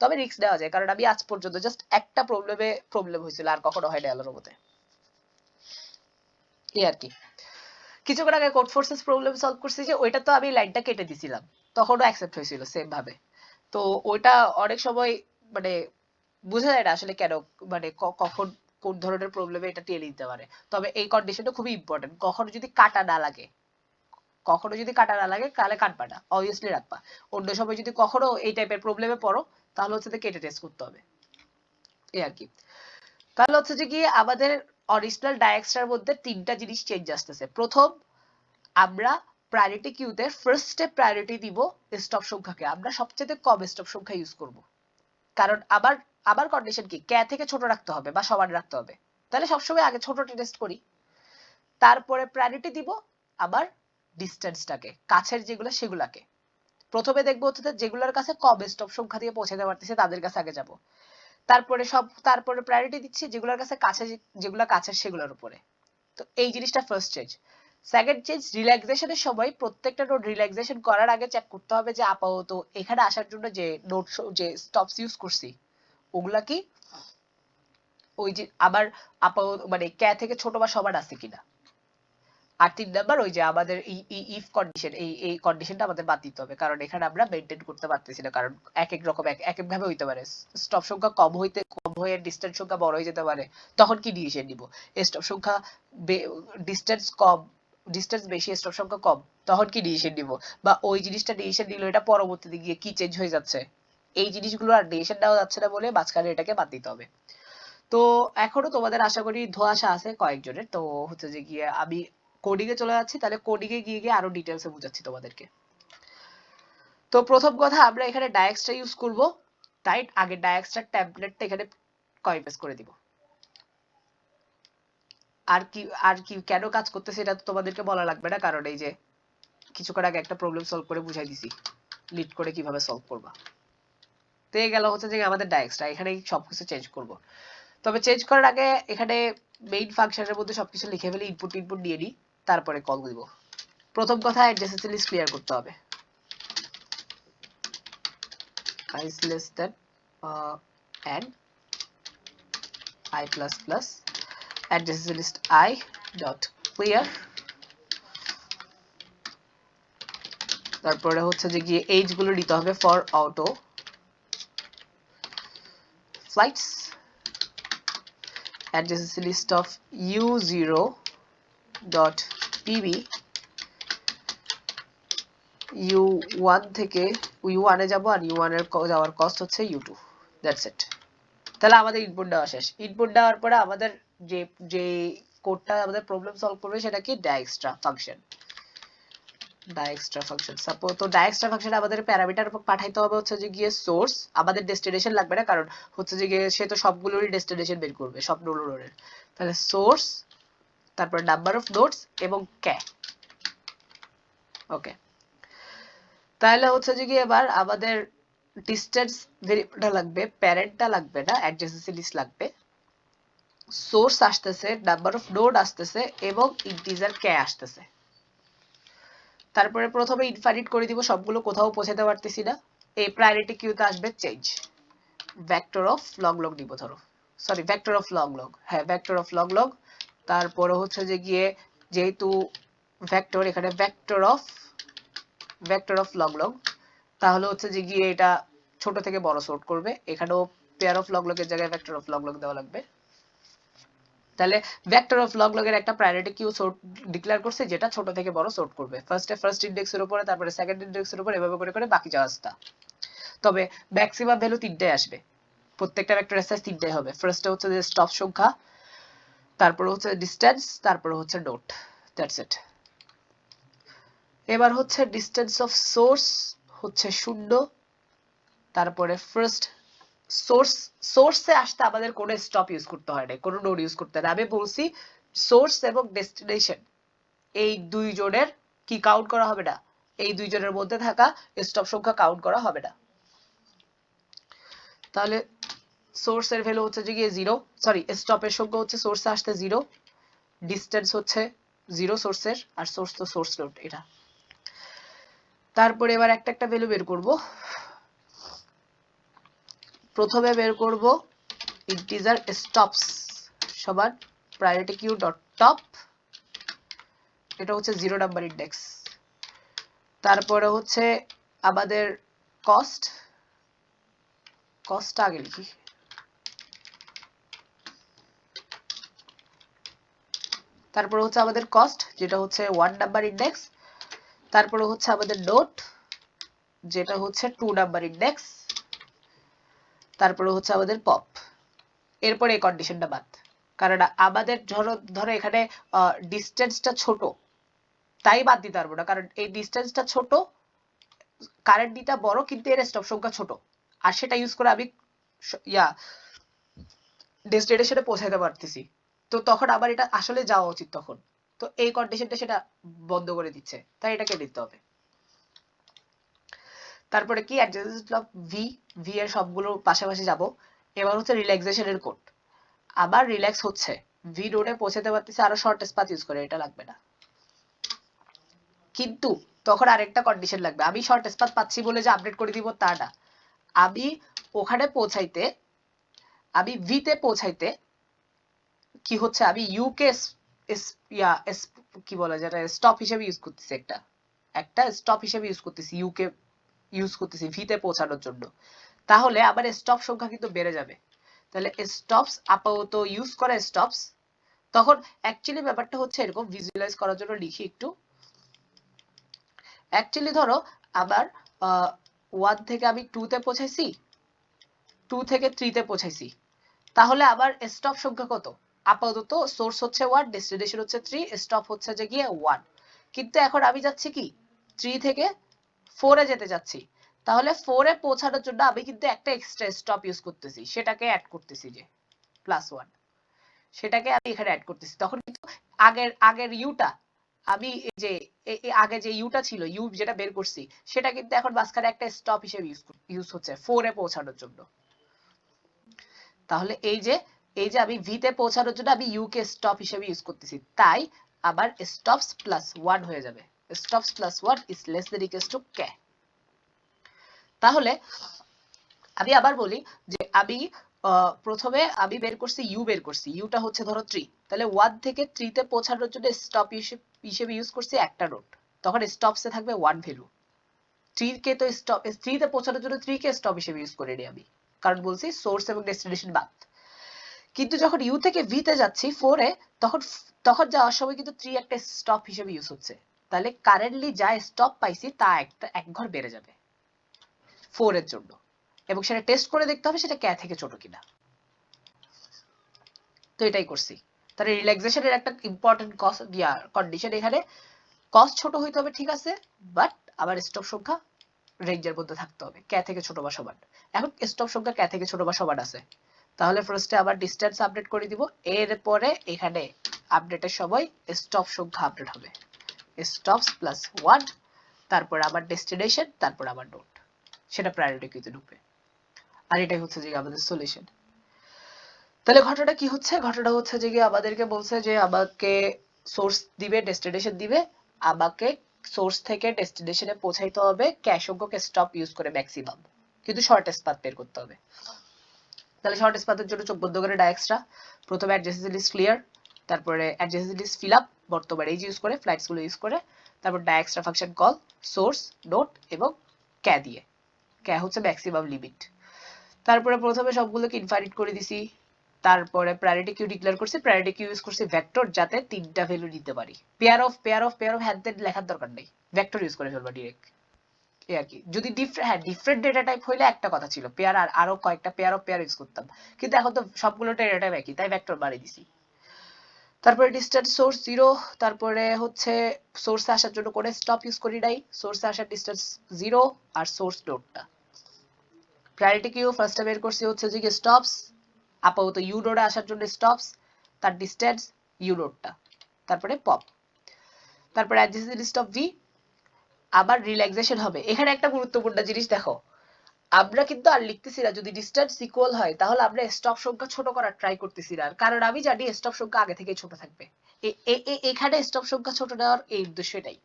তবে রিস্ক দেওয়া যায়, কারণ আমি আজ পর্যন্ত জাস্ট একটা প্রবলেম হয়েছিল, আর কখনো হয়নি আল্লাহর মতে, এই আর কি। কিছুক্ষণ আগে কোড ফোর্সেস প্রবলেম সলভ করছি, যে ওইটা তো আমি লাইনটা কেটে দিছিলাম, তখনও অ্যাকসেপ্ট হয়েছিল সেম ভাবে। তো ওইটা অনেক সময় মানে বোঝা যায় না আসলে কেন, মানে কখন কোন ধরনের প্রবলেমে এটা টেনে দিতে পারে। তবে এই কন্ডিশনটা খুবই ইম্পর্টেন্ট, কখনো যদি কাটা না লাগে, কখনো যদি কাটা না লাগে তাহলে কাটবা না, অবভিয়াসলি রাখবা। অন্য সময় যদি কখনো এই টাইপের প্রবলেমে পড়ো তাহলে হচ্ছে কেটে টেস্ট করতে হবে, এই আর কি। তাহলে হচ্ছে যে কি আমাদের অরিজিনাল ডায়াক্সটার মধ্যে 3টা জিনিস চেঞ্জ আসতেছে। প্রথম, আমরা প্রায়োরিটি কিউতে ফার্স্ট স্টেপ প্রায়োরিটি দিব স্টপ সংখ্যাকে, আমরা সবচেয়ে কম স্টপ সংখ্যা ইউজ করব, কারণ আবার আবার কন্ডিশন কি কে থেকে ছোট রাখতে হবে বা সমান রাখতে হবে, তাহলে সবসময় আগে ছোটটা টেস্ট করি। তারপরে প্রায়োরিটি দিব আবার ডিসটেন্সটাকে, কাছের যেগুলো সেগুলাকে। প্রথমে দেখবো হচ্ছে যেগুলোর কাছে কম স্টপ সংখ্যা দিয়ে পৌঁছাতে পারতেছে তাদের কাছে আগে যাব। তারপরে প্রায়োরিটি দিচ্ছি যেগুলোর কাছে কাছে, যেগুলো কাছের সেগুলোর উপরে। তো এই জিনিসটা ফার্স্ট চেঞ্জ। সেকেন্ড চেঞ্জ, রিল্যাক্সেশনের সময় প্রত্যেকটা নোট রিল্যাক্সেশন করার আগে চেক করতে হবে যে আপাতত এখানে আসার জন্য যে নোট যে স্টপস ইউজ করছি ওগুলা কি ওই যে আবার আপাতত মানে কে থেকে ছোট বা সমান আছে কিনা। আর 3 নাম্বার ওই যে আমাদের ইফ কন্ডিশন, এই কন্ডিশনটা আমাদের বাদ দিতে হবে, কারণ এখানে আমরা মেইনটেইন করতে পারতেছি না, কারণ এক এক রকম এক এক ভাবে হইতে পারে। স্টপ সংখ্যা কম হয়ে ডিসটেন্স সংখ্যা বড় হয়ে যেতে পারে, তখন কি ডিসিশন নিব। স্টপ সংখ্যা ডিসটেন্স কম, ডিসটেন্স বেশি স্টপ সংখ্যা কম, তখন কি ডিসিশন নিব। বা ওই জিনিসটা ডিসিশন নিল এটা পরবর্তীতে গিয়ে কি চেঞ্জ হয়ে যাচ্ছে, এই জিনিসগুলো আর ডিসিশন নেওয়া যাচ্ছে না বলে মাঝখানে এটাকে বাদ দিতে হবে। তো এখনো তোমাদের আশা করি ধোঁয়াশা আছে কয়েকজনের, তো হচ্ছে যে গিয়ে আমি কোডিং এ চলে যাচ্ছি, তাহলে কোডিং এ গিয়ে গিয়ে আরো ডিটেলসে বুঝাচ্ছি তোমাদেরকে। তো প্রথম কথা, আমরা এখানে ডায়াক্সটা ইউজ করব, তাই আগে ডায়াক্সটার টেমপ্লেটটা এখানে কপি পেস্ট করে দিব। আর কি কেন কাজ করতেছে এটা তো তোমাদেরকে বলা লাগবে না, কারণ এই যে কিছুক্ষণ আগে একটা প্রবলেম সলভ করে বুঝাই দিছি লিড করে কিভাবে সলভ করবা। তো এই গেল হচ্ছে যে আমাদের ডায়াক্সটা, এখানে সবকিছু চেঞ্জ করব। তবে চেঞ্জ করার আগে এখানে মেইন ফাংশনের মধ্যে সবকিছু লিখে ফেলে ইনপুট দিয়ে নিই, তারপরে কল দিব। প্রথম কথা অ্যাডজেসেন্সি লিস্ট ক্লিয়ার করতে হবে। i is less than n I plus plus adjacency list I dot clear। তারপরে হচ্ছে যে গিয়ে এইজ গুলো নিতে হবে for auto flights, adjacency list of u0 dot pb, u1 থেকে u1 এ যাব, আর u1 এর যাওয়ার কস্ট হচ্ছে u2, দ্যাটস ইট। তাহলে আমাদের ইনপুট দেওয়া শেষ। ইনপুট দেওয়ার পরে আমাদের যে যে কোডটা আমাদের প্রবলেম সলভ করবে সেটা কি ডায়াক্সট্রা ফাংশন। ডায়াক্সট্রা ফাংশন সাপোজ, তো ডায়াক্সট্রা ফাংশনে আমাদের প্যারামিটার পাঠাইতে হবে হচ্ছে যে গিয়ে সোর্স, আমাদের ডেস্টিনেশন লাগবে না, কারণ হচ্ছে যে গিয়ে সে তো সবগুলোরই ডেস্টিনেশন বের করবে সব নোডের। তাহলে সোর্স, তারপর নাম্বার অফ নোডস এবং কে। ওকে, তাহলে হচ্ছে যে কি এবার আমাদের ডিসটেন্স ভেরিয়েবলটা লাগবে, প্যারেন্টটা লাগবে না, অ্যাডজেসেন্সি লিস্ট লাগবে। সোর্স আসতেছে, নাম্বার অফ নোড আসতেছে এবং ইন্টিজার কে আসতেছে। তারপরে প্রথমে ইনফাইনাইট করে দিব, সবগুলো কোথাও পৌঁছাতে পারতেছি না। এই প্রায়োরিটি কিউতে আসবে change vector of long long দিব, ধরো sorry vector of long long, হ্যাঁ ভেক্টর অফ লং লং। তারপরে হচ্ছে যে গিয়ে যেহেতু ভেক্টর, এখানে ভেক্টর অফ লং লং, তাহলে হচ্ছে যে গিয়ে এটা ছোট থেকে বড় সর্ট করবে। এখানেও পেয়ার অফ লং লং এর জায়গায় ভেক্টর অফ লং লং দেওয়া লাগবে। তাহলে ভেক্টর অফ লগ লগ এর একটা প্রায়োরিটি কিউ সর্ট ডিক্লেয়ার করছে, যেটা ছোট থেকে বড় সর্ট করবে। ফার্স্ট ইনডেক্সের উপরে, তারপরে সেকেন্ড ইনডেক্সের উপরে, এভাবে করে করে বাকি জাহাজটা। তবে ম্যাক্সিমাম ভ্যালু তিনটাই আসবে, প্রত্যেকটা ভেক্টরের সাইজ তিনটাই হবে। ফার্স্টে হচ্ছে যে স্টপ সংখ্যা, তারপরে হচ্ছে ডিসটেন্স, তারপরে হচ্ছে নোট, দ্যাটস ইট। এবার হচ্ছে ডিসটেন্স অফ সোর্স হচ্ছে 0, তারপরে ফার্স্ট সোর্সে আসতে আমাদের কোনো স্টপ ইউজ করতে হয় না, কোনো নোড ইউজ করতে হয় না। আমি বলছি সোর্স এবং ডেস্টিনেশন এই দুই জনের কি কাউন্ট করা হবে না, এই দুই জনের মধ্যে থাকা স্টপ সংখ্যা কাউন্ট করা হবে না। তাহলে সোর্সের ভ্যালু হচ্ছে যে গিয়ে 0, সরি স্টপের সংখ্যা হচ্ছে সোর্সে আসতে 0, ডিসটেন্স হচ্ছে 0 সোর্সের, আর সোর্স তো সোর্স নোড এটা। তারপরে এবার একটা একটা ভ্যালু বের করব। প্রথমে বের করব ইন্টিজার স্টপস সমান প্রায়োরিটি কিউ ডট টপ, এটা হচ্ছে 0 নাম্বার ইন্ডেক্স। তারপরে হচ্ছে আমাদের কস্টটা আগে লিখি। তারপরে হচ্ছে আমাদের কস্ট, যেটা হচ্ছে 1 নাম্বার ইন্ডেক্স। তারপরে হচ্ছে আমাদের নোট, যেটা হচ্ছে 2 নাম্বার ইন্ডেক্স। তারপরে হচ্ছে আমাদের পপ। এরপরে এই কন্ডিশনটা বাদ, কারণ আমাদের ধরো এখানে ডিসটেন্সটা ছোট, তাই বাদ দিতে পারবো না, কারণ এই ডিসটেন্সটা ছোট, কারেন্ট দিটা বড়, কিন্তু এর স্টপ সংখ্যা ছোট, আর সেটা ইউজ করে আমি ডেস্টিনেশনে পৌঁছাতে পারতেছি। তো তখন আবার এটা আসলে যাওয়া উচিত তখন, তো এই কন্ডিশনটা সেটা বন্ধ করে দিচ্ছে, তাই এটাকে দিতে হবে। তারপরে কি অ্যাডজাস্ট অফ ভি এর সবগুলো পাশাপাশি যাব। এবার হচ্ছে রিল্যাক্সেশনের কোড, আবার রিল্যাক্স হচ্ছে ভি নোডে পৌঁছাতে পারতেছে আরো শর্টেস্ট পাথ ইউজ করে, এটা লাগবে না। কিন্তু তখন আরেকটা কন্ডিশন লাগবে, আমি শর্টেস্ট পাথ পাচ্ছি বলে যে আপডেট করে দিব তা না, আমি ওখানে পৌঁছাইতে, আমি ভি তে পৌঁছাইতে কি হচ্ছে, আমি ইউ কে কি বলা যায় স্টপ হিসেবে ইউজ করতেছি, একটা স্টপ হিসেবে ইউজ করতেছি, ইউ কে ইউজ করতেছি ভি তে পৌঁছানোর জন্য। তাহলে আবার স্টপ সংখ্যা কিন্তু বেড়ে যাবে। তাহলে স্টপস আপাতত ইউজ করা স্টপস, তখন অ্যাকচুয়ালি ব্যাপারটা হচ্ছে এরকম, ভিজুয়ালাইজ করার জন্য লিখি একটু। অ্যাকচুয়ালি ধরো আবার 1 থেকে আমি 2 তে পৌঁছাইছি, 2 থেকে 3 তে পৌঁছাইছি, তাহলে আবার স্টপ সংখ্যা কত, আপাতত সোর্স হচ্ছে 1, ডেস্টিনেশন হচ্ছে 3, স্টপ হচ্ছে যে গিয়ে 1। কিন্তু এখন আমি যাচ্ছি কি 3 থেকে 4 এ যেতে যাচ্ছি, তাহলে 4 এ পৌঁছানোর জন্য আমি কিন্তু একটা এক্সট্রা স্টপ ইউজ করতেছি, সেটাকে অ্যাড করতেছি, যে +1, সেটাকে আমি এখানে অ্যাড করতেছি। তখন কিন্তু আগের ইউটা, আমি যে আগে যে ইউটা ছিল, ইউ যেটা বের করছি, সেটা কিন্তু এখন মাঝখানে একটা স্টপ হিসেবে ইউজ হচ্ছে 4 এ পৌঁছানোর জন্য। তাহলে এই যে আমি ভি তে পৌঁছানোর জন্য আমি ইউ কে স্টপ হিসেবে ইউজ করতেছি, তাই আবার স্টপস +1 হয়ে যাবে। Stops +1 is less than equals to K. তাহলে আমি আবার বলি যে আমি প্রথমে আমি বের করছি ইউ, বের করছি ইউটা হচ্ছে ধরো 3, তাহলে 1 থেকে 3 তে পৌঁছানোর জন্য স্টপ হিসেবে ইউজ করছি একটা নোট, তখন স্টপসে থাকবে 1 ভ্যালু। 3 কে তো স্টপ 3 তে পৌঁছানোর জন্য 3 কে স্টপ হিসেবে ইউজ করে নি আমি, কারণ বলছি সোর্স এবং ডেস্টিনেশন বাদ। কিন্তু যখন ইউ থেকে ভি তে যাচ্ছি 4 এ, তখন যাওয়ার সময় কিন্তু 3 একটা স্টপ হিসেবে ইউজ হচ্ছে, তাহলে কারেন্টলি যা স্টপ পাইছি তা এক ঘর বেড়ে যাবে 4 এর জন্য, এবং সেটা টেস্ট করে দেখতে হবে সেটা কে থেকে ছোট কিনা। তো এটাই করছি। তাহলে রিল্যাক্সেশনের একটা ইম্পর্টেন্ট কন্ডিশন এখানে, কস্ট ছোট হইতে হবে ঠিক আছে, বাট আবার স্টপ সংখ্যা রেঞ্জের মধ্যে থাকতে হবে, কে থেকে ছোট বা সমান। এখন স্টপ সংখ্যা কে থেকে ছোট বা সমান আছে, তাহলে ফার্স্টে আবার ডিসটেন্স আপডেট করে দিব, এরপরে এখানে আপডেটের সময় স্টপ সংখ্যা আপডেট হবে, স্টপস +1, তারপর আবার ডেস্টিনেশন, তারপর আবার নোট, সেটা প্রায়োরিটি কিউতে ঢুকবে। আর এটাই হচ্ছে যে আমাদের সলিউশন। তাহলে ঘটনাটা কি হচ্ছে? ঘটনাটা হচ্ছে যে কি আমাদেরকে বলছে যে আমাকে সোর্স দিবে, ডেস্টিনেশন দিবে, আমাকে সোর্স থেকে ডেস্টিনেশনে পৌঁছাইতে হবে ক্যাশ সংখ্যক স্টপ ইউজ করে ম্যাক্সিমাম, কিন্তু শর্টেস্ট পাথ বের করতে হবে। তাহলে শর্টেস্ট পাথের জন্য চোখ বন্ধ করে ডায়াক্সট্রা, প্রথমে অ্যাডজেসেন্সি লিস্ট ক্লিয়ার, তারপরে অ্যাডজেসেন্সি লিস্ট ফিল আপ, বর্তমান এইজ ইউজ করে, ফ্লাইটস গুলো ইউজ করে, তারপর ডায়াক্সট্রা ফাংশন কল, সোর্স, নোট এবং ক্যা দিয়ে। ক্যা হচ্ছে ম্যাক্সিমাম লিমিট। তারপরে প্রথমে সবগুলোকে ইনফাইনাইট করে দিছি, তারপরে প্রায়োরিটি কিউ ডিক্লেয়ার করছি, প্রায়োরিটি কিউ ইউজ করছি ভেক্টর, যাতে তিনটা ভ্যালু নিতে পারি। পেয়ার অফ হ্যান ত্যান লেখার দরকার নেই, ভেক্টর ইউজ করে ফেলবা ডিরেক্ট, এই আর কি। যদি ডিফারেন্ট ডেটা টাইপ হইলে একটা কথা ছিল, পেয়ার আর আরো কয়েকটা পেয়ার ইউজ করতাম, কিন্তু এখন তো সবগুলো ডেটা টাইপ একই, তাই ভেক্টর বাড়িয়ে দিছি। তারপরে ডিস্টেন্স সোর্স 0, তারপরে হচ্ছে সোর্সে আসার জন্য কোনো স্টপ ইউজ করি নাই, সোর্সে আসার ডিস্টেন্স 0 আর সোর্স নোডটা। প্রায়োরিটি কিউ ফার্স্টে বের করছি হচ্ছে যে স্টপস, আপাতত ইউ নোডে আসার জন্য স্টপস, তার ডিস্টেন্স ইউ নোডটা, তারপরে পপ, তারপরে অ্যাডজেসেন্ট লিস্ট অফ ভি। আবার রিল্যাক্সেশন হবে। এখানে একটা গুরুত্বপূর্ণ জিনিস দেখো, আমরা কিন্তু আর লিখতেছি না যদি ডিস্টেন্স ইকুয়াল হয়, তাহলে আমরা স্টপ সংখ্যা ছোট করার ট্রাই করতেছি না, কারণ আমি জানি স্টপ সংখ্যা আগে থেকেই ছোট থাকবে। এখানে স্টপ সংখ্যা ছোট নেওয়ার এই উদ্দেশ্য এটাই,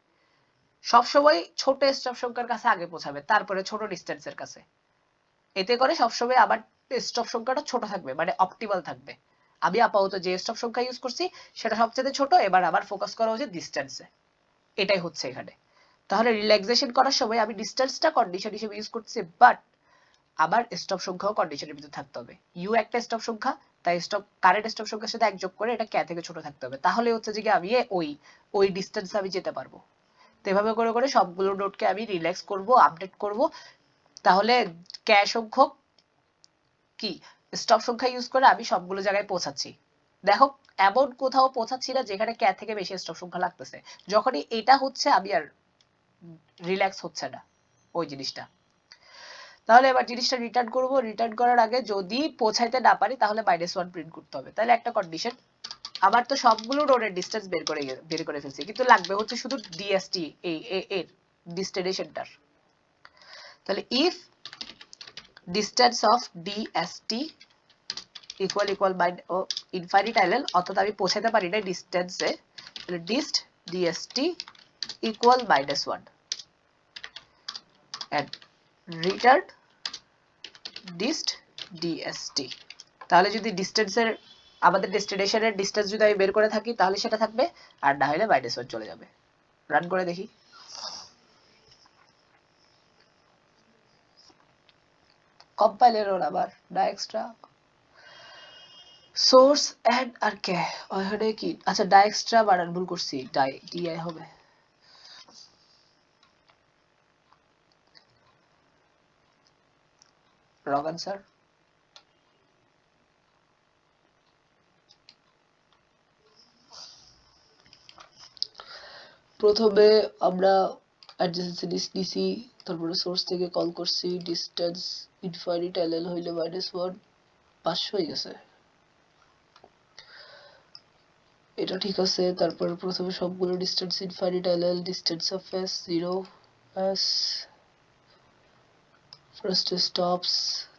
সবসময় ছোট স্টপ সংখ্যার কাছে আগে পৌঁছাবে, তারপরে ছোট ডিস্টেন্সের কাছে। এতে করে সবসময় আবার স্টপ সংখ্যাটা ছোট থাকবে, মানে অপটিমাল থাকবে। আমি আপাতত যে স্টপ সংখ্যা ইউজ করছি সেটা সবচেয়ে ছোট, এবার আবার ফোকাস করা উচিত ডিস্টেন্সে, এটাই হচ্ছে এখানে। তাহলে রিল্যাক্সেশন করার সময় আমি ডিস্টেন্সটা কন্ডিশন হিসেবে ইউজ করছি, বাট আবার স্টপ সংখ্যাও কন্ডিশনের ভিতরে থাকতে হবে। ইউ একটা স্টপ সংখ্যা, তাই স্টপ কারেন্ট স্টপ সংখ্যার সাথে এক যোগ করে এটা ক্যা থেকে ছোট থাকতে হবে, তাহলে হচ্ছে যে কি আমি ওই ডিস্টেন্সে আমি যেতে পারবো। তো এভাবে করে করে সবগুলো নোটকে আমি রিল্যাক্স করব, আপডেট করব, তাহলে ক্যা সংখ্যক কি স্টপ সংখ্যা ইউজ করে আমি সবগুলো জায়গায় পৌঁছাচ্ছি। দেখো এমন কোথাও পৌঁছাচ্ছি না যেখানে ক্যা থেকে বেশি স্টপ সংখ্যা লাগতেছে, যখনই এটা হচ্ছে আমি আর রিল্যাক্স হচ্ছে না ওই জিনিসটা। তাহলে এবার জিনিসটা রিটার্ন করব, রিটার্ন করার আগে যদি পৌঁছাইতে না পারি তাহলে -1 প্রিন্ট করতে হবে। তাহলে একটা কন্ডিশন, আমার তো সবগুলো রোডের ডিসটেন্স বের করে ফেলছি, কিন্তু লাগবে হচ্ছে শুধু ডিএসটি এর ডেস্টিনেশনটার। তাহলে if distance of DST equal by infinite আইলেন, অর্থাৎ আমি পৌঁছাতে পারি না ডিস্টেন্সে, তাহলে dist DST equal -1 and return dist DST. তাহলে যদি ডিস্টেন্সের আমাদের ডেস্টিনেশনের ডিস্টেন্স যদি আমি বের করে থাকি তাহলে সেটা থাকবে, আর না হলে -1 চলে যাবে। রান করে দেখি। কম্পাইলের ওর আবার ডাইএক্সট্রা সোর্স এন্ড আর কে ওখানে কি, আচ্ছা ডাইএক্সট্রা বানান ভুল করছি, ডিআই হবে। Wrong answer. প্রথমে আমরা অ্যাডজেসেন্সি লিস্ট নিছি, তারপরে সোর্স থেকে কল করছি, ডিসটেন্স ইনফাইনাইট এলএল হইলে -1 500 হয়ে গেছে, এটা ঠিক আছে। তারপর প্রথমে সবগুলো distance infinite LL, distance of S 0 S, first stops,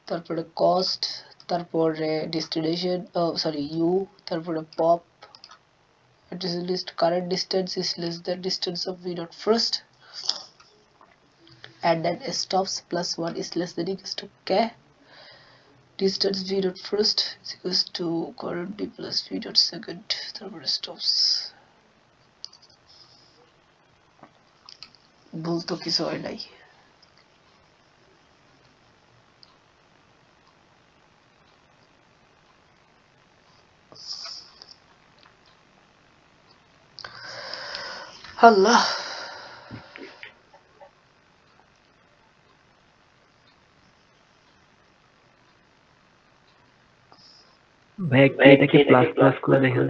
তারপরে কস্ট, তারপরে ডেস্টিনেশন সরি ইউ, তারপরে pop, adjacent list current distance is less than distance of V dot first, and then stops +1 is less than equals to k, distance v dot first is equals to current d plus v dot second, তারপরে stops। ভুল তো কিছু হয় নাই। আল্লাহ, ভাই একটু এটাকে প্লাস প্লাস করে দেখেন।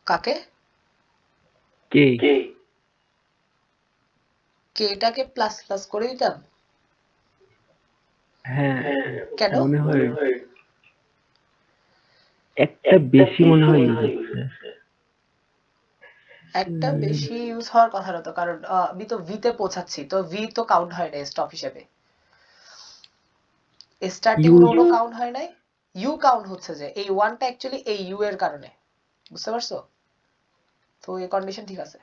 কাকে? কে কে এটাকে প্লাস প্লাস করে দিতাম? হ্যাঁ কেন? মনে হয় একটা বেশি মনে হয় ইউজ হচ্ছে। একটা বেশি ইউজ হওয়ার কথা না তো, কারণ আমি তো ভি তে পৌঁছাচ্ছি, তো ভি তো কাউন্ট হয় না স্টপ হিসেবে, স্টার্টিং ইউজ নোডও কাউন্ট হয় নাই। ইউ কাউন্ট হচ্ছে যে এই ওয়ানটা অ্যাকচুয়ালি এই ইউ এর কারণে, বুঝতে পারছো? তো এই কন্ডিশন ঠিক আছে।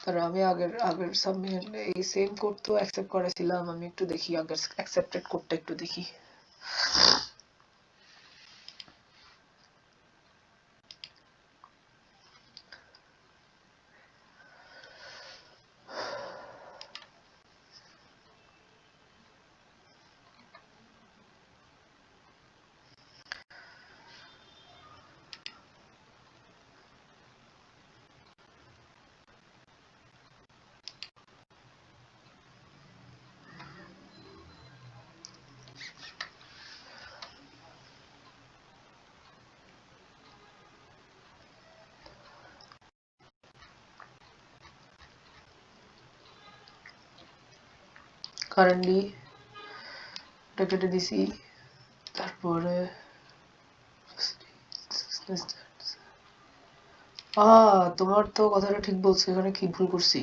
তার আমি আগের আগের সাবমিশন এই সেম কোড তো অ্যাকসেপ্ট করেছিলাম, আমি একটু দেখি আগের অ্যাকসেপ্টেড কোডটা একটু দেখি। কারেন্টলি এটা কেটে দিছি, তারপরে তোমার তো কথাটা ঠিক বলছো, এখানে কি ভুল করছি?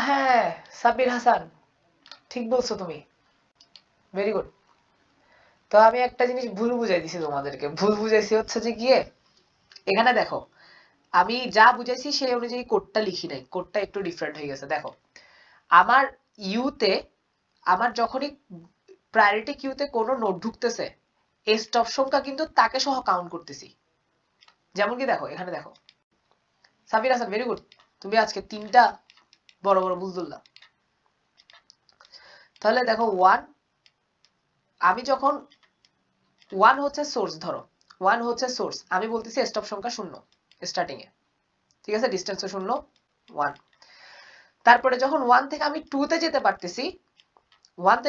হ্যাঁ, সাব্বির হাসান, ঠিক বলছো তুমি, ভেরি গুড। তো আমি একটা জিনিস ভুল বুঝাই দিছি তোমাদেরকে, ভুল বুঝাইছি হচ্ছে যে গিয়ে এখানে দেখো আমি যা বুঝাইছি সেই অনুযায়ী কোডটা লিখি নাই, কোডটা একটু ডিফারেন্ট হয়ে গেছে। দেখো আমার ইউতে, আমার যখনই প্রায়োরিটি কিউতে কোনো নোট ঢুকতেছে, এই স্টপ সংখ্যা কিন্তু তাকে সহ কাউন্ট করতেছি। যেমন কি দেখো এখানে দেখো, সাবির হাসান ভেরি গুড, তুমি আজকে 3টা বড় বড় ভুল ধরলা। তাহলে দেখো ওয়ান, আমি যখন ওয়ান হচ্ছে সোর্স, ধরো ওয়ান হচ্ছে সোর্স, আমি বলতেছি স্টপ সংখ্যা 0 স্টার্টিং এ, ঠিক আছে, ডিস্টেন্সও 0 1। তারপরে যখন 1 থেকে আমি 2 তে যেতে পারতেছি, 1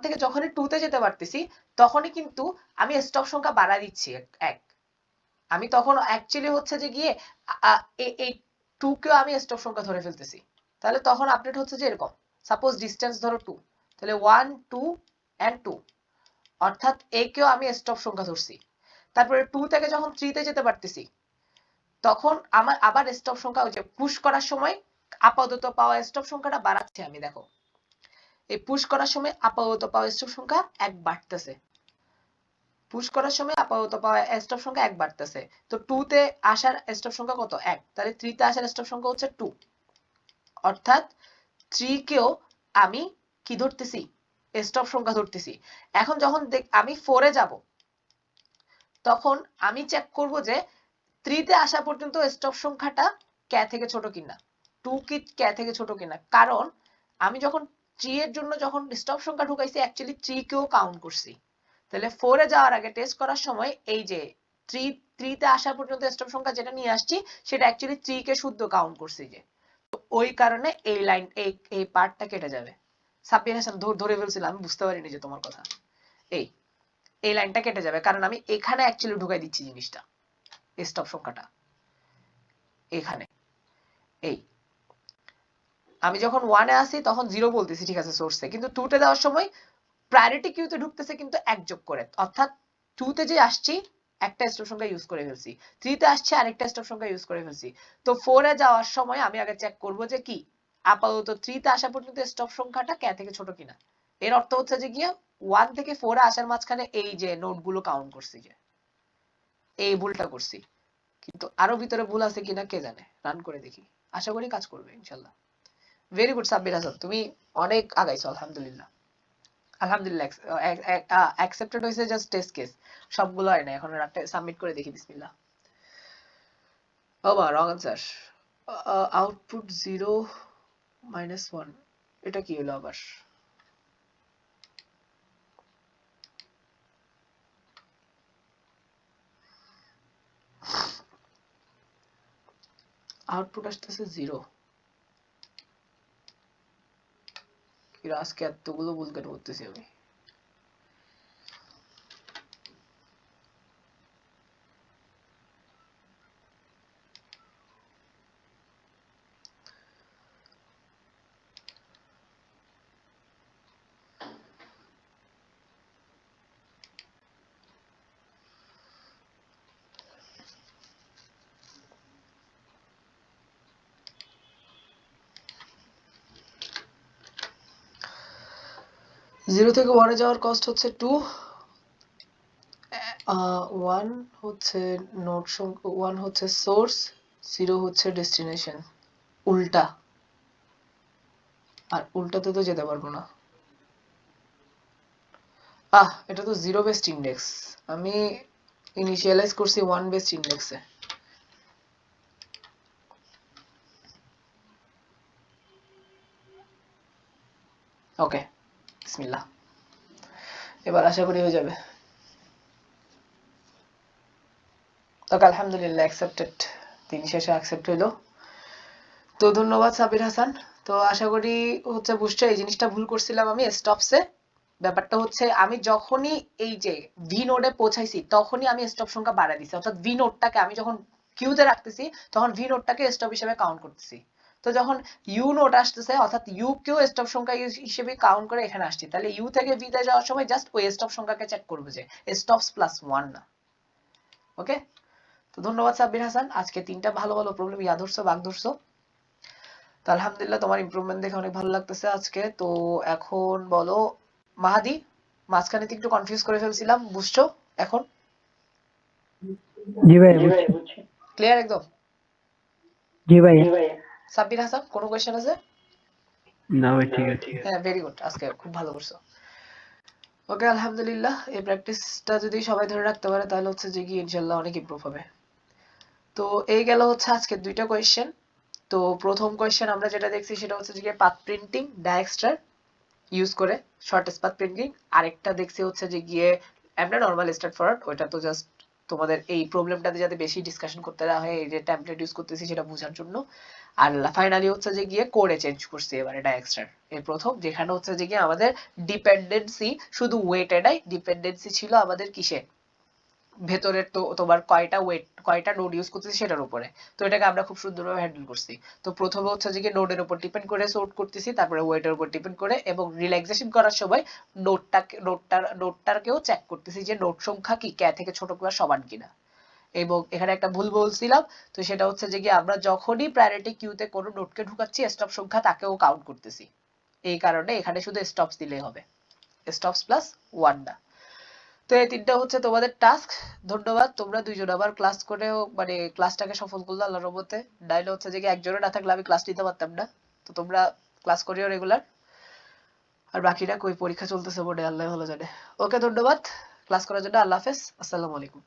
থেকে যখনই 2 তে যেতে পারতেছি, তখনই কিন্তু আমি স্টপ সংখ্যা বাড়ায় দিচ্ছি 1। আমি তখন অ্যাকচুয়ালি হচ্ছে যে গিয়ে এই 2 কেও আমি স্টপ সংখ্যা ধরে ফেলতেছি। তাহলে তখন আপডেট হচ্ছে যে এরকম, সাপোজ ডিস্টেন্স ধরো 2, তাহলে 1 2 এন্ড 2, অর্থাৎ এ কেও আমি স্টপ সংখ্যা ধরছি। তারপরে 2 থেকে যখন 3 তে যেতে পারতেছি, তখন আমার আবার স্টপ সংখ্যা, ওই যে পুশ করার সময় আপাতত পাওয়া স্টপ সংখ্যাটা বাড়াচ্ছি আমি। দেখো এই পুশ করার সময় আপাতত পাওয়া স্টপ সংখ্যা 1 বাড়তেছে, পুশ করার সময় আপাতত পাওয়া স্টপ সংখ্যা 1 বাড়তেছে। তো 2 তে আসার স্টপ সংখ্যা কত? 1, তাহলে 3 তে আসার স্টপ সংখ্যা হচ্ছে 2, অর্থাৎ 3 কেও আমি কি ধরতেছি? স্টপ সংখ্যা ধরতেছি। এখন যখন আমি 4 এ যাব, তখন আমি চেক করব যে 3 তে আসা পর্যন্ত স্টপ সংখ্যাটা কে থেকে ছোট কিনা, 2 কি কে থেকে ছোট কিনা। কারণ আমি যখন 3 এর জন্য যখন স্টপ সংখ্যা ঢুকাইছি, অ্যাকচুয়ালি 3 কেও কাউন্ট করছি। তাহলে 4 এ যাওয়ার আগে টেস্ট করার সময় এই যে 3 তে আসা পর্যন্ত স্টপ সংখ্যা যেটা নিয়ে আসছি, সেটা অ্যাকচুয়ালি 3 কে শুদ্ধ কাউন্ট করছি যে। তো ওই কারণে এই লাইন, এই পার্টটা কেটে যাবে। সাব্বির হাসান ধরে ফেলছিলাম, আমি বুঝতে পারিনি যে তোমার কথা। এই লাইনটা কেটে যাবে, কারণ আমি এখানে অ্যাকচুয়ালি ঢুকাই দিচ্ছি জিনিসটা, স্টপ সংখ্যাটা এখানে। এই আমি যখন 1 এ আসি তখন 0 বলতেছি, ঠিক আছে, সোর্সে, কিন্তু 2 তে দেওয়ার সময় প্রায়োরিটি কিউতে ঢুকতেছে কিন্তু 1 যোগ করে, অর্থাৎ 2 তে যে আসছি একটা স্টপ সংখ্যা ইউজ করে ফেলছি, 3 তে আসছে আরেকটা স্টপ সংখ্যা ইউজ করে ফেলছি। তো 4 এ যাওয়ার সময় আমি আগে চেক করব যে কি আপাতত 3 তে আসা পর্যন্ত স্টপ সংখ্যাটা কে থেকে ছোট কিনা। এর অর্থ হচ্ছে যে গিয়ে 1 থেকে 4 এ আসার মাঝখানে এই যে নোটগুলো কাউন্ট করছি, যে এই ভুলটা করছি। কিন্তু আরো ভিতরে ভুল আছে কিনা কে জানে, রান করে দেখি, আশা করি কাজ করবে ইনশাল্লাহ। ভেরি গুড সাব্বির হাসান, তুমি অনেক আগাইছো, আলহামদুলিল্লাহ। আলহামদুলিল্লাহ অ্যাকসেপ্টেড হয়েছে, জাস্ট টেস্ট কেস, সবগুলো হয় না এখন। সাবমিট করে দেখি, বিসমিল্লাহ। ওবা রং আনসার, আউটপুট 0 -1, এটা কি হলো আবার? আউটপুট আসতেছে 0, আজকে এতগুলো ভুল কেন করতেছি আমি? 0 থেকে 1 এ যাওয়ার কস্ট হচ্ছে 2, 1 হচ্ছে নোড সংখ্যা, 1 হচ্ছে সোর্স, 0 হচ্ছে ডেস্টিনেশন। উল্টা, আর উল্টাতে তো যেতে পারবো না। এটা তো 0 বেসড ইন্ডেক্স, আমি ইনিশিয়ালাইজ করছি 1 বেসড ইন্ডেক্সে। ওকে, বিসমিল্লাহ, এবার আশা করি হয়ে যাবে। ওকে, আলহামদুলিল্লাহ, অ্যাকসেপ্টেড। দিন শেষে অ্যাকসেপ্ট হইলো। তো ধন্যবাদ সাবির হাসান। তো আশা করি হচ্ছে বুঝছো এই জিনিসটা ভুল করছিলাম আমি স্টপসে। ব্যাপারটা হচ্ছে আমি যখনই এই যে ভি নোডে পৌঁছাইছি তখনই আমি স্টপ সংখ্যা বাড়াই দিছি, অর্থাৎ ভি নোডটাকে আমি যখন কিউতে রাখতেছি তখন ভি নোডটাকে স্টপ হিসেবে কাউন্ট করতেছি। তো যখন ইউ নোড আসতেছে অর্থাৎ ইউ কেও স্টপ সংখ্যা হিসেবে কাউন্ট করে এখানে আসছি, তাহলে ইউ থেকে ভি তে যাওয়ার সময় জাস্ট ওই স্টপ সংখ্যাকে চেক করবো যে স্টপস প্লাস 1 না। ওকে, তো ধন্যবাদ সাব্বির হাসান, আজকে 3টা ভালো ভালো প্রবলেম ইয়াদ ধরছো, বাগ ধরছো। তো আলহামদুলিল্লাহ, তোমার ইমপ্রুভমেন্ট দেখে অনেক ভালো লাগতেছে আজকে। তো এখন বলো মাহাদি, মাঝখানে তো একটু কনফিউজ করে ফেলছিলাম, বুঝছো এখন? জি ভাইয়া বুঝছি। ক্লিয়ার একদম? জি ভাইয়া। সাব্বির হাসান, কোনো কোয়েশ্চেন আছে? না ভাই, ঠিক আছে। হ্যাঁ, ভেরি গুড, আজকে খুব ভালো করছো। ওকে, আলহামদুলিল্লাহ, এই প্র্যাকটিসটা যদি সবাই ধরে রাখতে পারে তাহলে হচ্ছে যে কি ইনশাল্লাহ অনেক ইমপ্রুভ হবে। তো এই গেল হচ্ছে আজকে 2টা কোয়েশ্চেন। তো প্রথম কোয়েশ্চেন আমরা যেটা দেখছি সেটা হচ্ছে যে পাথ প্রিন্টিং ডায়াক্সট্রার ইউজ করে শর্ট পাথ প্রিন্টিং। আরেকটা দেখছি হচ্ছে যে গিয়ে আমরা নরমাল স্টার্ট ফরওয়ার্ড, ওইটা তো জাস্ট তোমাদের এই প্রবলেমটাতে যাতে বেশি ডিসকাশন করতে না হয় এই যে টেমপ্লেট ইউজ করতেছি সেটা বোঝার জন্য। আর ফাইনালি হচ্ছে যে গিয়ে কোডে চেঞ্জ করছি এবারে ডায়াক্সট্রার এই প্রথম, যেখানে হচ্ছে যে গিয়ে আমাদের ডিপেন্ডেন্সি শুধু ওয়েটে নাই, ডিপেন্ডেন্সি ছিল আমাদের কিসে, ভেতরের তো তোমার কয়টা ওয়েট কয়টা নোড ইউজ করতেছি সেটার উপরে। তো এটাকে আমরা খুব সুন্দরভাবে হ্যান্ডেল করছি। তো প্রথমে হচ্ছে যে কি নোডের উপর ডিপেন্ড করে সর্ট করতেছি, তারপরে ওয়েটের উপর ডিপেন্ড করে, এবং রিল্যাক্সেশন করার সময় নোডটাকেও চেক করতেছি যে নোড সংখ্যা কি কে থেকে ছোট কিংবা সমান কিনা। এবং এখানে একটা ভুল বলছিলাম, তো সেটা হচ্ছে যে কি আমরা যখনই প্রায়োরিটি কিউতে কোনো নোডকে ঢুকাচ্ছি স্টপ সংখ্যা তাকেও কাউন্ট করতেছি, এই কারণে এখানে শুধু স্টপস দিলেই হবে, স্টপস প্লাস 1 না। তো এই 3টা হচ্ছে তোমাদের টাস্ক। ধন্যবাদ, তোমরা দুইজন আবার ক্লাস করেও মানে ক্লাসটাকে সফল করলে আল্লাহর রহমতে। নাইলে হচ্ছে যে একজনও না থাকলে আমি ক্লাস নিতে পারতাম না। তো তোমরা ক্লাস করিও রেগুলার। আর বাকিরা কই পরীক্ষা চলতেছে বোর্ডে, আল্লাহ ভালো জানে। ওকে, ধন্যবাদ ক্লাস করার জন্য। আল্লাহ হাফেজ, আসসালামু আলাইকুম।